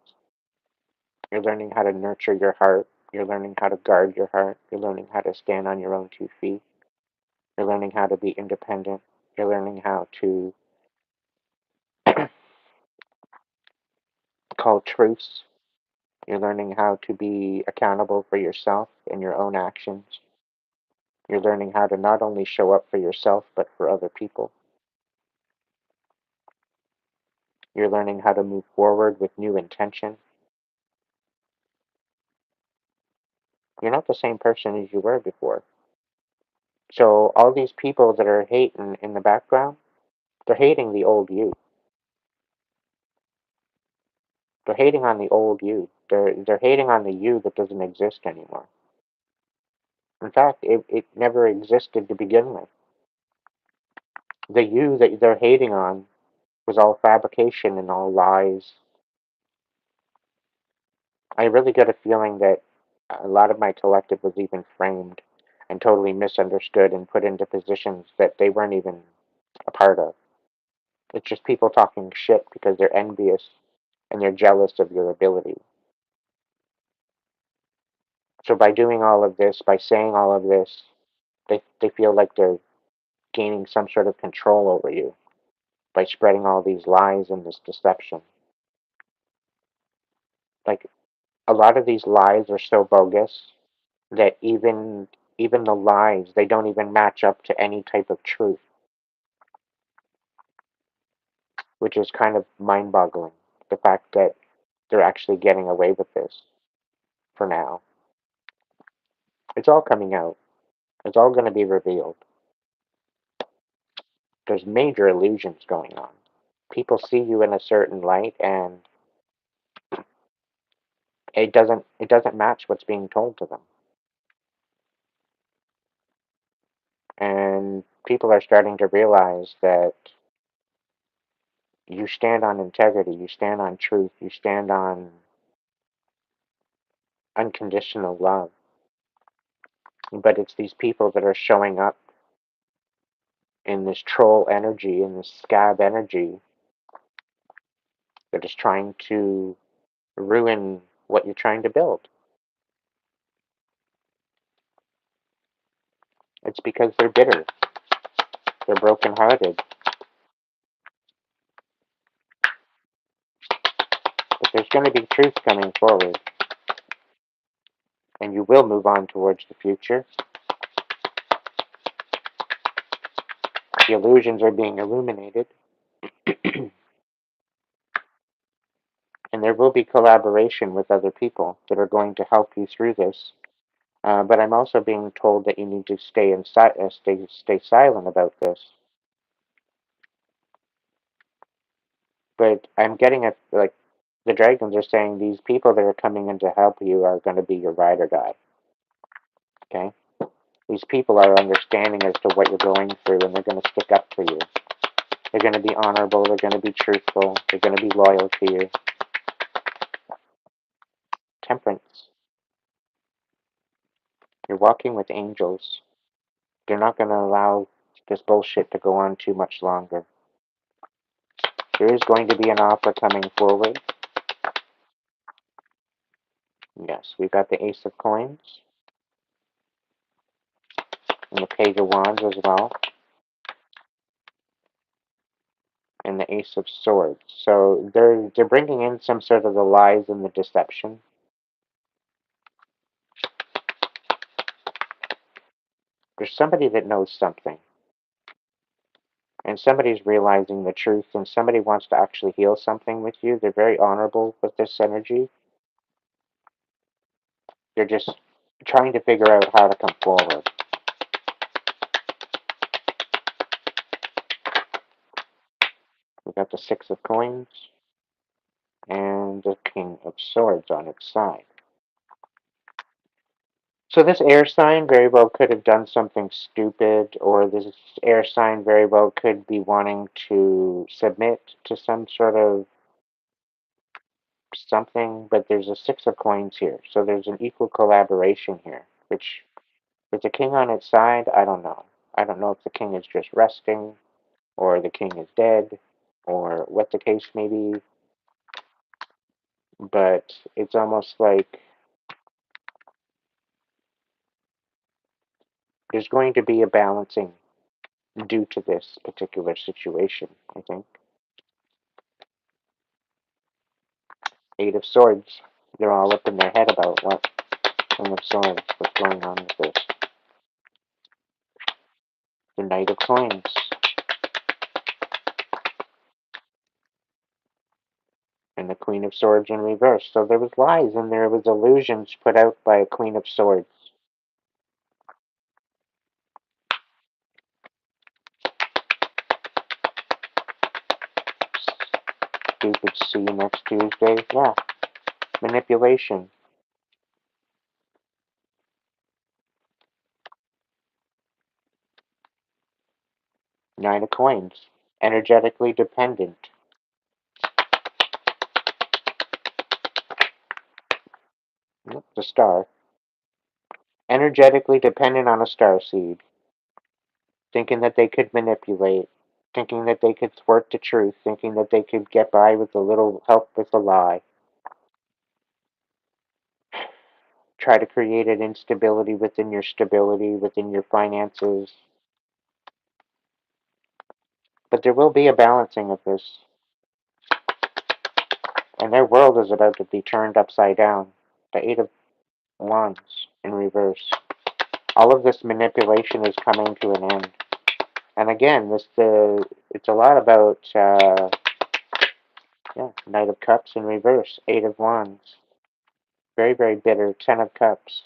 You're learning how to nurture your heart. You're learning how to guard your heart. You're learning how to stand on your own 2 feet. You're learning how to be independent. You're learning how to call truce. You're learning how to be accountable for yourself and your own actions. You're learning how to not only show up for yourself, but for other people. You're learning how to move forward with new intention. You're not the same person as you were before. So all these people that are hating in the background, they're hating the old you. They're hating on the old you. They're hating on the you that doesn't exist anymore. In fact, it never existed to begin with. The you that they're hating on was all fabrication and all lies. I really get a feeling that a lot of my collective was even framed and totally misunderstood and put into positions that they weren't even a part of. It's just people talking shit because they're envious and they're jealous of your ability. So by doing all of this, by saying all of this, they feel like they're gaining some sort of control over you by spreading all these lies and this deception. Like a lot of these lies are so bogus that even the lies, they don't even match up to any type of truth, which is kind of mind-boggling. The fact that they're actually getting away with this for now. It's all coming out. It's all going to be revealed. There's major illusions going on. People see you in a certain light, and it doesn't match what's being told to them. And people are starting to realize that you stand on integrity, you stand on truth, you stand on unconditional love. But it's these people that are showing up in this troll energy, in this scab energy, that is trying to ruin what you're trying to build. It's because they're bitter, they're brokenhearted. But there's going to be truth coming forward, and you will move on towards the future. The illusions are being illuminated, and there will be collaboration with other people that are going to help you through this. But I'm also being told that you need to stay silent about this. But I'm getting it like the dragons are saying these people that are coming in to help you are going to be your ride or die. Okay, These people are understanding as to what you're going through, and they're going to stick up for you. They're going to be honorable. They're going to be truthful. They're going to be loyal to you. Temperance. You're walking with angels. They're not going to allow this bullshit to go on too much longer. There is going to be an offer coming forward. Yes, we've got the Ace of Coins and the Page of Wands as well, and the Ace of Swords. So they're bringing in some sort of the lies and the deception. There's somebody that knows something, and somebody's realizing the truth, and somebody wants to actually heal something with you. They're very honorable with this energy. They're just trying to figure out how to come forward. We've got the Six of Coins and the King of Swords on its side. So this air sign very well could have done something stupid, or this air sign very well could be wanting to submit to some sort of something, but there's a Six of Coins here. So there's an equal collaboration here, which with the king on its side, I don't know. I don't know if the king is just resting, or the king is dead, or what the case may be, but it's almost like there's going to be a balancing due to this particular situation, I think. Eight of Swords. They're all up in their head about what King of Swords, what's going on with this. The Knight of Coins. And the Queen of Swords in reverse. So there was lies and there was illusions put out by a Queen of Swords. Stupid see you next Tuesday. Yeah. Manipulation. Nine of Coins. Energetically dependent. The Star. Energetically dependent on a star seed. Thinking that they could manipulate. Thinking that they could thwart the truth. Thinking that they could get by with a little help with a lie. Try to create an instability within your stability, within your finances. But there will be a balancing of this. And their world is about to be turned upside down. The Eight of Wands in reverse. All of this manipulation is coming to an end. And again, it's a lot about Knight of Cups in reverse, Eight of Wands. Very, very bitter, Ten of Cups.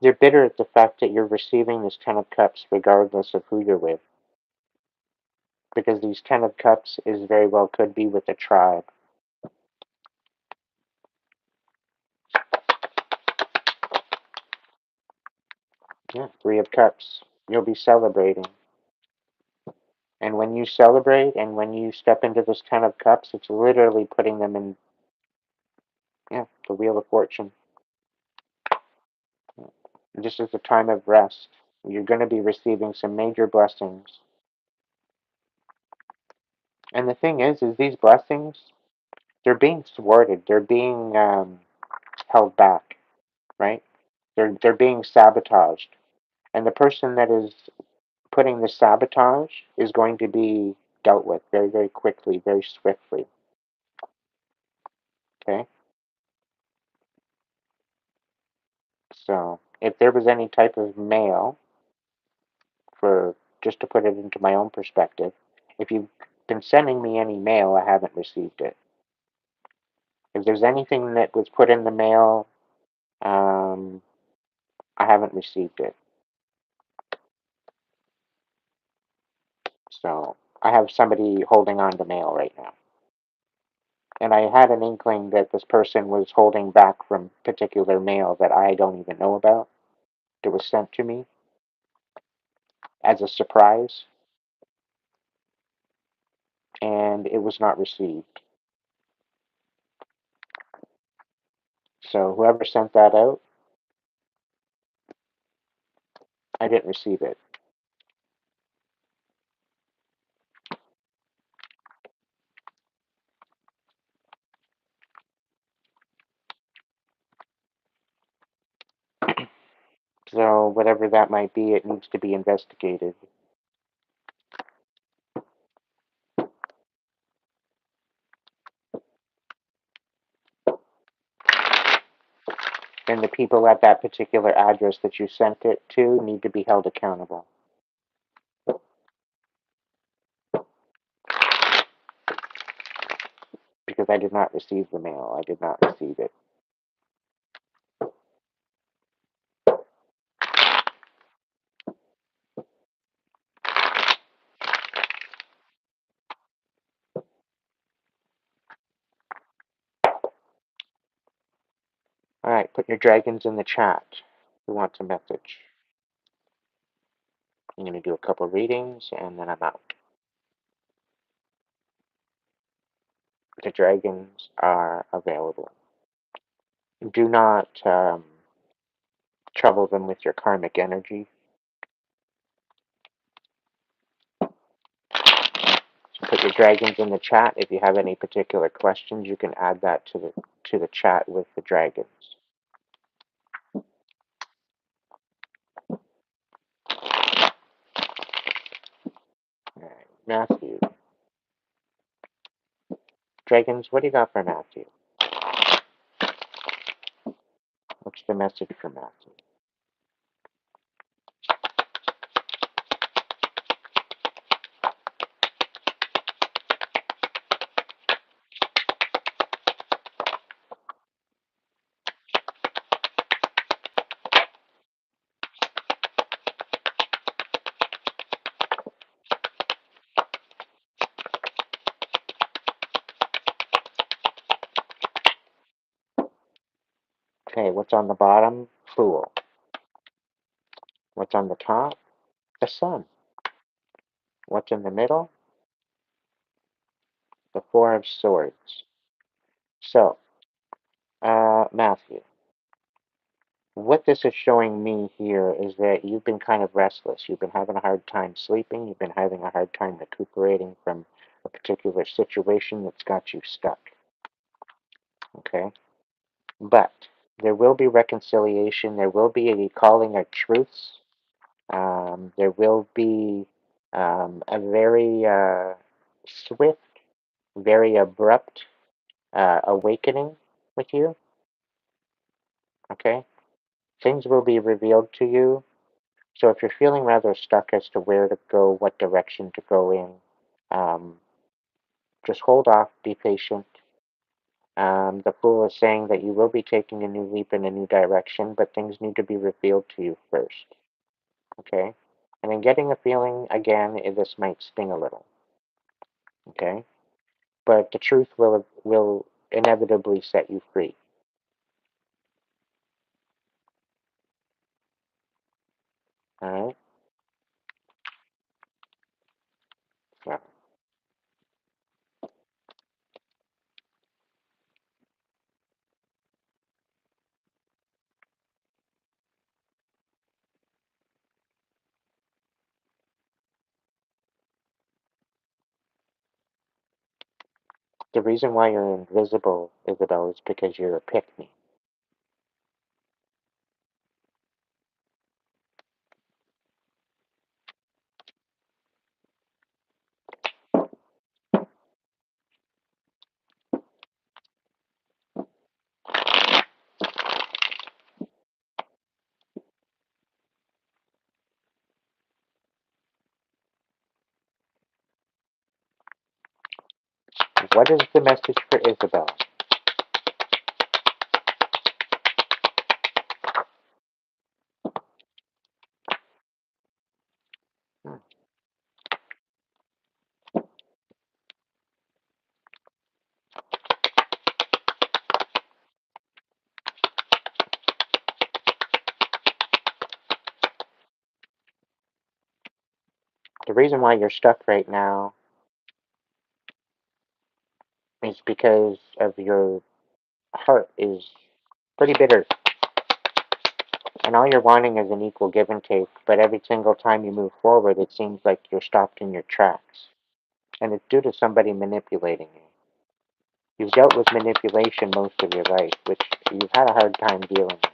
They're bitter at the fact that you're receiving this Ten of Cups regardless of who you're with. Because these Ten of Cups is very well could be with a tribe. Yeah, Three of Cups. You'll be celebrating. And when you celebrate and when you step into this Ten of Cups, it's literally putting them in, the Wheel of Fortune. This is a time of rest. You're going to be receiving some major blessings. And the thing is these blessings, they're being thwarted. They're being held back, right? They're being sabotaged. And the person that is putting the sabotage is going to be dealt with very, very quickly, very swiftly. Okay? So, if there was any type of mail, for just to put it into my own perspective, if you've been sending me any mail, I haven't received it. If there's anything that was put in the mail, I haven't received it. So, I have somebody holding on to mail right now. And I had an inkling that this person was holding back from particular mail that I don't even know about. That was sent to me as a surprise, and it was not received. So whoever sent that out, I didn't receive it. So whatever that might be, it needs to be investigated. And the people at that particular address that you sent it to need to be held accountable. Because I did not receive the mail. I did not receive it. Alright, put your dragons in the chat. Who wants a message? I'm going to do a couple readings and then I'm out. The dragons are available. Do not trouble them with your karmic energy. So put your dragons in the chat. If you have any particular questions, you can add that to the chat with the dragons. Alright, Matthew. Dragons, what do you got for Matthew? What's the message for Matthew? Okay, what's on the bottom? Fool. What's on the top? The sun. What's in the middle? The Four of Swords. So, Matthew, what this is showing me here is that you've been kind of restless. You've been having a hard time sleeping. You've been having a hard time recuperating from a particular situation that's got you stuck. Okay? But there will be reconciliation. There will be a calling of truths. There will be a very swift, very abrupt awakening with you. Okay? Things will be revealed to you. So if you're feeling rather stuck as to where to go, what direction to go in, um, just hold off, be patient. The Fool is saying that you will be taking a new leap in a new direction, but things need to be revealed to you first. Okay? And then getting a feeling, again, this might sting a little. Okay? But the truth will inevitably set you free. Alright? Yeah. The reason why you're invisible, Isabel, is because you're a pick-me. What is the message for Isabel? Hmm. The reason why you're stuck right now is because of your heart is pretty bitter. And all you're wanting is an equal give and take, but every single time you move forward, it seems like you're stopped in your tracks. And it's due to somebody manipulating you. You've dealt with manipulation most of your life, which you've had a hard time dealing with.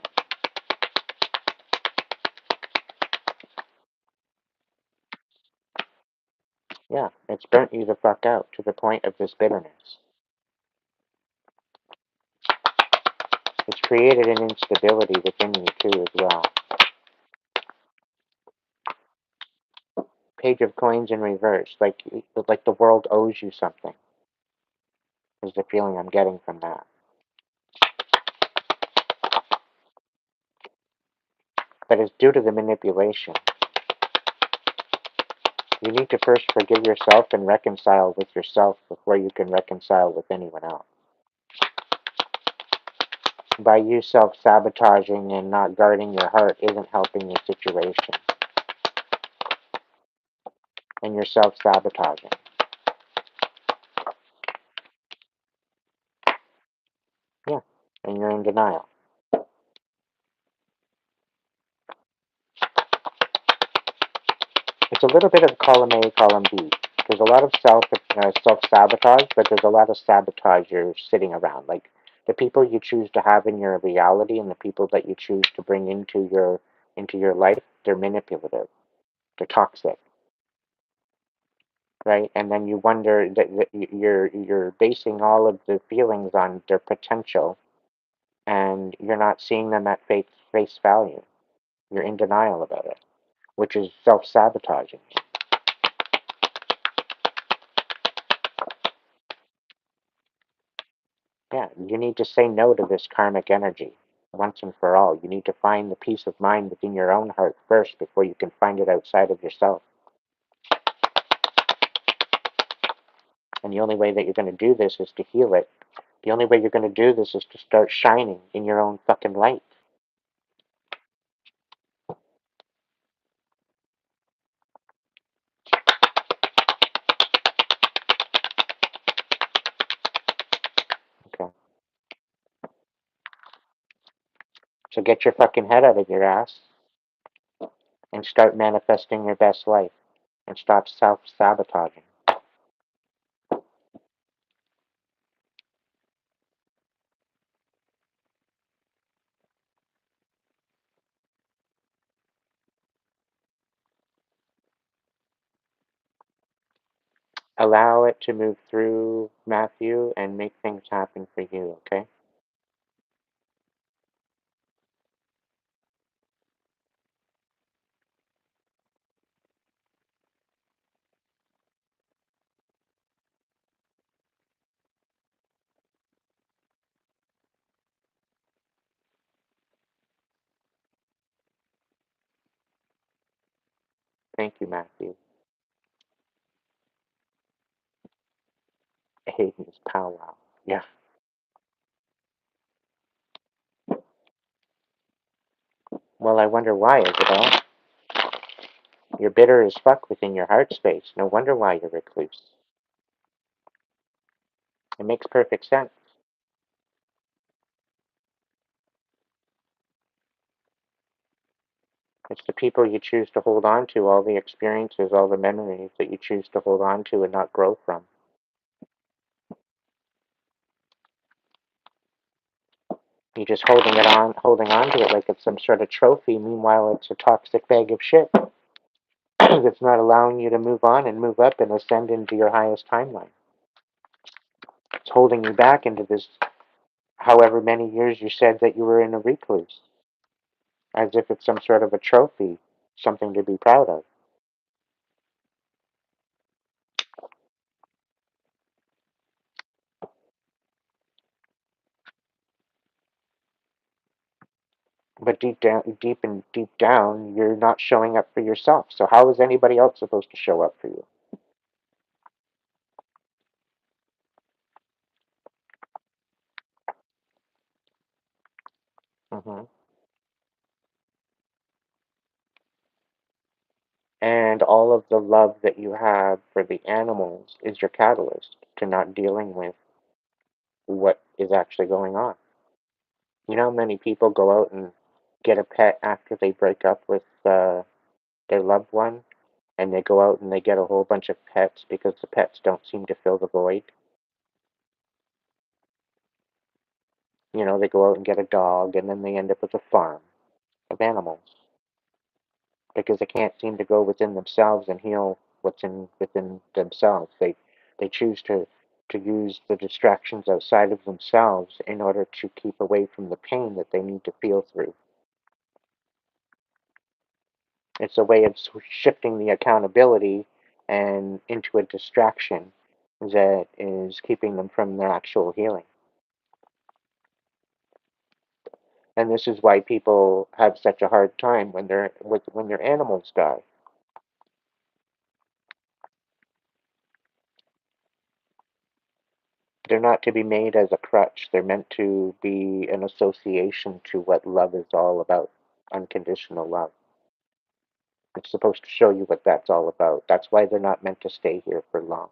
Yeah, it's burnt you the fuck out to the point of this bitterness. It's created an instability within you too as well. Page of coins in reverse, like the world owes you something, is the feeling I'm getting from that. But it's due to the manipulation. You need to first forgive yourself and reconcile with yourself before you can reconcile with anyone else. By you self-sabotaging and not guarding your heart isn't helping your situation. And you're self-sabotaging. Yeah, and you're in denial. It's a little bit of column A, column B. There's a lot of self-sabotage, but there's a lot of sabotage you're sitting around. Like the people you choose to have in your reality and the people that you choose to bring into your life, they're manipulative. They're toxic, right? And then you wonder that you're basing all of the feelings on their potential, and you're not seeing them at face value. You're in denial about it, which is self-sabotaging. Yeah, you need to say no to this karmic energy once and for all. You need to find the peace of mind within your own heart first before you can find it outside of yourself. And the only way that you're going to do this is to heal it. The only way you're going to do this is to start shining in your own fucking light. Okay. So get your fucking head out of your ass and start manifesting your best life and stop self-sabotaging. Allow it to move through Matthew and make things happen for you, okay? Thank you, Matthew. Aiden's powwow. Yeah. Well, I wonder why, Isabel. You're bitter as fuck within your heart space. No wonder why you're recluse. It makes perfect sense. It's the people you choose to hold on to, all the experiences, all the memories that you choose to hold on to and not grow from. You're just holding on to it like it's some sort of trophy. Meanwhile, it's a toxic bag of shit that's not allowing you to move on and move up and ascend into your highest timeline. It's holding you back into this however many years you said that you were in a recluse, as if it's some sort of a trophy, something to be proud of. But deep down, you're not showing up for yourself. So how is anybody else supposed to show up for you? hmm And all of the love that you have for the animals is your catalyst to not dealing with what is actually going on. You know, many people go out and get a pet after they break up with their loved one, and they go out and they get a whole bunch of pets because the pets don't seem to fill the void. You know, they go out and get a dog, and then they end up with a farm of animals because they can't seem to go within themselves and heal what's in within themselves. They choose to use the distractions outside of themselves in order to keep away from the pain that they need to feel through. It's a way of shifting the accountability and into a distraction that is keeping them from their actual healing. And this is why people have such a hard time when their animals die. They're not to be made as a crutch. They're meant to be an association to what love is all about, unconditional love. It's supposed to show you what that's all about. That's why they're not meant to stay here for long.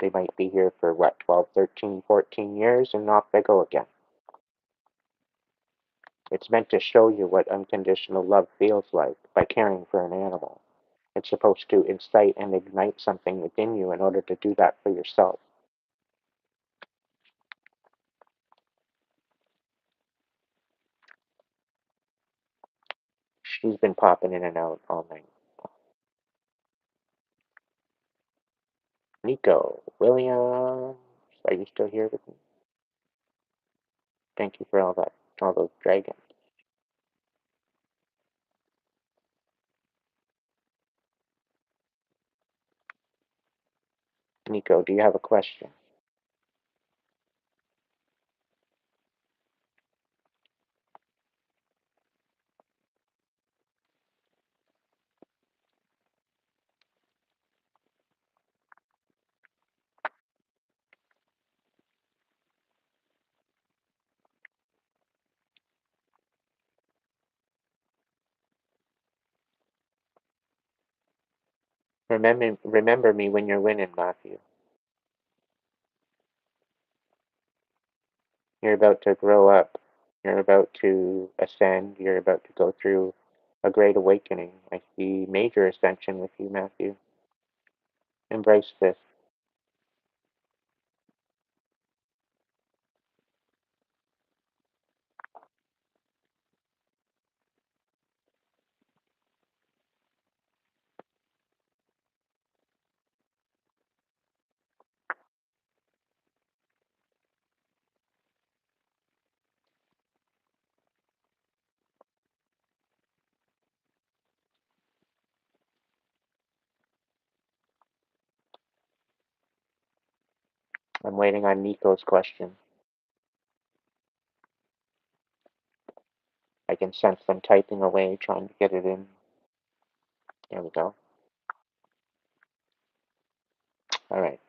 They might be here for what, 12, 13, 14 years, and off they go again. It's meant to show you what unconditional love feels like by caring for an animal. It's supposed to incite and ignite something within you in order to do that for yourself. She's been popping in and out all night. Nico, Williams, are you still here with me? Thank you for all that, all those dragons. Nico, do you have a question? Remember me when you're winning, Matthew. You're about to grow up. You're about to ascend. You're about to go through a great awakening. I see major ascension with you, Matthew. Embrace this. I'm waiting on Nico's question. I can sense them typing away, trying to get it in. There we go. All right.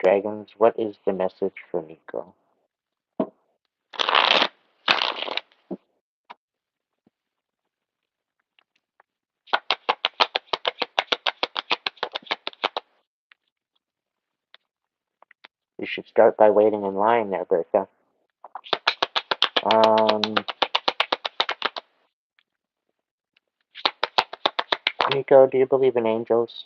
Dragons, what is the message for Nico? You should start by waiting in line there, Bertha. Um, Nico, do you believe in angels?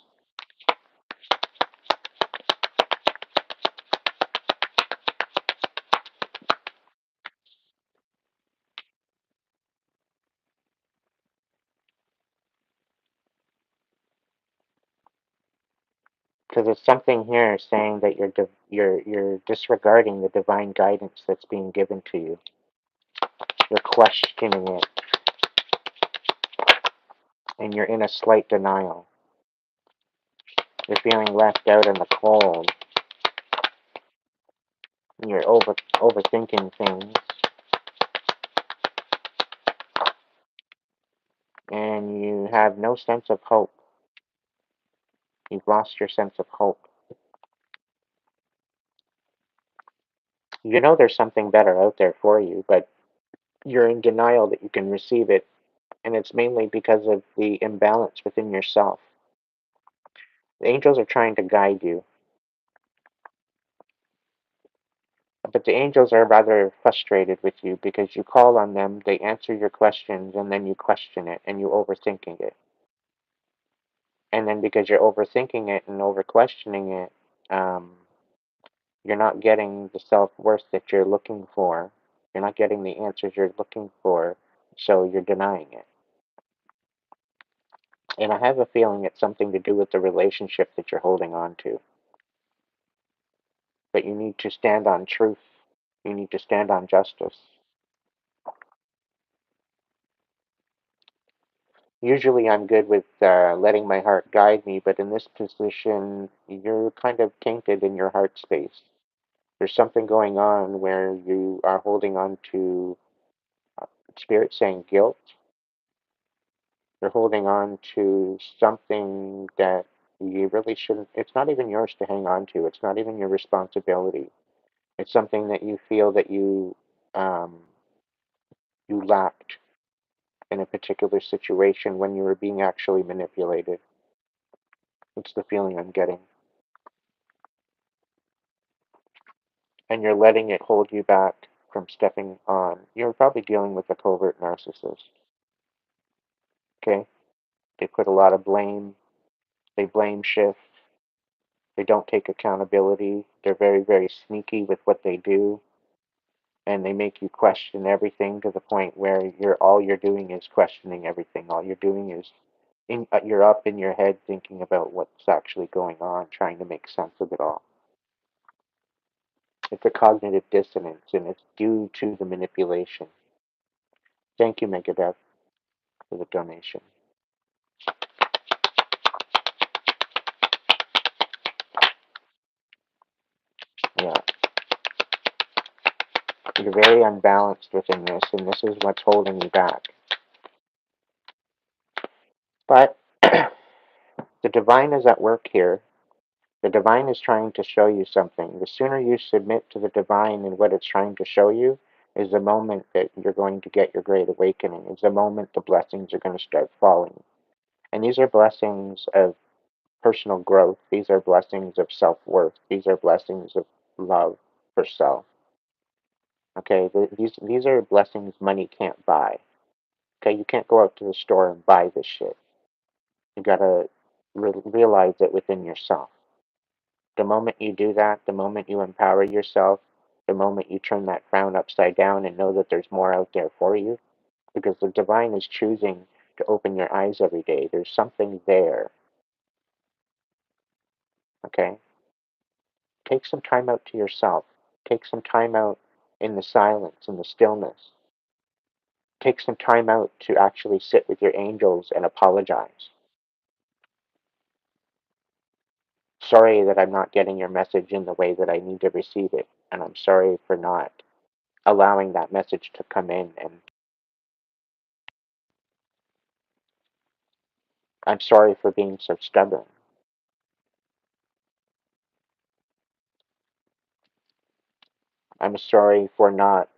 Because there's something here saying that you're disregarding the divine guidance that's being given to you. You're questioning it, and you're in a slight denial. You're feeling left out in the cold. And you're overthinking things, and you have no sense of hope. You've lost your sense of hope. You know there's something better out there for you, but you're in denial that you can receive it And it's mainly because of the imbalance within yourself. The angels are trying to guide you, but the angels are rather frustrated with you because you call on them, they answer your questions, and then you question it and you overthinking it. And then because you're overthinking it and over questioning it, you're not getting the self worth that you're looking for. You're not getting the answers you're looking for, so you're denying it. And I have a feeling it's something to do with the relationship that you're holding on to. But you need to stand on truth. You need to stand on justice. Usually I'm good with letting my heart guide me, but in this position, you're kind of tainted in your heart space. There's something going on where you are holding on to spirit saying guilt. You're holding on to something that you really shouldn't. It's not even yours to hang on to. It's not even your responsibility. It's something that you feel that um, you lacked in a particular situation when you were being actually manipulated. It's the feeling I'm getting. And you're letting it hold you back from stepping on. You're probably dealing with a covert narcissist. Okay? They put a lot of blame, they blame shift, they don't take accountability, they're very, very sneaky with what they do, and they make you question everything to the point where all you're doing is questioning everything. All you're doing is you're up in your head thinking about what's actually going on, trying to make sense of it all. It's a cognitive dissonance, and it's due to the manipulation. Thank you, Megadeth, for the donation. Yeah, you're very unbalanced within this, and this is what's holding you back. But the divine is at work here. The divine is trying to show you something. The sooner you submit to the divine and what it's trying to show you is the moment that you're going to get your great awakening. It's the moment the blessings are going to start falling. And these are blessings of personal growth. These are blessings of self-worth. These are blessings of love for self. Okay, these are blessings money can't buy. Okay, you can't go out to the store and buy this shit. You gotta realize it within yourself. The moment you do that, the moment you empower yourself, the moment you turn that frown upside down and know that there's more out there for you, because the divine is choosing to open your eyes every day. There's something there. Okay? Take some time out to yourself. Take some time out in the silence, in the stillness. Take some time out to actually sit with your angels and apologize. Sorry that I'm not getting your message in the way that I need to receive it, and I'm sorry for not allowing that message to come in, and I'm sorry for being so stubborn. I'm sorry for not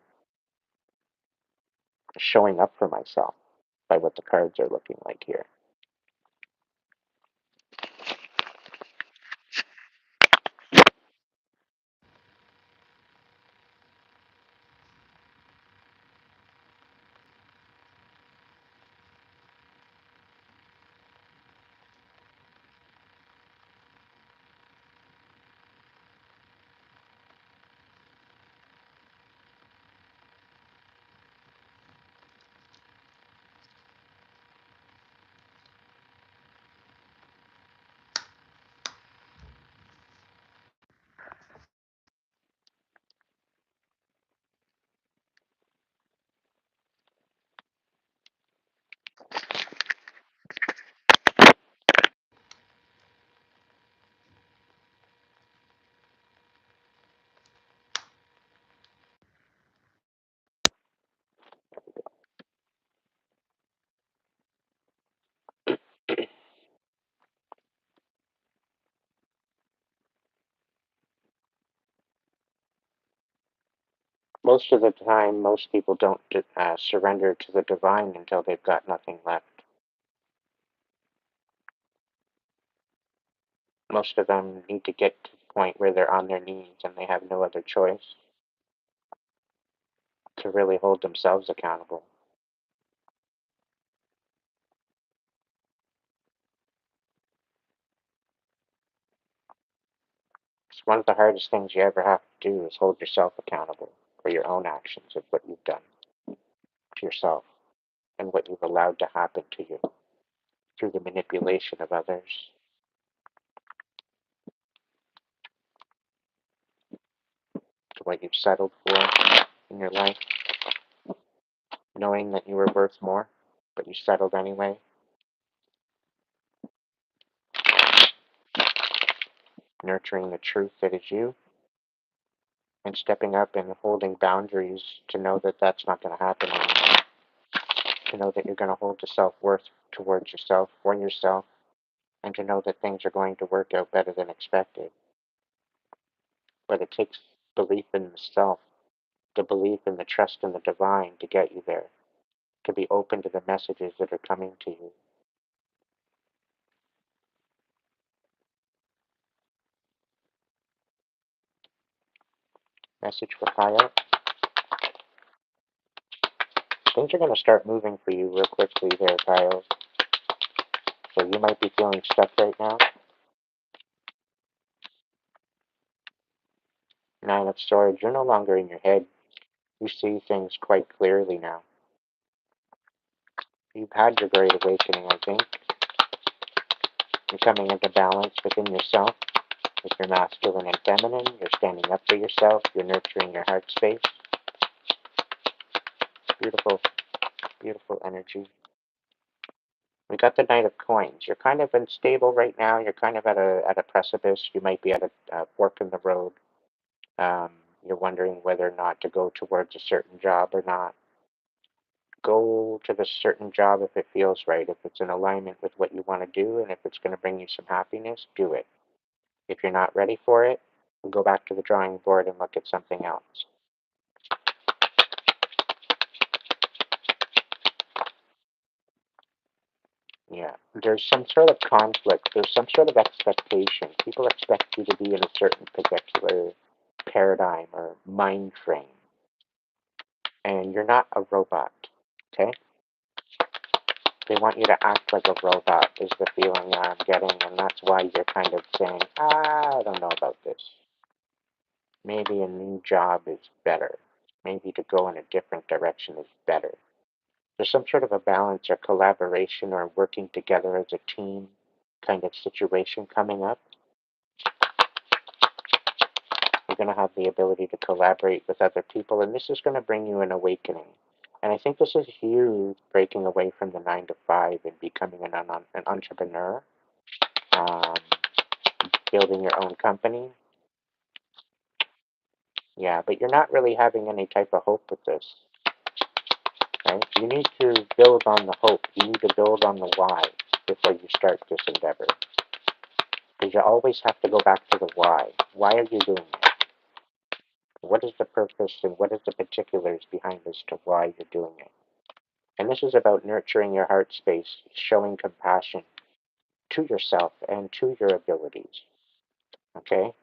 showing up for myself by what the cards are looking like here. Most of the time, most people don't surrender to the divine until they've got nothing left. Most of them need to get to the point where they're on their knees and they have no other choice to really hold themselves accountable. It's one of the hardest things you ever have to do is hold yourself accountable for your own actions of what you've done to yourself and what you've allowed to happen to you through the manipulation of others, to what you've settled for in your life, knowing that you were worth more, but you settled anyway. Nurturing the truth that is you and stepping up and holding boundaries to know that that's not going to happen anymore. To know that you're going to hold the self-worth towards yourself, for yourself, and to know that things are going to work out better than expected. But it takes belief in the self, the belief in the trust in the divine to get you there, to be open to the messages that are coming to you. Message for Kyle. Things are going to start moving for you real quickly there, Kyle. So you might be feeling stuck right now. Nine of Swords, you're no longer in your head. You see things quite clearly now. You've had your great awakening, I think. You're coming into balance within yourself, with your masculine and feminine. You're standing up for yourself. You're nurturing your heart space. Beautiful, beautiful energy. We got the Knight of Coins. You're kind of unstable right now. You're kind of at a precipice. You might be at a fork in the road. Um, you're wondering whether or not to go towards a certain job or not. Go to the certain job if it feels right, if it's in alignment with what you want to do, and if it's going to bring you some happiness, do it. If you're not ready for it, go back to the drawing board and look at something else. Yeah, there's some sort of conflict. There's some sort of expectation. People expect you to be in a certain particular paradigm or mind frame, and you're not a robot, okay? They want you to act like a robot is the feeling that I'm getting, and that's why you're kind of saying, I don't know about this. Maybe a new job is better. Maybe to go in a different direction is better. There's some sort of a balance or collaboration or working together as a team kind of situation coming up. You're going to have the ability to collaborate with other people, and this is going to bring you an awakening. And I think this is you breaking away from the 9 to 5 and becoming an entrepreneur, um, building your own company. Yeah, but you're not really having any type of hope with this. Right? You need to build on the hope. You need to build on the why before you start this endeavor. Because you always have to go back to the why. Why are you doing it? What is the purpose and what is the particulars behind as to why you're doing it? And this is about nurturing your heart space, showing compassion to yourself and to your abilities. Okay?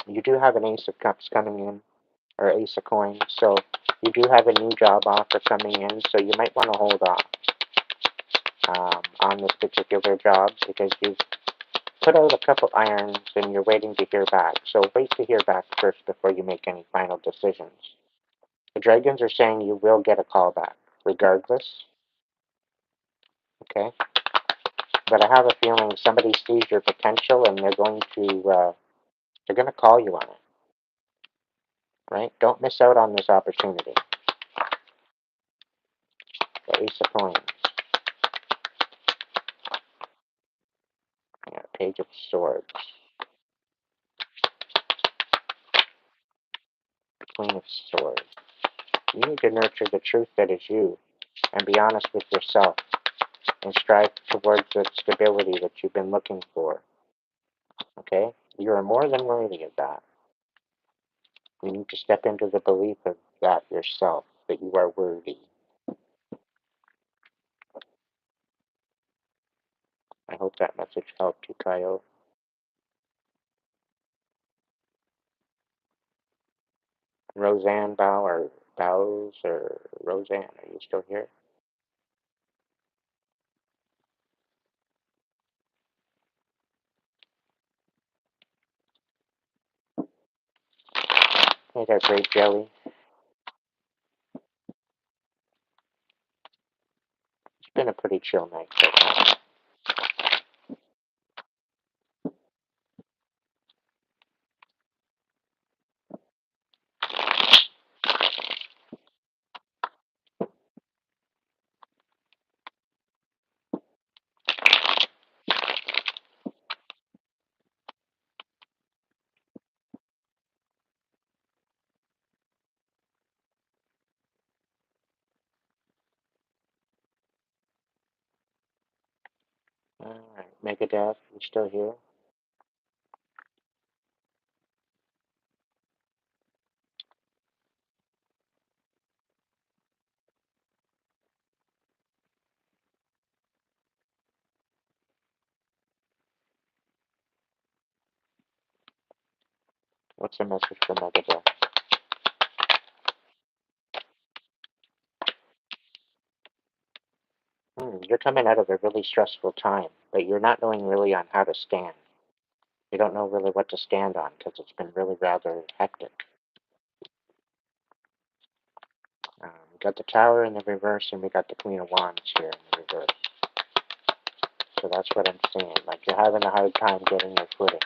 You do have an Ace of Cups coming in, or Ace of Coins, so you do have a new job offer coming in, so you might want to hold off on this particular job because you've put out a couple irons and you're waiting to hear back. So wait to hear back first before you make any final decisions. The dragons are saying you will get a call back, regardless. Okay? But I have a feeling somebody sees your potential and they're going to call you on it. Right? Don't miss out on this opportunity. The Ace of Coins. Yeah, Page of Swords. Queen of Swords. You need to nurture the truth that is you and be honest with yourself and strive towards the stability that you've been looking for. Okay? You are more than worthy of that. You need to step into the belief of that yourself, that you are worthy. I hope that message helped you, Kyle. Roseanne Bowes or Roseanne, are you still here? Hey there, Great Jelly. It's been a pretty chill night so far. Alright, Megadeth, you still here? What's the message for Megadeth? You're coming out of a really stressful time, but you're not knowing really on how to stand. You don't know really what to stand on because it's been really rather hectic. We got the Tower in the reverse, and we got the Queen of Wands here in the reverse. So that's what I'm seeing. Like you're having a hard time getting your footing.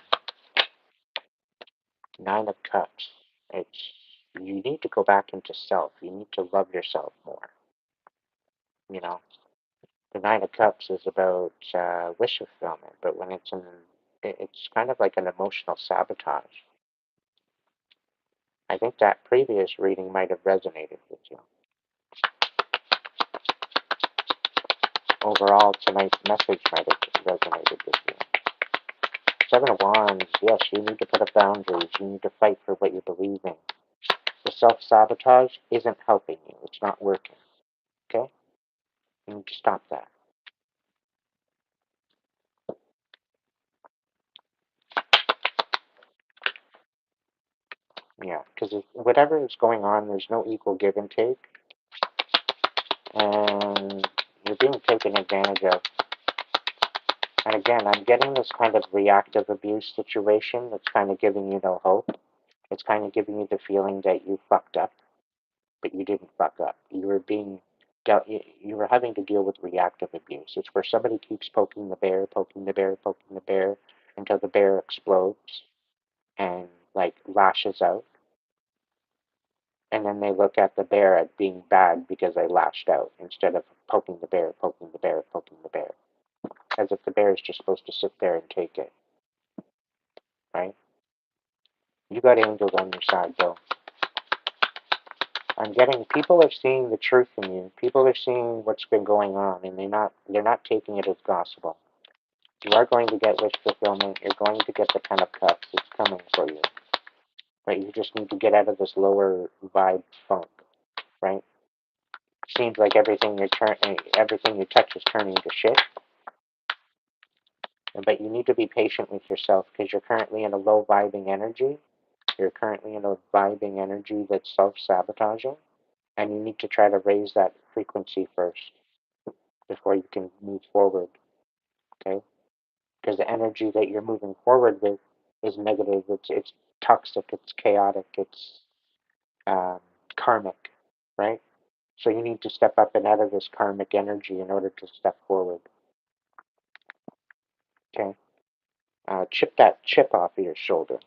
Nine of Cups. It's you need to go back into self. You need to love yourself more. You know, the Nine of Cups is about wish fulfillment, but when it's kind of like an emotional sabotage. I think that previous reading might have resonated with you. Overall, tonight's message might have resonated with you. Seven of Wands, yes, you need to put up boundaries. You need to fight for what you believe in. The self-sabotage isn't helping you. It's not working. Okay? You need to stop that. Yeah, because whatever is going on, there's no equal give and take. And you're being taken advantage of. And again, I'm getting this kind of reactive abuse situation that's kind of giving you no hope. It's kind of giving you the feeling that you fucked up, but you didn't fuck up. You were having to deal with reactive abuse. It's where somebody keeps poking the bear, poking the bear, poking the bear until the bear explodes and like lashes out. And then they look at the bear as being bad because they lashed out instead of poking the bear, poking the bear, poking the bear. As if the bear is just supposed to sit there and take it, right? You got angels on your side, though. I'm getting people are seeing the truth in you. People are seeing what's been going on, and they're not taking it as gospel. You are going to get wish fulfillment. You're going to get the 10 of Cups. It's coming for you, but you just need to get out of this lower vibe funk, right? Seems like everything you touch is turning to shit. But you need to be patient with yourself because you're currently in a low vibing energy. You're currently in a vibing energy that's self sabotaging, and you need to try to raise that frequency first before you can move forward. Okay? Because the energy that you're moving forward with is negative. It's toxic. It's chaotic. It's um, karmic, right? So you need to step up and out of this karmic energy in order to step forward. Okay? Chip that chip off of your shoulder.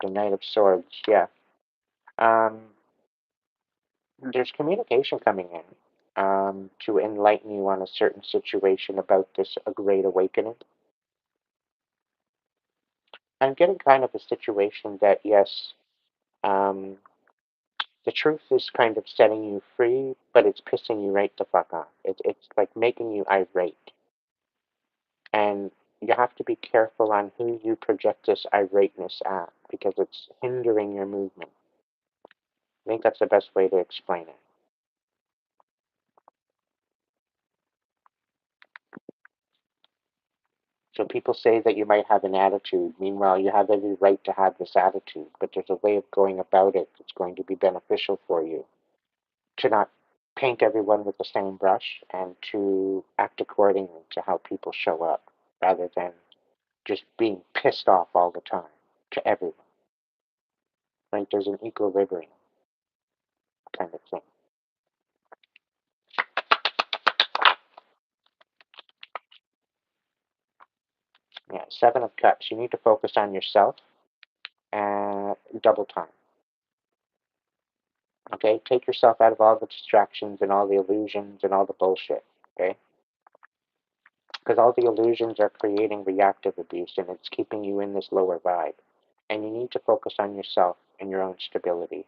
The Knight of Swords, yeah. Um, there's communication coming in to enlighten you on a certain situation about this a great awakening. I'm getting kind of a situation that, yes, um, the truth is kind of setting you free, but it's pissing you right the fuck off. It's like making you irate. And you have to be careful on who you project this irateness at because it's hindering your movement. I think that's the best way to explain it. So people say that you might have an attitude. Meanwhile, you have every right to have this attitude, but there's a way of going about it that's going to be beneficial for you. To not paint everyone with the same brush and to act accordingly to how people show up rather than just being pissed off all the time to everyone. Like there's an equilibrium kind of thing. Yeah, Seven of Cups. You need to focus on yourself and double time. Okay, take yourself out of all the distractions and all the illusions and all the bullshit. Okay, because all the illusions are creating reactive abuse and it's keeping you in this lower vibe. And you need to focus on yourself and your own stability.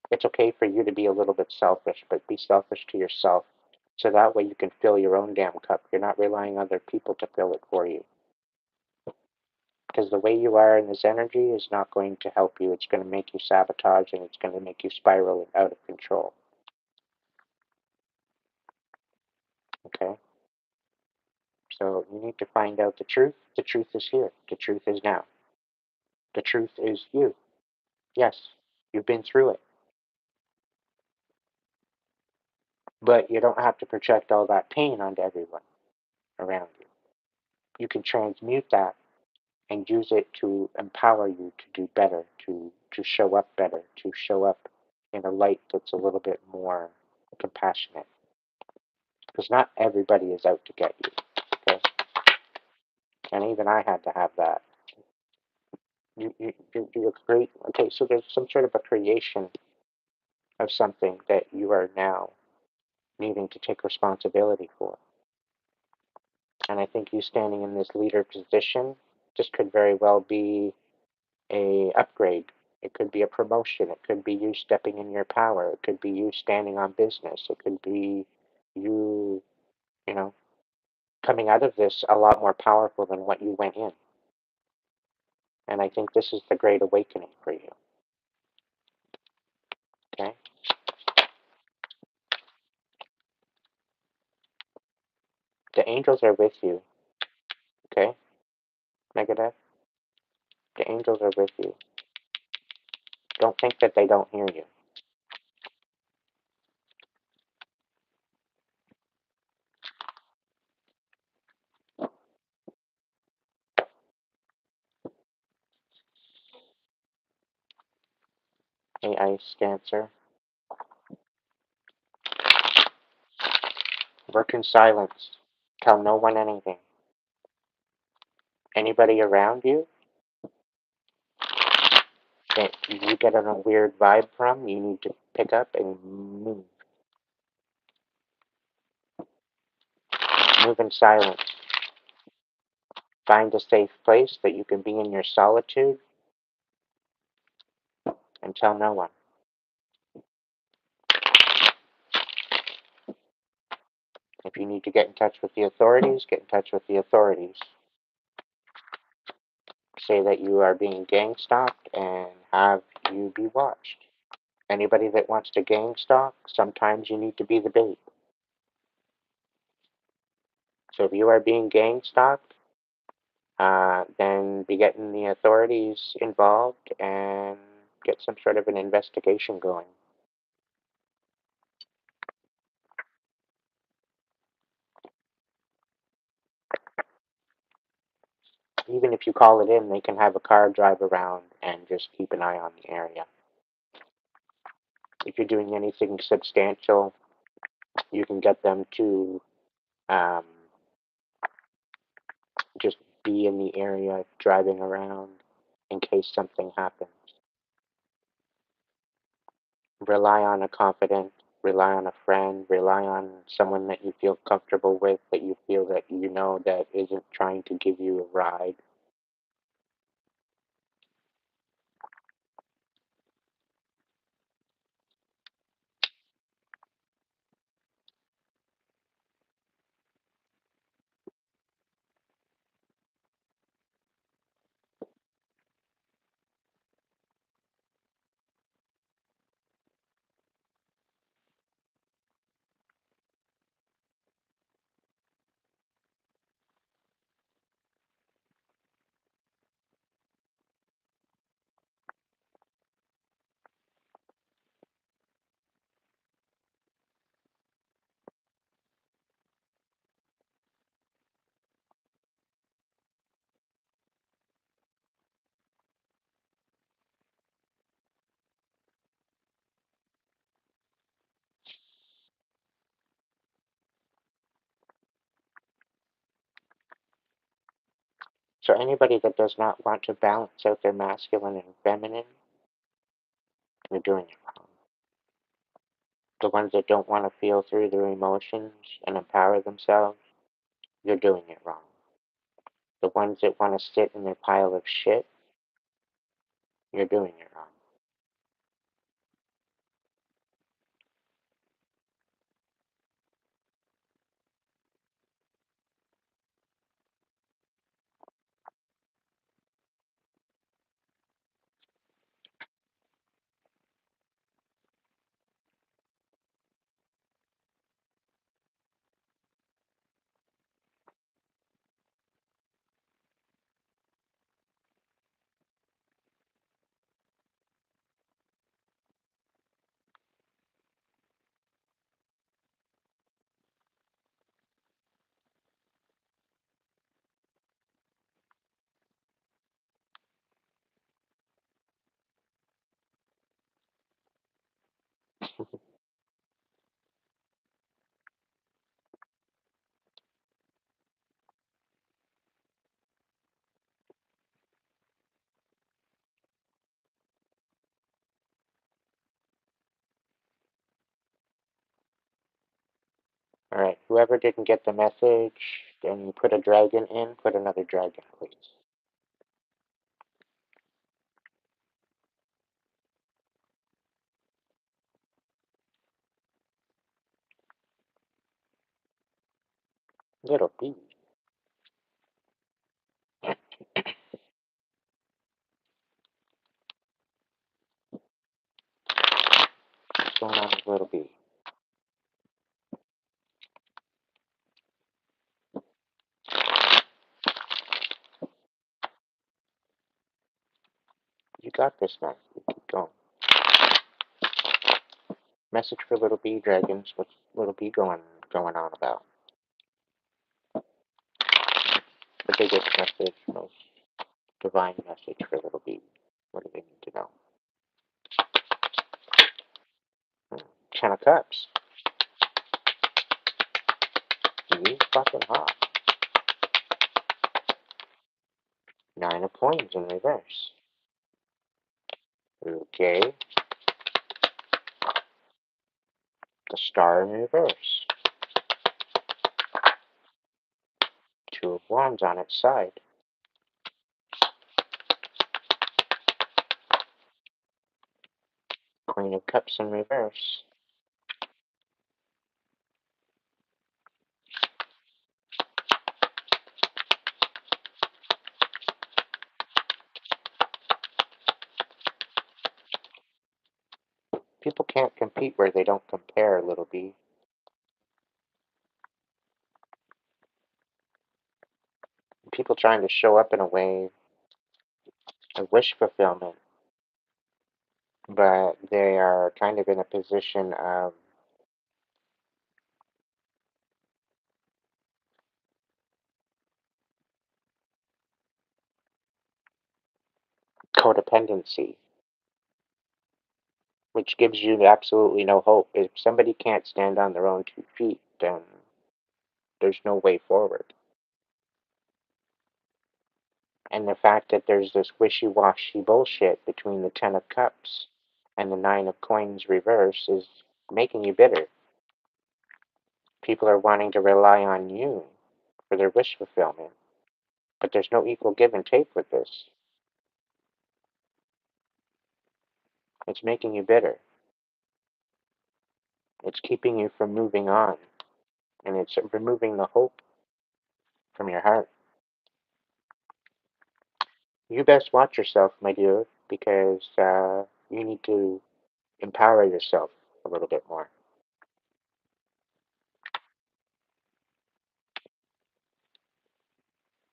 It's okay for you to be a little bit selfish, but be selfish to yourself so that way you can fill your own damn cup. You're not relying on other people to fill it for you. Because the way you are in this energy is not going to help you. It's going to make you sabotage and it's going to make you spiral out of control. Okay? So you need to find out the truth. The truth is here. The truth is now. The truth is you. Yes, you've been through it. But you don't have to project all that pain onto everyone around you. You can transmute that and use it to empower you to do better, to show up better, to show up in a light that's a little bit more compassionate. Because not everybody is out to get you. Okay? And even I had to have that. You create. Okay, so there's some sort of a creation of something that you are now needing to take responsibility for. And I think you standing in this leader position, this could very well be a upgrade. It could be a promotion. It could be you stepping in your power. It could be you standing on business. It could be you, you know, coming out of this a lot more powerful than what you went in. And I think this is the great awakening for you. Okay? The angels are with you. Okay? Megadeth? The angels are with you. Don't think that they don't hear you. Hey, Ice Dancer. Work in silence. Tell no one anything. Anybody around you that you get on a weird vibe from, you need to pick up and move. Move in silence. Find a safe place that you can be in your solitude and tell no one. If you need to get in touch with the authorities, get in touch with the authorities. Say that you are being gang stalked and have you be watched. Anybody that wants to gang stalk, sometimes you need to be the bait. So if you are being gang stalked, then be getting the authorities involved and get some sort of an investigation going. Even if you call it in, they can have a car drive around and just keep an eye on the area. If you're doing anything substantial, you can get them to um, just be in the area driving around in case something happens. Rely on a confidant, rely on a friend, rely on someone that you feel comfortable with, that you feel that you know that isn't trying to give you a ride. So anybody that does not want to balance out their masculine and feminine, you're doing it wrong. The ones that don't want to feel through their emotions and empower themselves, you're doing it wrong. The ones that want to sit in their pile of shit, you're doing it wrong. Alright, whoever didn't get the message, and you put a dragon in, put another dragon, please. Little bee. What's going on with little bee? You got this, man. You keep going. Message for little bee dragons. What's little bee going on about? The biggest message, most divine message for little bee. What do they need to know? Ten of Cups. You fucking hot. Nine of Coins in reverse. Okay. The Star in reverse. Two of Wands on its side. Queen of Cups in reverse. People can't compete where they don't compare, little bee. People trying to show up in a way of wish fulfillment, but they are kind of in a position of codependency, which gives you absolutely no hope. If somebody can't stand on their own 2 feet, then there's no way forward. And the fact that there's this wishy-washy bullshit between the Ten of Cups and the Nine of Coins reverse is making you bitter. People are wanting to rely on you for their wish fulfillment, but there's no equal give and take with this. It's making you bitter. It's keeping you from moving on, and it's removing the hope from your heart. You best watch yourself, my dear, because you need to empower yourself a little bit more.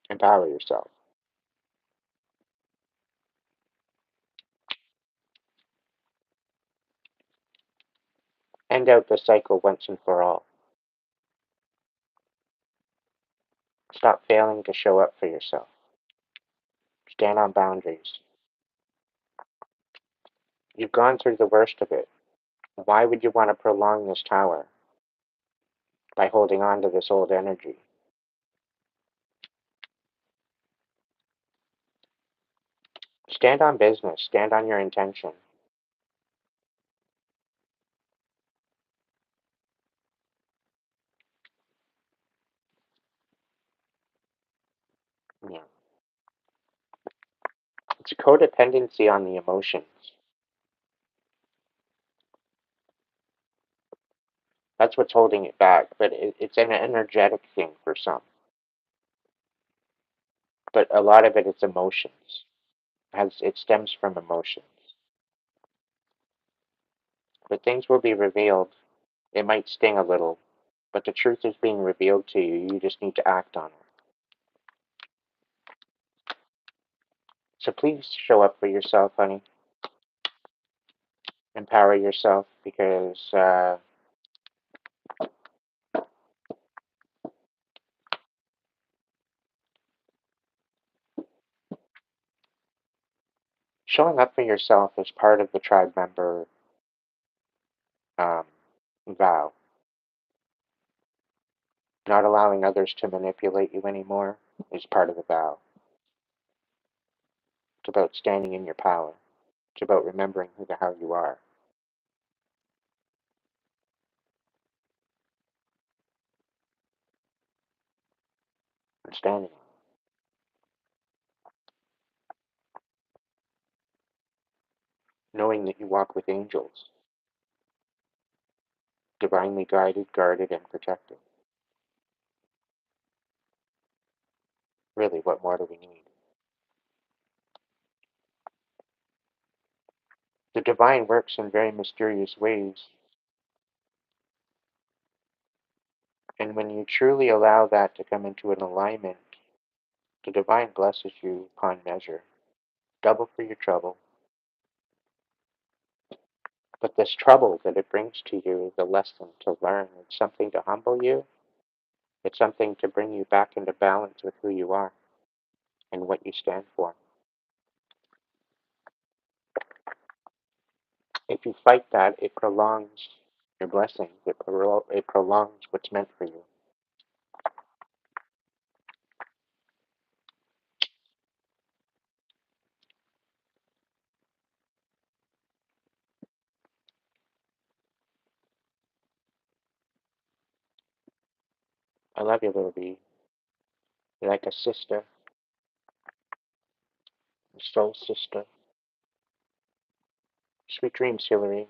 Empower yourself. End out the cycle once and for all. Stop failing to show up for yourself. Stand on boundaries. You've gone through the worst of it. Why would you want to prolong this tower by holding on to this old energy? stand on business. Stand on your intention. Yeah. It's codependency on the emotions. That's what's holding it back. But it's an energetic thing for some. But a lot of it's emotions. It stems from emotions. But things will be revealed. It might sting a little, but the truth is being revealed to you. You just need to act on it. So please show up for yourself, honey. Empower yourself, because showing up for yourself is part of the tribe member um, vow. Not allowing others to manipulate you anymore is part of the vow. It's about standing in your power. It's about remembering who the hell you are. And standing on it. Knowing that you walk with angels, divinely guided, guarded, and protected. Really, what more do we need? The divine works in very mysterious ways, and when you truly allow that to come into an alignment, the divine blesses you upon measure, double for your trouble. But this trouble that it brings to you is a lesson to learn. It's something to humble you. It's something to bring you back into balance with who you are and what you stand for. If you fight that, it prolongs your blessings. It prolongs what's meant for you. I love you, little bee. You're like a sister, a soul sister. Sweet dreams, Hillary.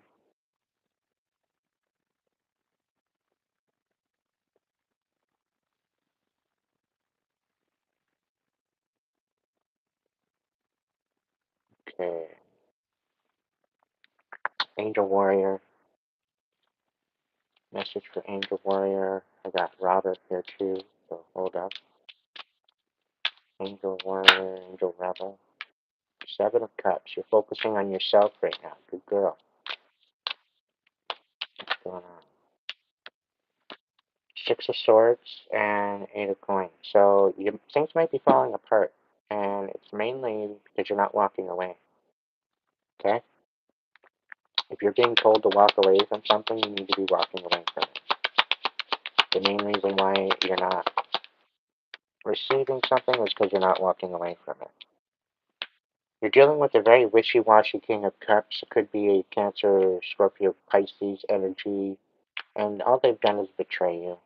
Okay. Angel Warrior. Message for Angel Warrior. I got Robert here too, so hold up. Angel Warrior, Angel Rebel. Seven of Cups. You're focusing on yourself right now. Good girl. What's going on? Six of Swords and Eight of Coins. So things might be falling apart, and it's mainly because you're not walking away. Okay? If you're being told to walk away from something, you need to be walking away from it. The main reason why you're not receiving something is because you're not walking away from it. You're dealing with a very wishy-washy King of Cups. It could be a Cancer, Scorpio, Pisces energy, and all they've done is betray you.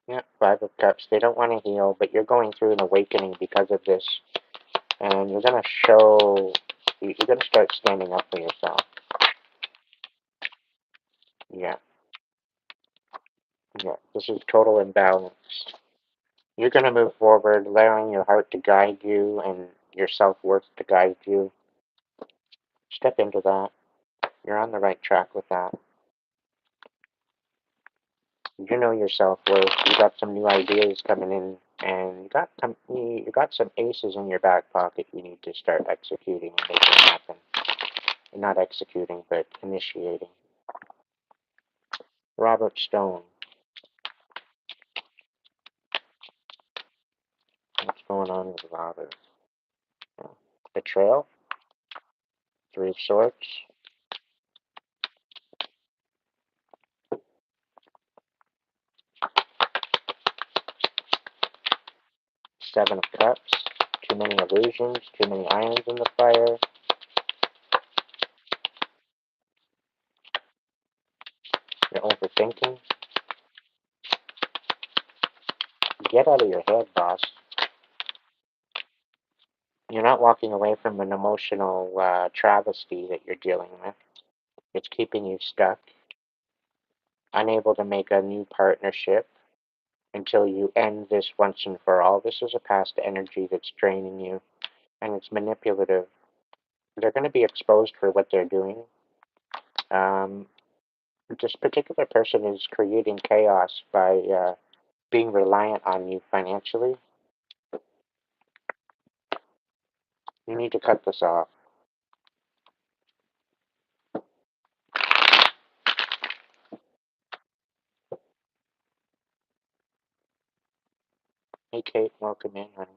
Yeah, Five of Cups. They don't want to heal, but you're going through an awakening because of this, and you're gonna show. You're gonna start standing up for yourself. Yeah, yeah. This is total imbalance. You're gonna move forward, allowing your heart to guide you and your self-worth to guide you. Step into that. You're on the right track with that. You know your self-worth. You got some new ideas coming in, and you got some aces in your back pocket. You need to start executing and making happen. Not executing, but initiating. Robert Stone. What's going on with Robert? Betrayal. Three of Swords. Seven of Cups. Too many illusions, too many irons in the fire. You're overthinking. Get out of your head, boss. You're not walking away from an emotional travesty that you're dealing with. It's keeping you stuck, unable to make a new partnership until you end this once and for all. This is a past energy that's draining you, and it's manipulative. They're going to be exposed for what they're doing. Um, this particular person is creating chaos by being reliant on you financially. You need to cut this off. Hey, Kate, welcome in, honey.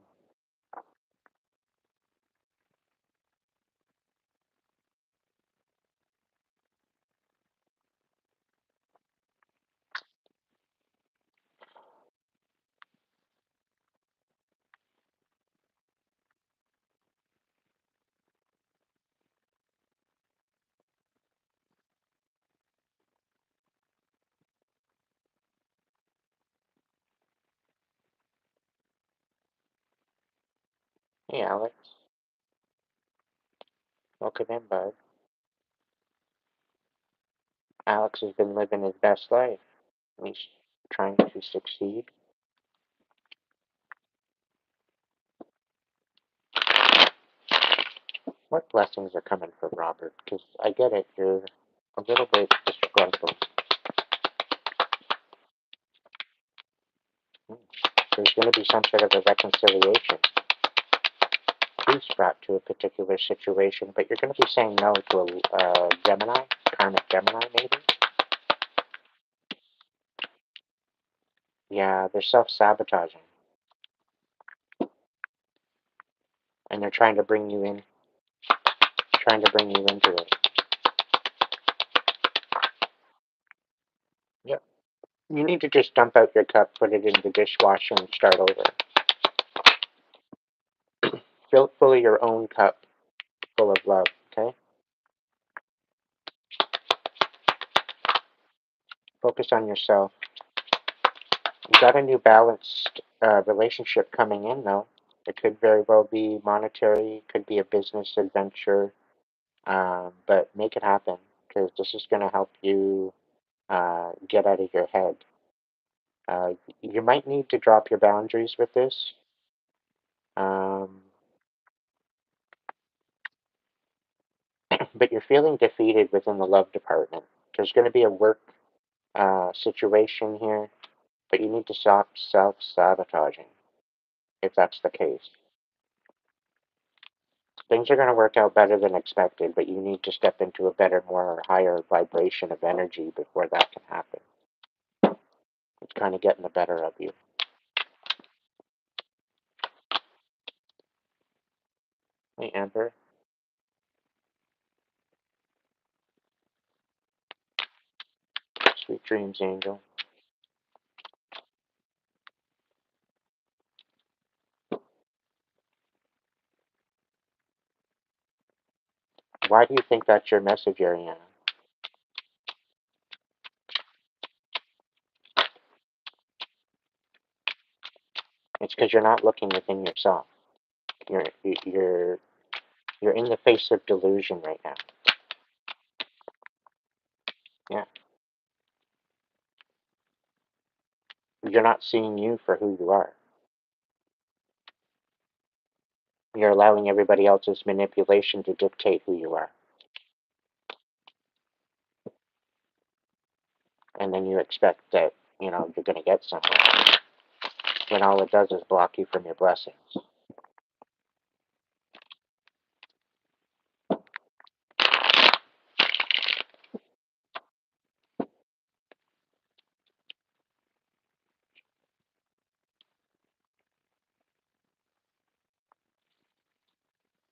Hey, Alex. Welcome in, bud. Alex has been living his best life. He's trying to succeed. What blessings are coming for Robert? Because I get it, you're a little bit disgruntled. There's going to be some sort of a reconciliation. Peace brought to a particular situation, but you're going to be saying no to a Gemini, karmic Gemini, maybe? Yeah, they're self-sabotaging, and they're trying to bring you into it. Yep. You need to just dump out your cup, put it in the dishwasher, and start over. Fill fully your own cup full of love, okay? Focus on yourself. You got a new balanced relationship coming in, though. It could very well be monetary, could be a business adventure, but make it happen because this is going to help you get out of your head. You might need to drop your boundaries with this, um, but you're feeling defeated within the love department. There's going to be a work situation here, but you need to stop self-sabotaging if that's the case. Things are going to work out better than expected, but you need to step into a better, more higher vibration of energy before that can happen. It's kind of getting the better of you. Hey, Amber. Sweet dreams, Angel. Why do you think that's your message, Ariana? It's because you're not looking within yourself. You're you're you're in the face of delusion right now. Yeah. You're not seeing you for who you are. You're allowing everybody else's manipulation to dictate who you are. And then you expect that, you're going to get somewhere. When all it does is block you from your blessings.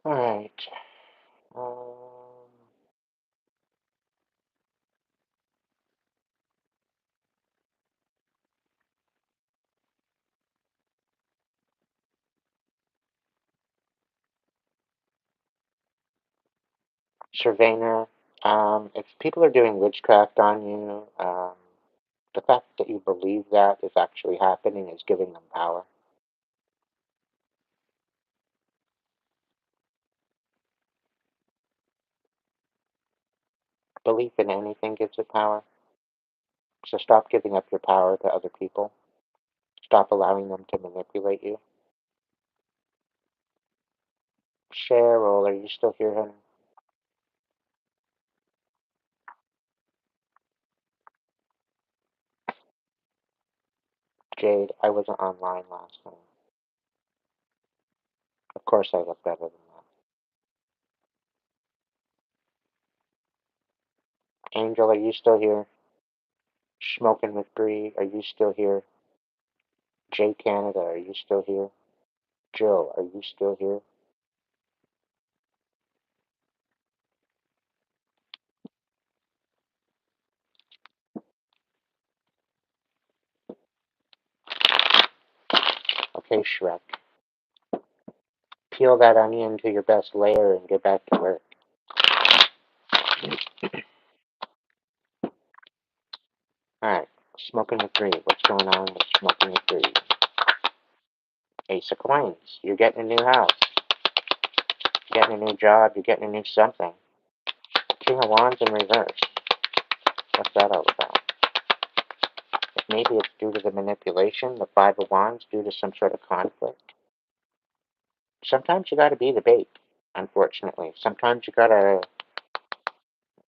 All right. Cervena, if people are doing witchcraft on you, the fact that you believe that is actually happening is giving them power. Belief in anything gives it power. So stop giving up your power to other people. Stop allowing them to manipulate you. Cheryl, are you still here, honey? Jade, I wasn't online last night. Of course I look better than that. Angel, are you still here? Smoking with Bree, are you still here? Jay Canada, are you still here? Jill, are you still here? Okay, Shrek. Peel that onion to your best layer and get back to work. Alright, smoking with Bree. What's going on with smoking with Bree? Ace of Coins. You're getting a new house. You're getting a new job. You're getting a new something. King of Wands in reverse. What's that all about? Maybe it's due to the manipulation, the Five of Wands, due to some sort of conflict. Sometimes you gotta be the bait, unfortunately. Sometimes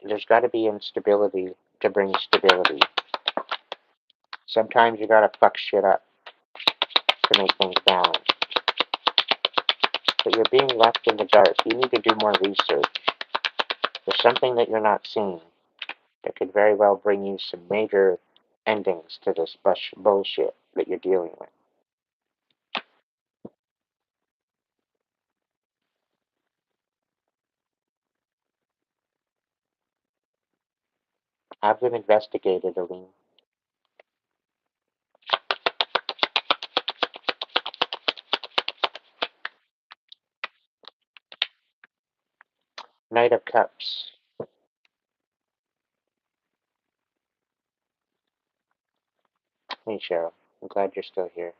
there's gotta be instability to bring stability. Sometimes you gotta fuck shit up to make things balance. But you're being left in the dark. You need to do more research. There's something that you're not seeing that could very well bring you some major endings to this bullshit that you're dealing with. Have them investigated, Aline. Knight of Cups. Hey, Cheryl. I'm glad you're still here.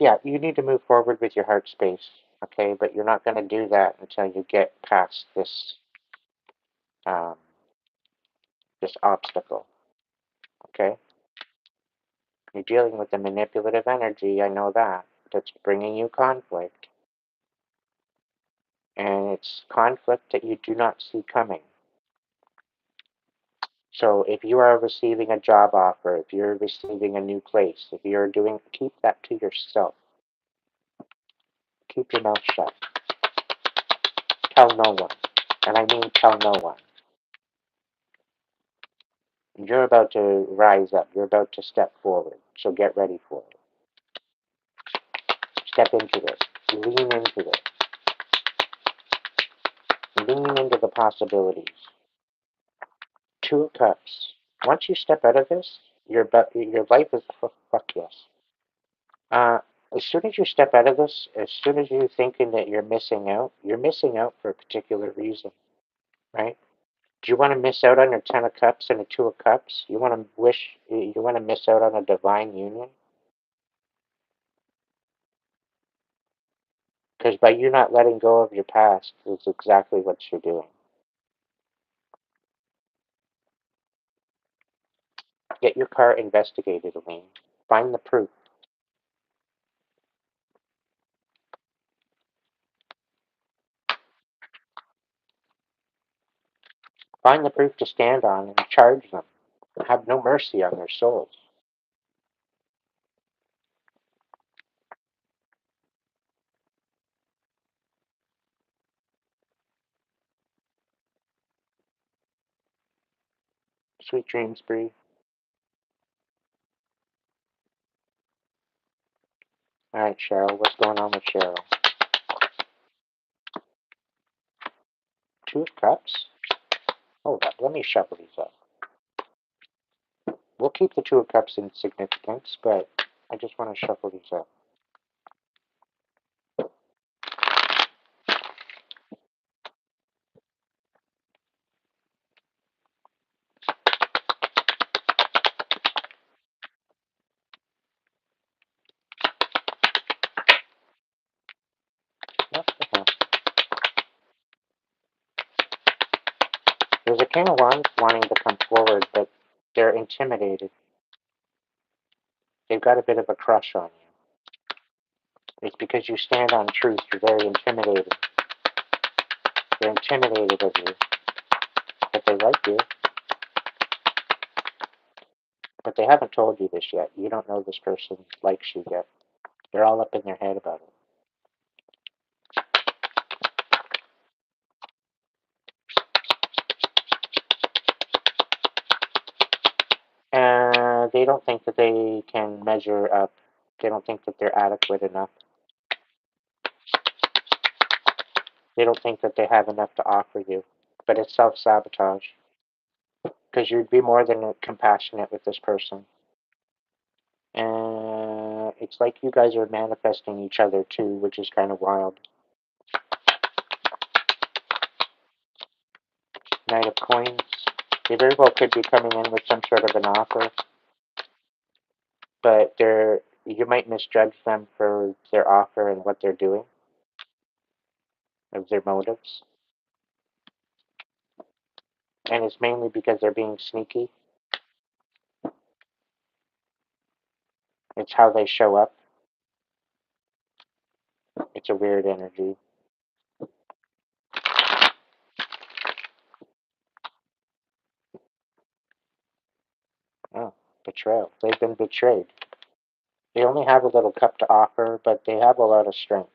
Yeah, you need to move forward with your heart space, okay? But you're not going to do that until you get past um, this obstacle, okay? You're dealing with a manipulative energy, I know that. That's bringing you conflict. And it's conflict that you do not see coming. So if you are receiving a job offer, if you're receiving a new place, if you're doing, keep that to yourself. Keep your mouth shut. Tell no one. And I mean tell no one. You're about to rise up. You're about to step forward. So get ready for it. Step into it. Lean into it. Lean into the possibilities. Two of Cups. Once you step out of this, your life is, oh, fuck yes. Uh, as soon as you step out of this, as soon as you're thinking that you're missing out for a particular reason, right? Do you want to miss out on your Ten of Cups and a Two of Cups? You want to miss out on a divine union? Because by you not letting go of your past is exactly what you're doing. Get your car investigated, Elaine. Find the proof. Find the proof to stand on and charge them. Have no mercy on their souls. Sweet dreams, Bree. All right, Cheryl. What's going on with Cheryl? Two of Cups? Hold up. Let me shuffle these up. We'll keep the Two of Cups in significance, but I just want to shuffle these up. There's a King of Wands wanting to come forward, but they're intimidated. They've got a bit of a crush on you. It's because you stand on truth. You're very intimidating. They're intimidated of you, but they like you. But they haven't told you this yet. You don't know this person likes you yet. They're all up in their head about it. And they don't think that they can measure up. They don't think that they're adequate enough. They don't think that they have enough to offer you. But it's self-sabotage. Because you'd be more than compassionate with this person. And it's like you guys are manifesting each other too, which is kind of wild. Knight of Coins. They very well could be coming in with some sort of an offer, but you might misjudge them for their offer and what they're doing, of their motives. And it's mainly because they're being sneaky. It's how they show up. It's a weird energy. Oh, betrayal. They've been betrayed. They only have a little cup to offer, but they have a lot of strength.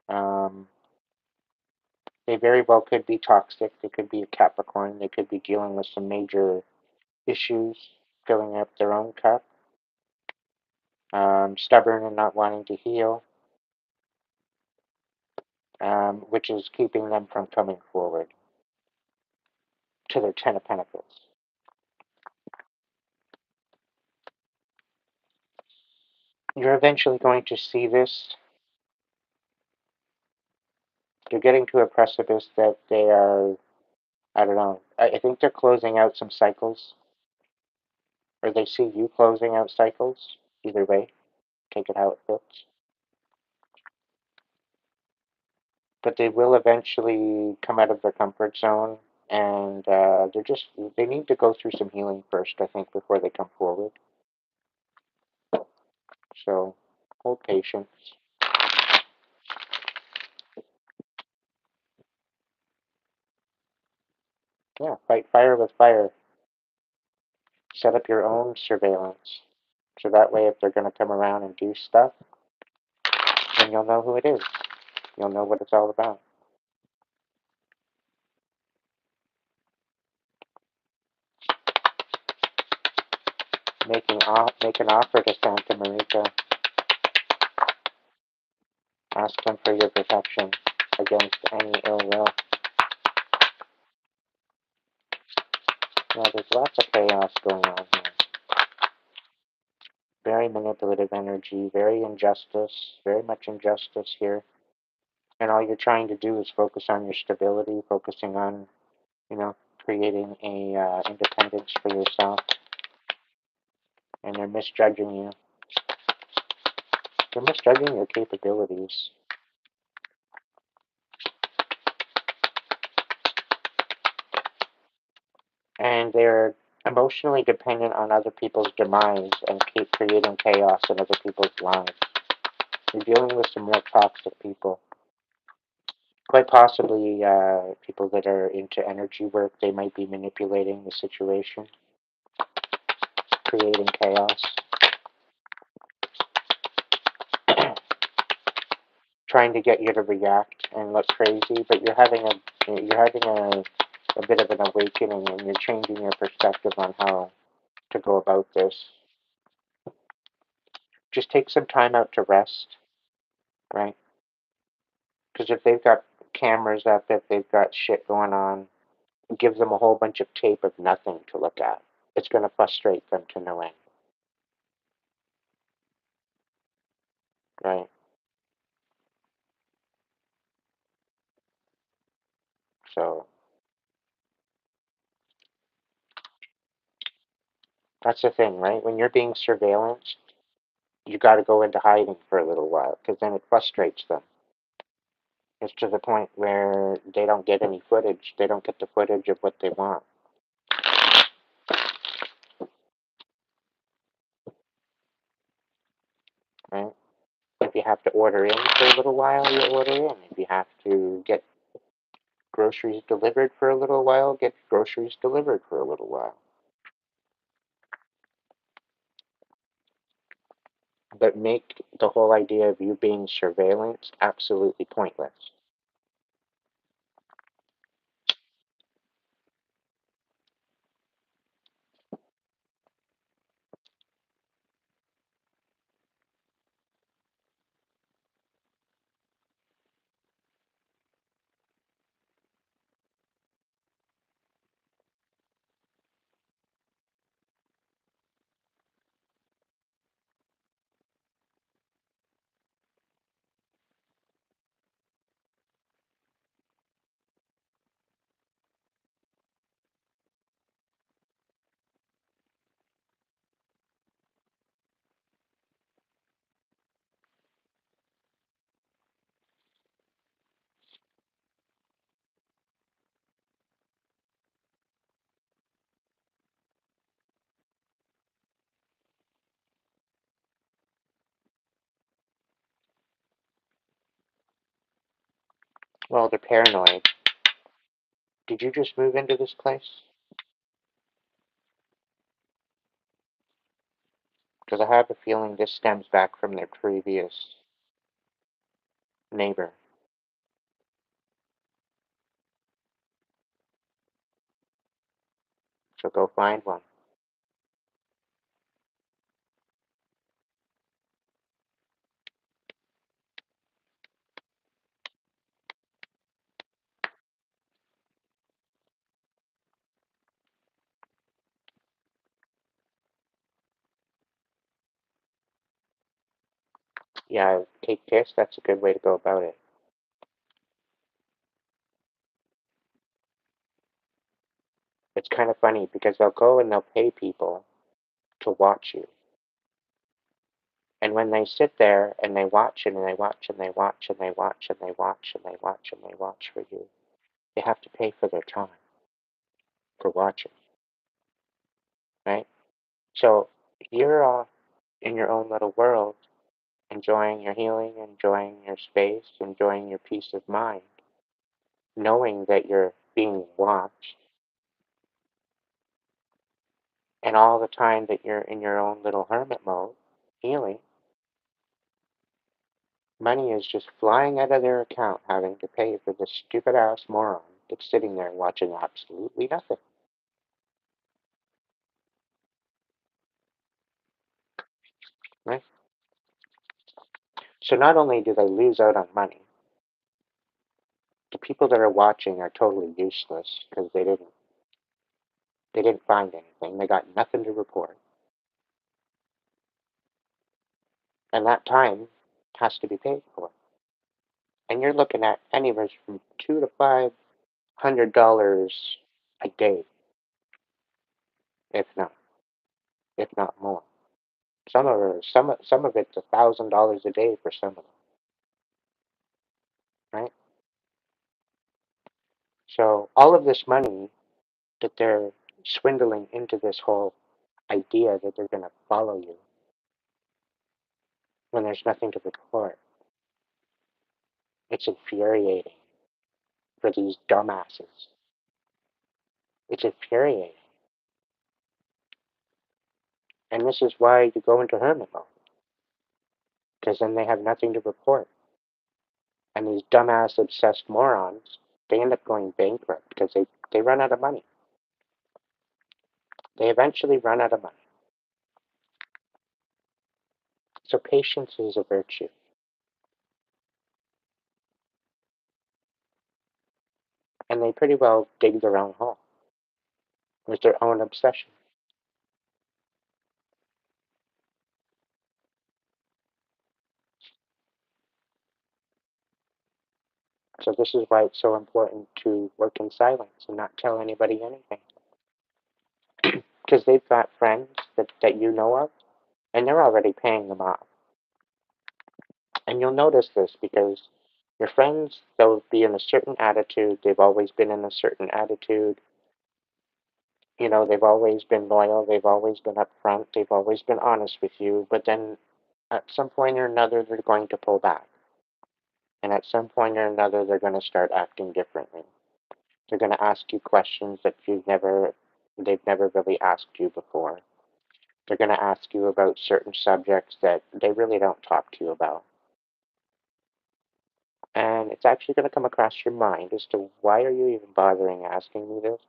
Um, they very well could be toxic. They could be a Capricorn. They could be dealing with some major issues, filling up their own cup. Stubborn and not wanting to heal, which is keeping them from coming forward to their Ten of Pentacles. You're eventually going to see this. You're getting to a precipice that they are, I don't know, I think they're closing out some cycles, or they see you closing out cycles. Either way, take it how it fits. But they will eventually come out of their comfort zone, and they need to go through some healing first, I think, before they come forward. So hold patience. Yeah, fight fire with fire. Set up your own surveillance. So that way, if they're going to come around and do stuff, then you'll know who it is. You'll know what it's all about. Make an offer to Santa Marita. Ask them for your protection against any ill will. Yeah, there's lots of chaos going on here. Very manipulative energy, very much injustice here. And all you're trying to do is focus on your stability, focusing on, creating a independence for yourself. And they're misjudging you. They're misjudging your capabilities. And they're emotionally dependent on other people's demise and keep creating chaos in other people's lives. You're dealing with some real toxic people. Quite possibly people that are into energy work, they might be manipulating the situation, creating chaos, trying to get you to react and look crazy. But you're having a bit of an awakening, and you're changing your perspective on how to go about this. Just take some time out to rest, right? Because if they've got cameras up, if they've got shit going on, give them a whole bunch of tape of nothing to look at. It's going to frustrate them to no end, right? So that's the thing, right? When you're being surveillanced, you got to go into hiding for a little while because then it frustrates them. It's to the point where they don't get any footage. They don't get the footage of what they want. Right? If you have to order in for a little while, you order in. If you have to get groceries delivered for a little while, get groceries delivered for a little while. But make the whole idea of you being surveillance absolutely pointless. Well, they're paranoid. Did you just move into this place? Because I have a feeling this stems back from their previous neighbor. So go find one. Yeah, take this. That's a good way to go about it. It's kind of funny because they'll go and they'll pay people to watch you. And when they sit there and they watch and they watch and they watch and they watch and they watch and they watch and they watch for you, they have to pay for their time for watching, right? So you're off in your own little world, enjoying your healing, enjoying your space, enjoying your peace of mind, knowing that you're being watched, and all the time that you're in your own little hermit mode, healing, money is just flying out of their account, having to pay for this stupid ass moron that's sitting there watching absolutely nothing. Right? So not only do they lose out on money, the people that are watching are totally useless because they didn't find anything. They got nothing to report. And that time has to be paid for. And you're looking at anywhere from $200 to $500 a day, if not, if not more. Some of it's $1,000 a day for some of them, right? So all of this money that they're swindling into this whole idea that they're going to follow you when there's nothing to report, it's infuriating for these dumbasses. It's infuriating. And this is why you go into hermit mode, because then they have nothing to report. And these dumbass obsessed morons, they end up going bankrupt because they run out of money. They eventually run out of money. So patience is a virtue. And they pretty well dig their own hole with their own obsession. So this is why it's so important to work in silence and not tell anybody anything. Because they've got friends that you know of, and they're already paying them off. And you'll notice this because Your friends, they'll be in a certain attitude. They've always been in a certain attitude. They've always been loyal. They've always been upfront. They've always been honest with you. But then at some point or another, they're going to pull back. And at some point or another, they're going to start acting differently. They're going to ask you questions that they've never really asked you before. They're going to ask you about certain subjects that they really don't talk to you about. And it's actually going to come across your mind as to why are you even bothering asking me this,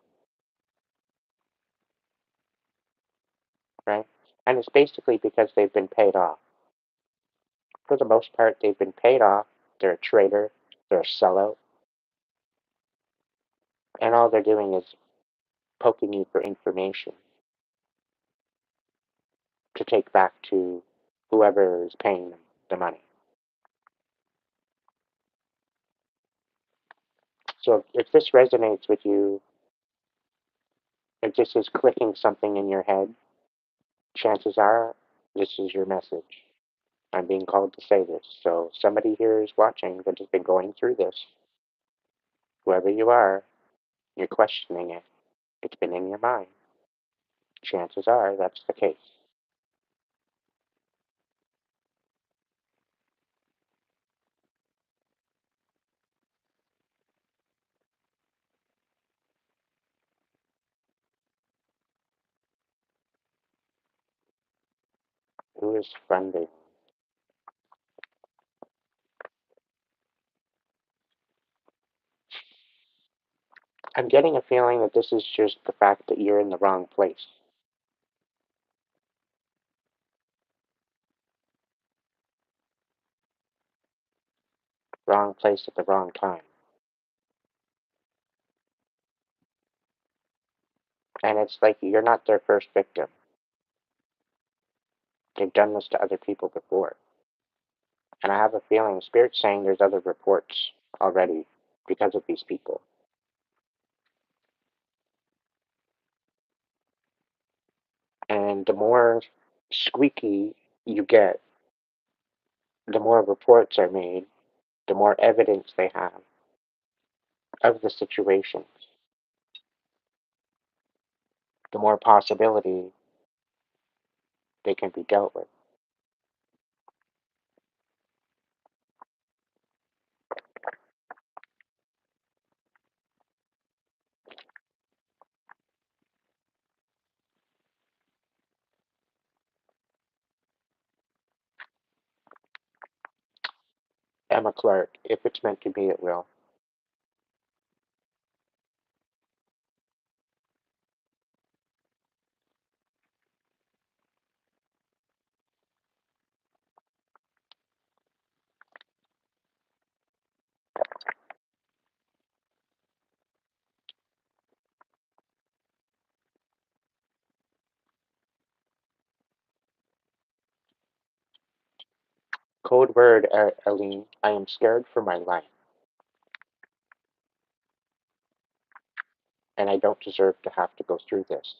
right? And it's basically because they've been paid off. For the most part, they've been paid off. They're a traitor. They're a sellout. And all they're doing is poking you for information to take back to whoever is paying them the money. So if this resonates with you, if this is clicking something in your head, chances are this is your message. I'm being called to say this. So somebody here is watching that has been going through this. Whoever you are, you're questioning it. It's been in your mind. Chances are that's the case. Who is funding? I'm getting a feeling that this is just the fact that you're in the wrong place. Wrong place at the wrong time. And it's like you're not their first victim. They've done this to other people before. And I have a feeling Spirit's saying there's other reports already because of these people. And the more squeaky you get, the more reports are made, the more evidence they have of the situations, the more possibility they can be dealt with. Emma Clark, if it's meant to be, it will. Code word, Aline, I am scared for my life, and I don't deserve to have to go through this.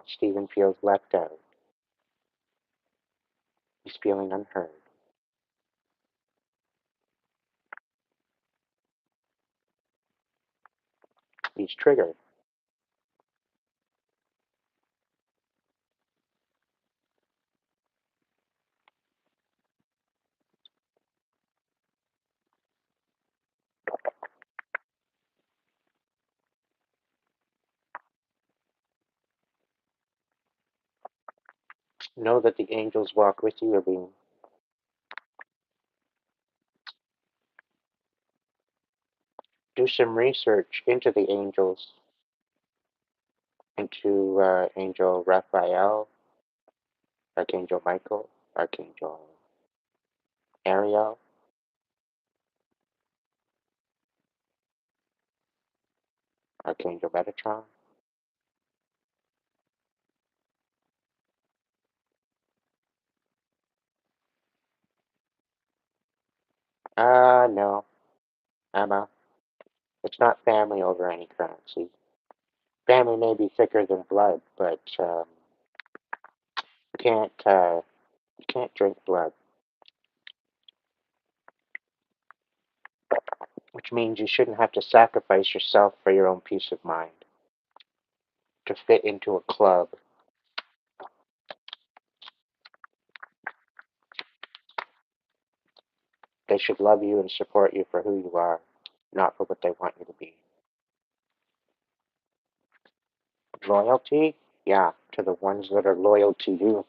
Stephen feels left out. He's feeling unheard. He's triggered. Know that the angels walk with you, Aline. Do some research into the angels, into Angel Raphael, Archangel Michael, Archangel Ariel, Archangel Metatron. No, Emma. It's not family over any currency. Family may be thicker than blood, but you can't drink blood, which means you shouldn't have to sacrifice yourself for your own peace of mind to fit into a club. They should love you and support you for who you are, not for what they want you to be. Loyalty? Yeah, to the ones that are loyal to you.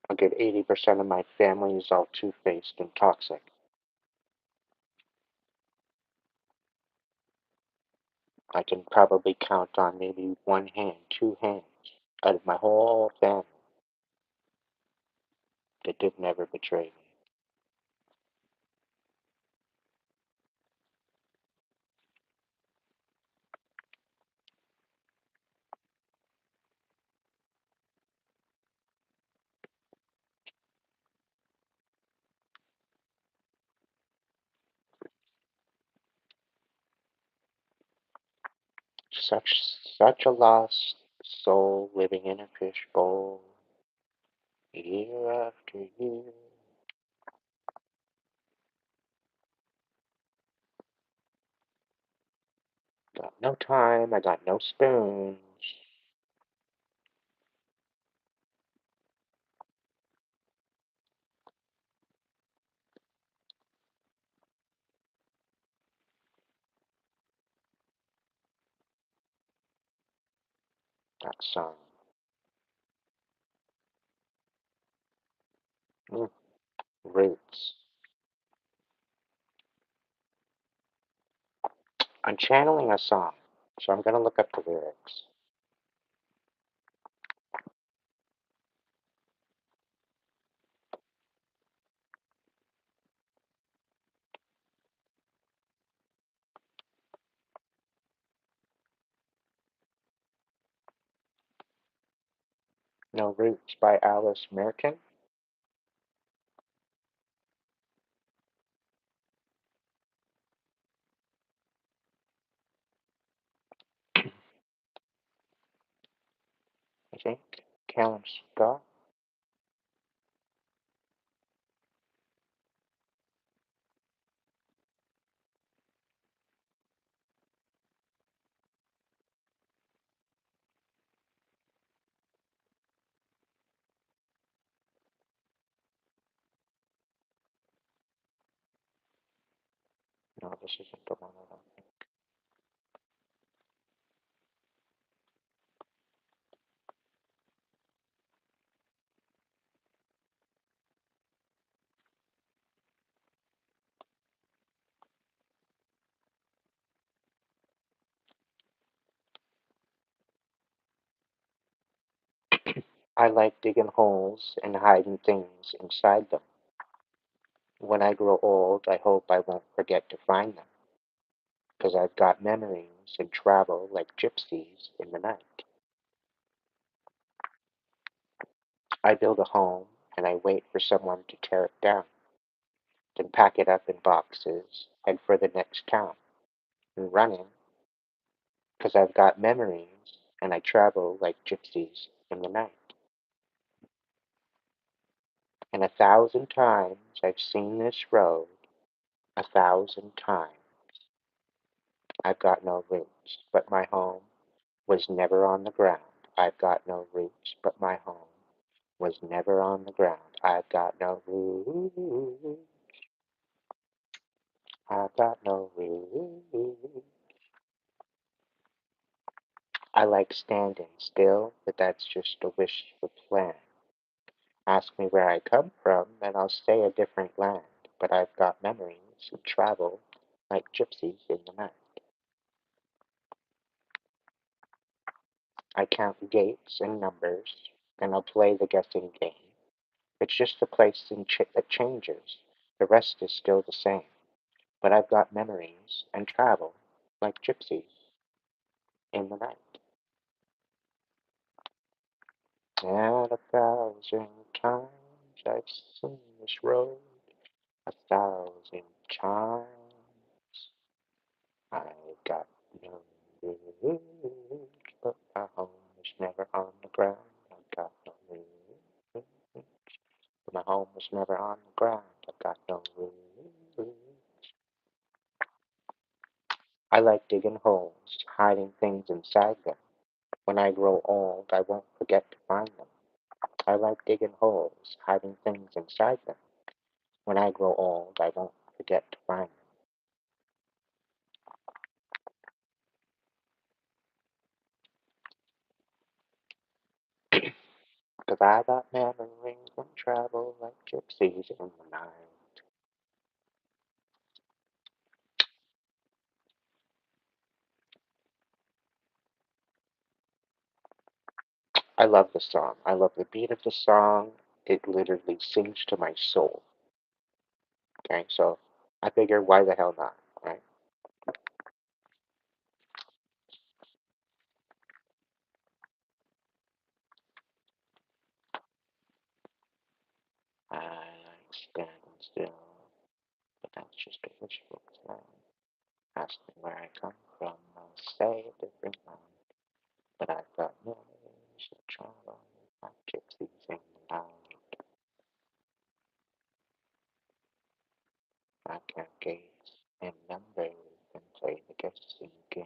A good 80% of my family is all two-faced and toxic. I can probably count on maybe one hand, two hands out of my whole family that did never betray me. Such a lost soul living in a fishbowl, year after year. Got no time, I got no spoons. That song. Mm, Roots. I'm channeling a song, so I'm gonna look up the lyrics. No Roots by Alice Merton, I think. Callum Scott. No, this isn't the one I don't think. I like digging holes and hiding things inside them. When I grow old, I hope I won't forget to find them, 'cause I've got memories and travel like gypsies in the night. I build a home and I wait for someone to tear it down, then pack it up in boxes, head for the next town, and running, 'cause I've got memories and I travel like gypsies in the night. And 1,000 times I've seen this road, 1,000 times. I've got no roots, but my home was never on the ground. I've got no roots, but my home was never on the ground. I've got no roots. I've got no roots. I like standing still, but that's just a wishful plan. Ask me where I come from, and I'll say a different land. But I've got memories and travel like gypsies in the night. I count gates and numbers, and I'll play the guessing game. It's just the place that changes. The rest is still the same. But I've got memories and travel like gypsies in the night. And 1,000 times I've seen this road, 1,000 times I've got no roots, but my home is never on the ground. I've got no roots, but my home was never on the ground. I've got no roots. I like digging holes, hiding things inside them. When I grow old, I won't forget to find them. I like digging holes, hiding things inside them. When I grow old, I won't forget to find them. 'Cause I got memories and travel like gypsies in the night. I love the song. I love the beat of the song. It literally sings to my soul. Okay, so I figure, why the hell not, right? I like standing still, but that's just a wishful thing. Ask me where I come from, I'll say a different line. But I've got memories of travel like gypsies in the night. I can gaze in numbers and play the guessing game.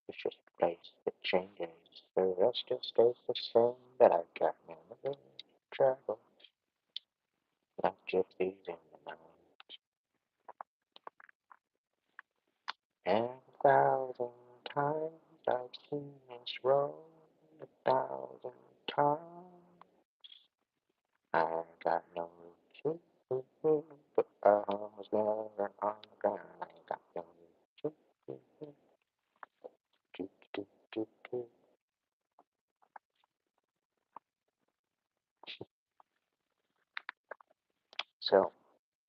It's just a place that changes. The rest still stays the same. But I've got memories of travel like gypsies in the night. And 1,000 times I've seen this road, 1,000 times. I got no roots, but I was never on the ground. I got no roots. So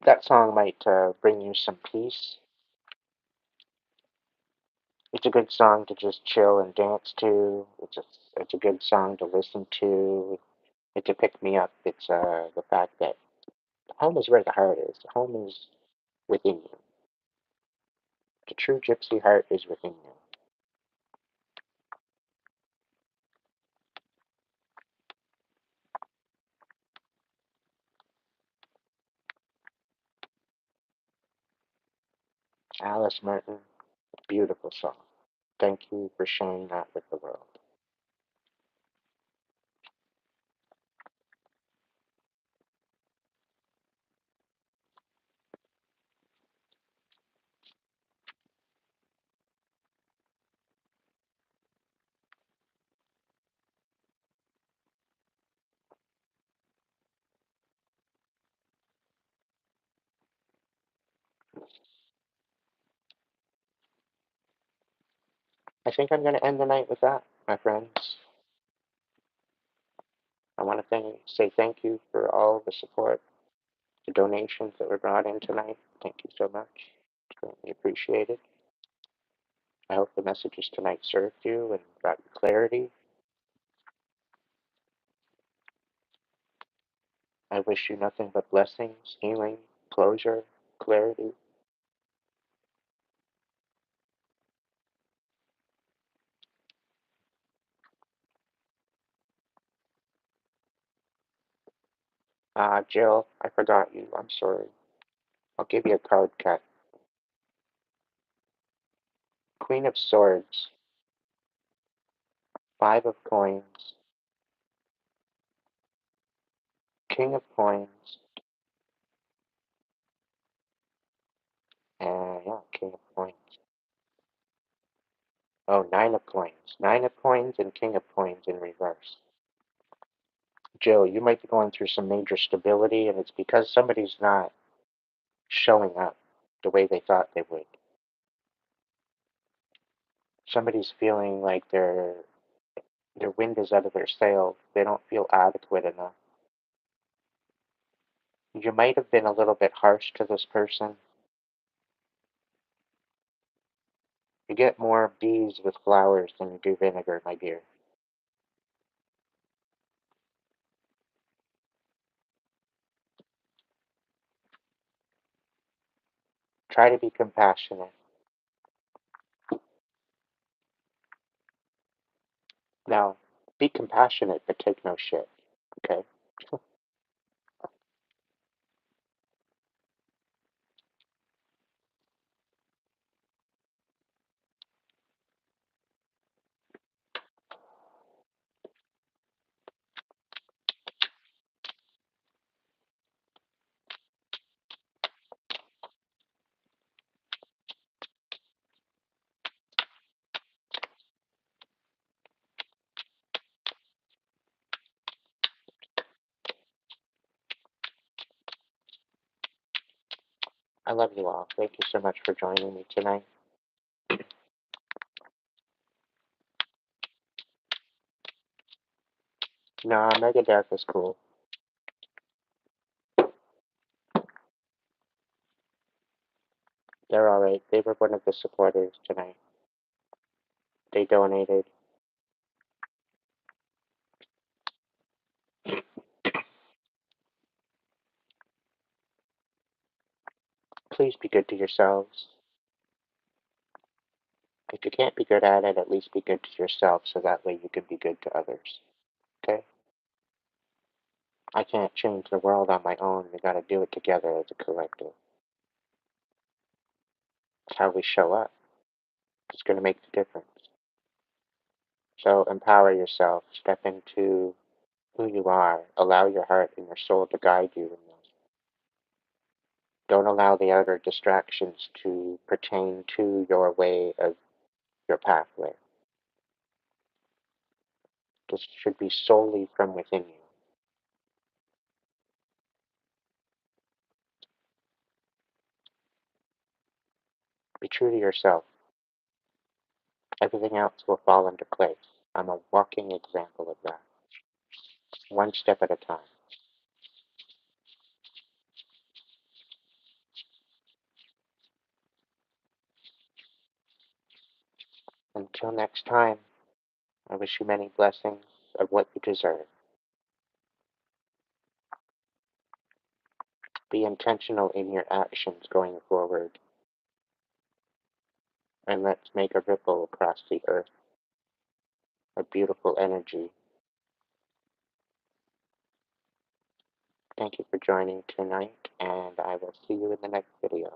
that song might bring you some peace. It's a good song to just chill and dance to. It's a good song to listen to. It's a pick me up. It's the fact that home is where the heart is. Home is within you. The true gypsy heart is within you. Alice Merton, beautiful song. Thank you for sharing that with the world. I think I'm going to end the night with that, my friends. I want to say thank you for all the support, the donations that were brought in tonight. Thank you so much. It's greatly appreciated. I hope the messages tonight served you and brought you clarity. I wish you nothing but blessings, healing, closure, clarity. Jill, I forgot you. I'm sorry. I'll give you a card cut. Queen of Swords, Five of Coins, King of Coins, and yeah, King of Coins. Oh, Nine of Coins. Nine of Coins and King of Coins in reverse. Jill, you might be going through some major stability, and it's because somebody's not showing up the way they thought they would. Somebody's feeling like they're Their wind is out of their sails. They don't feel adequate enough. You might have been a little bit harsh to this person. You get more bees with flowers than you do vinegar, my dear. Try to be compassionate. Now, be compassionate, but take no shit, okay? I love you all. Thank you so much for joining me tonight. No, Mega Dark is cool. They're alright. They were one of the supporters tonight. They donated. Please be good to yourselves. If you can't be good at it, at least be good to yourself so that way you can be good to others. Okay? I can't change the world on my own. We gotta do it together as a collective. It's how we show up. It's gonna make the difference. So empower yourself. Step into who you are. Allow your heart and your soul to guide you in this. Don't allow the outer distractions to pertain to your way of your pathway. This should be solely from within you. Be true to yourself. Everything else will fall into place. I'm a walking example of that. One step at a time. Until next time, I wish you many blessings of what you deserve. Be intentional in your actions going forward, and let's make a ripple across the earth, a beautiful energy. Thank you for joining tonight, and I will see you in the next video.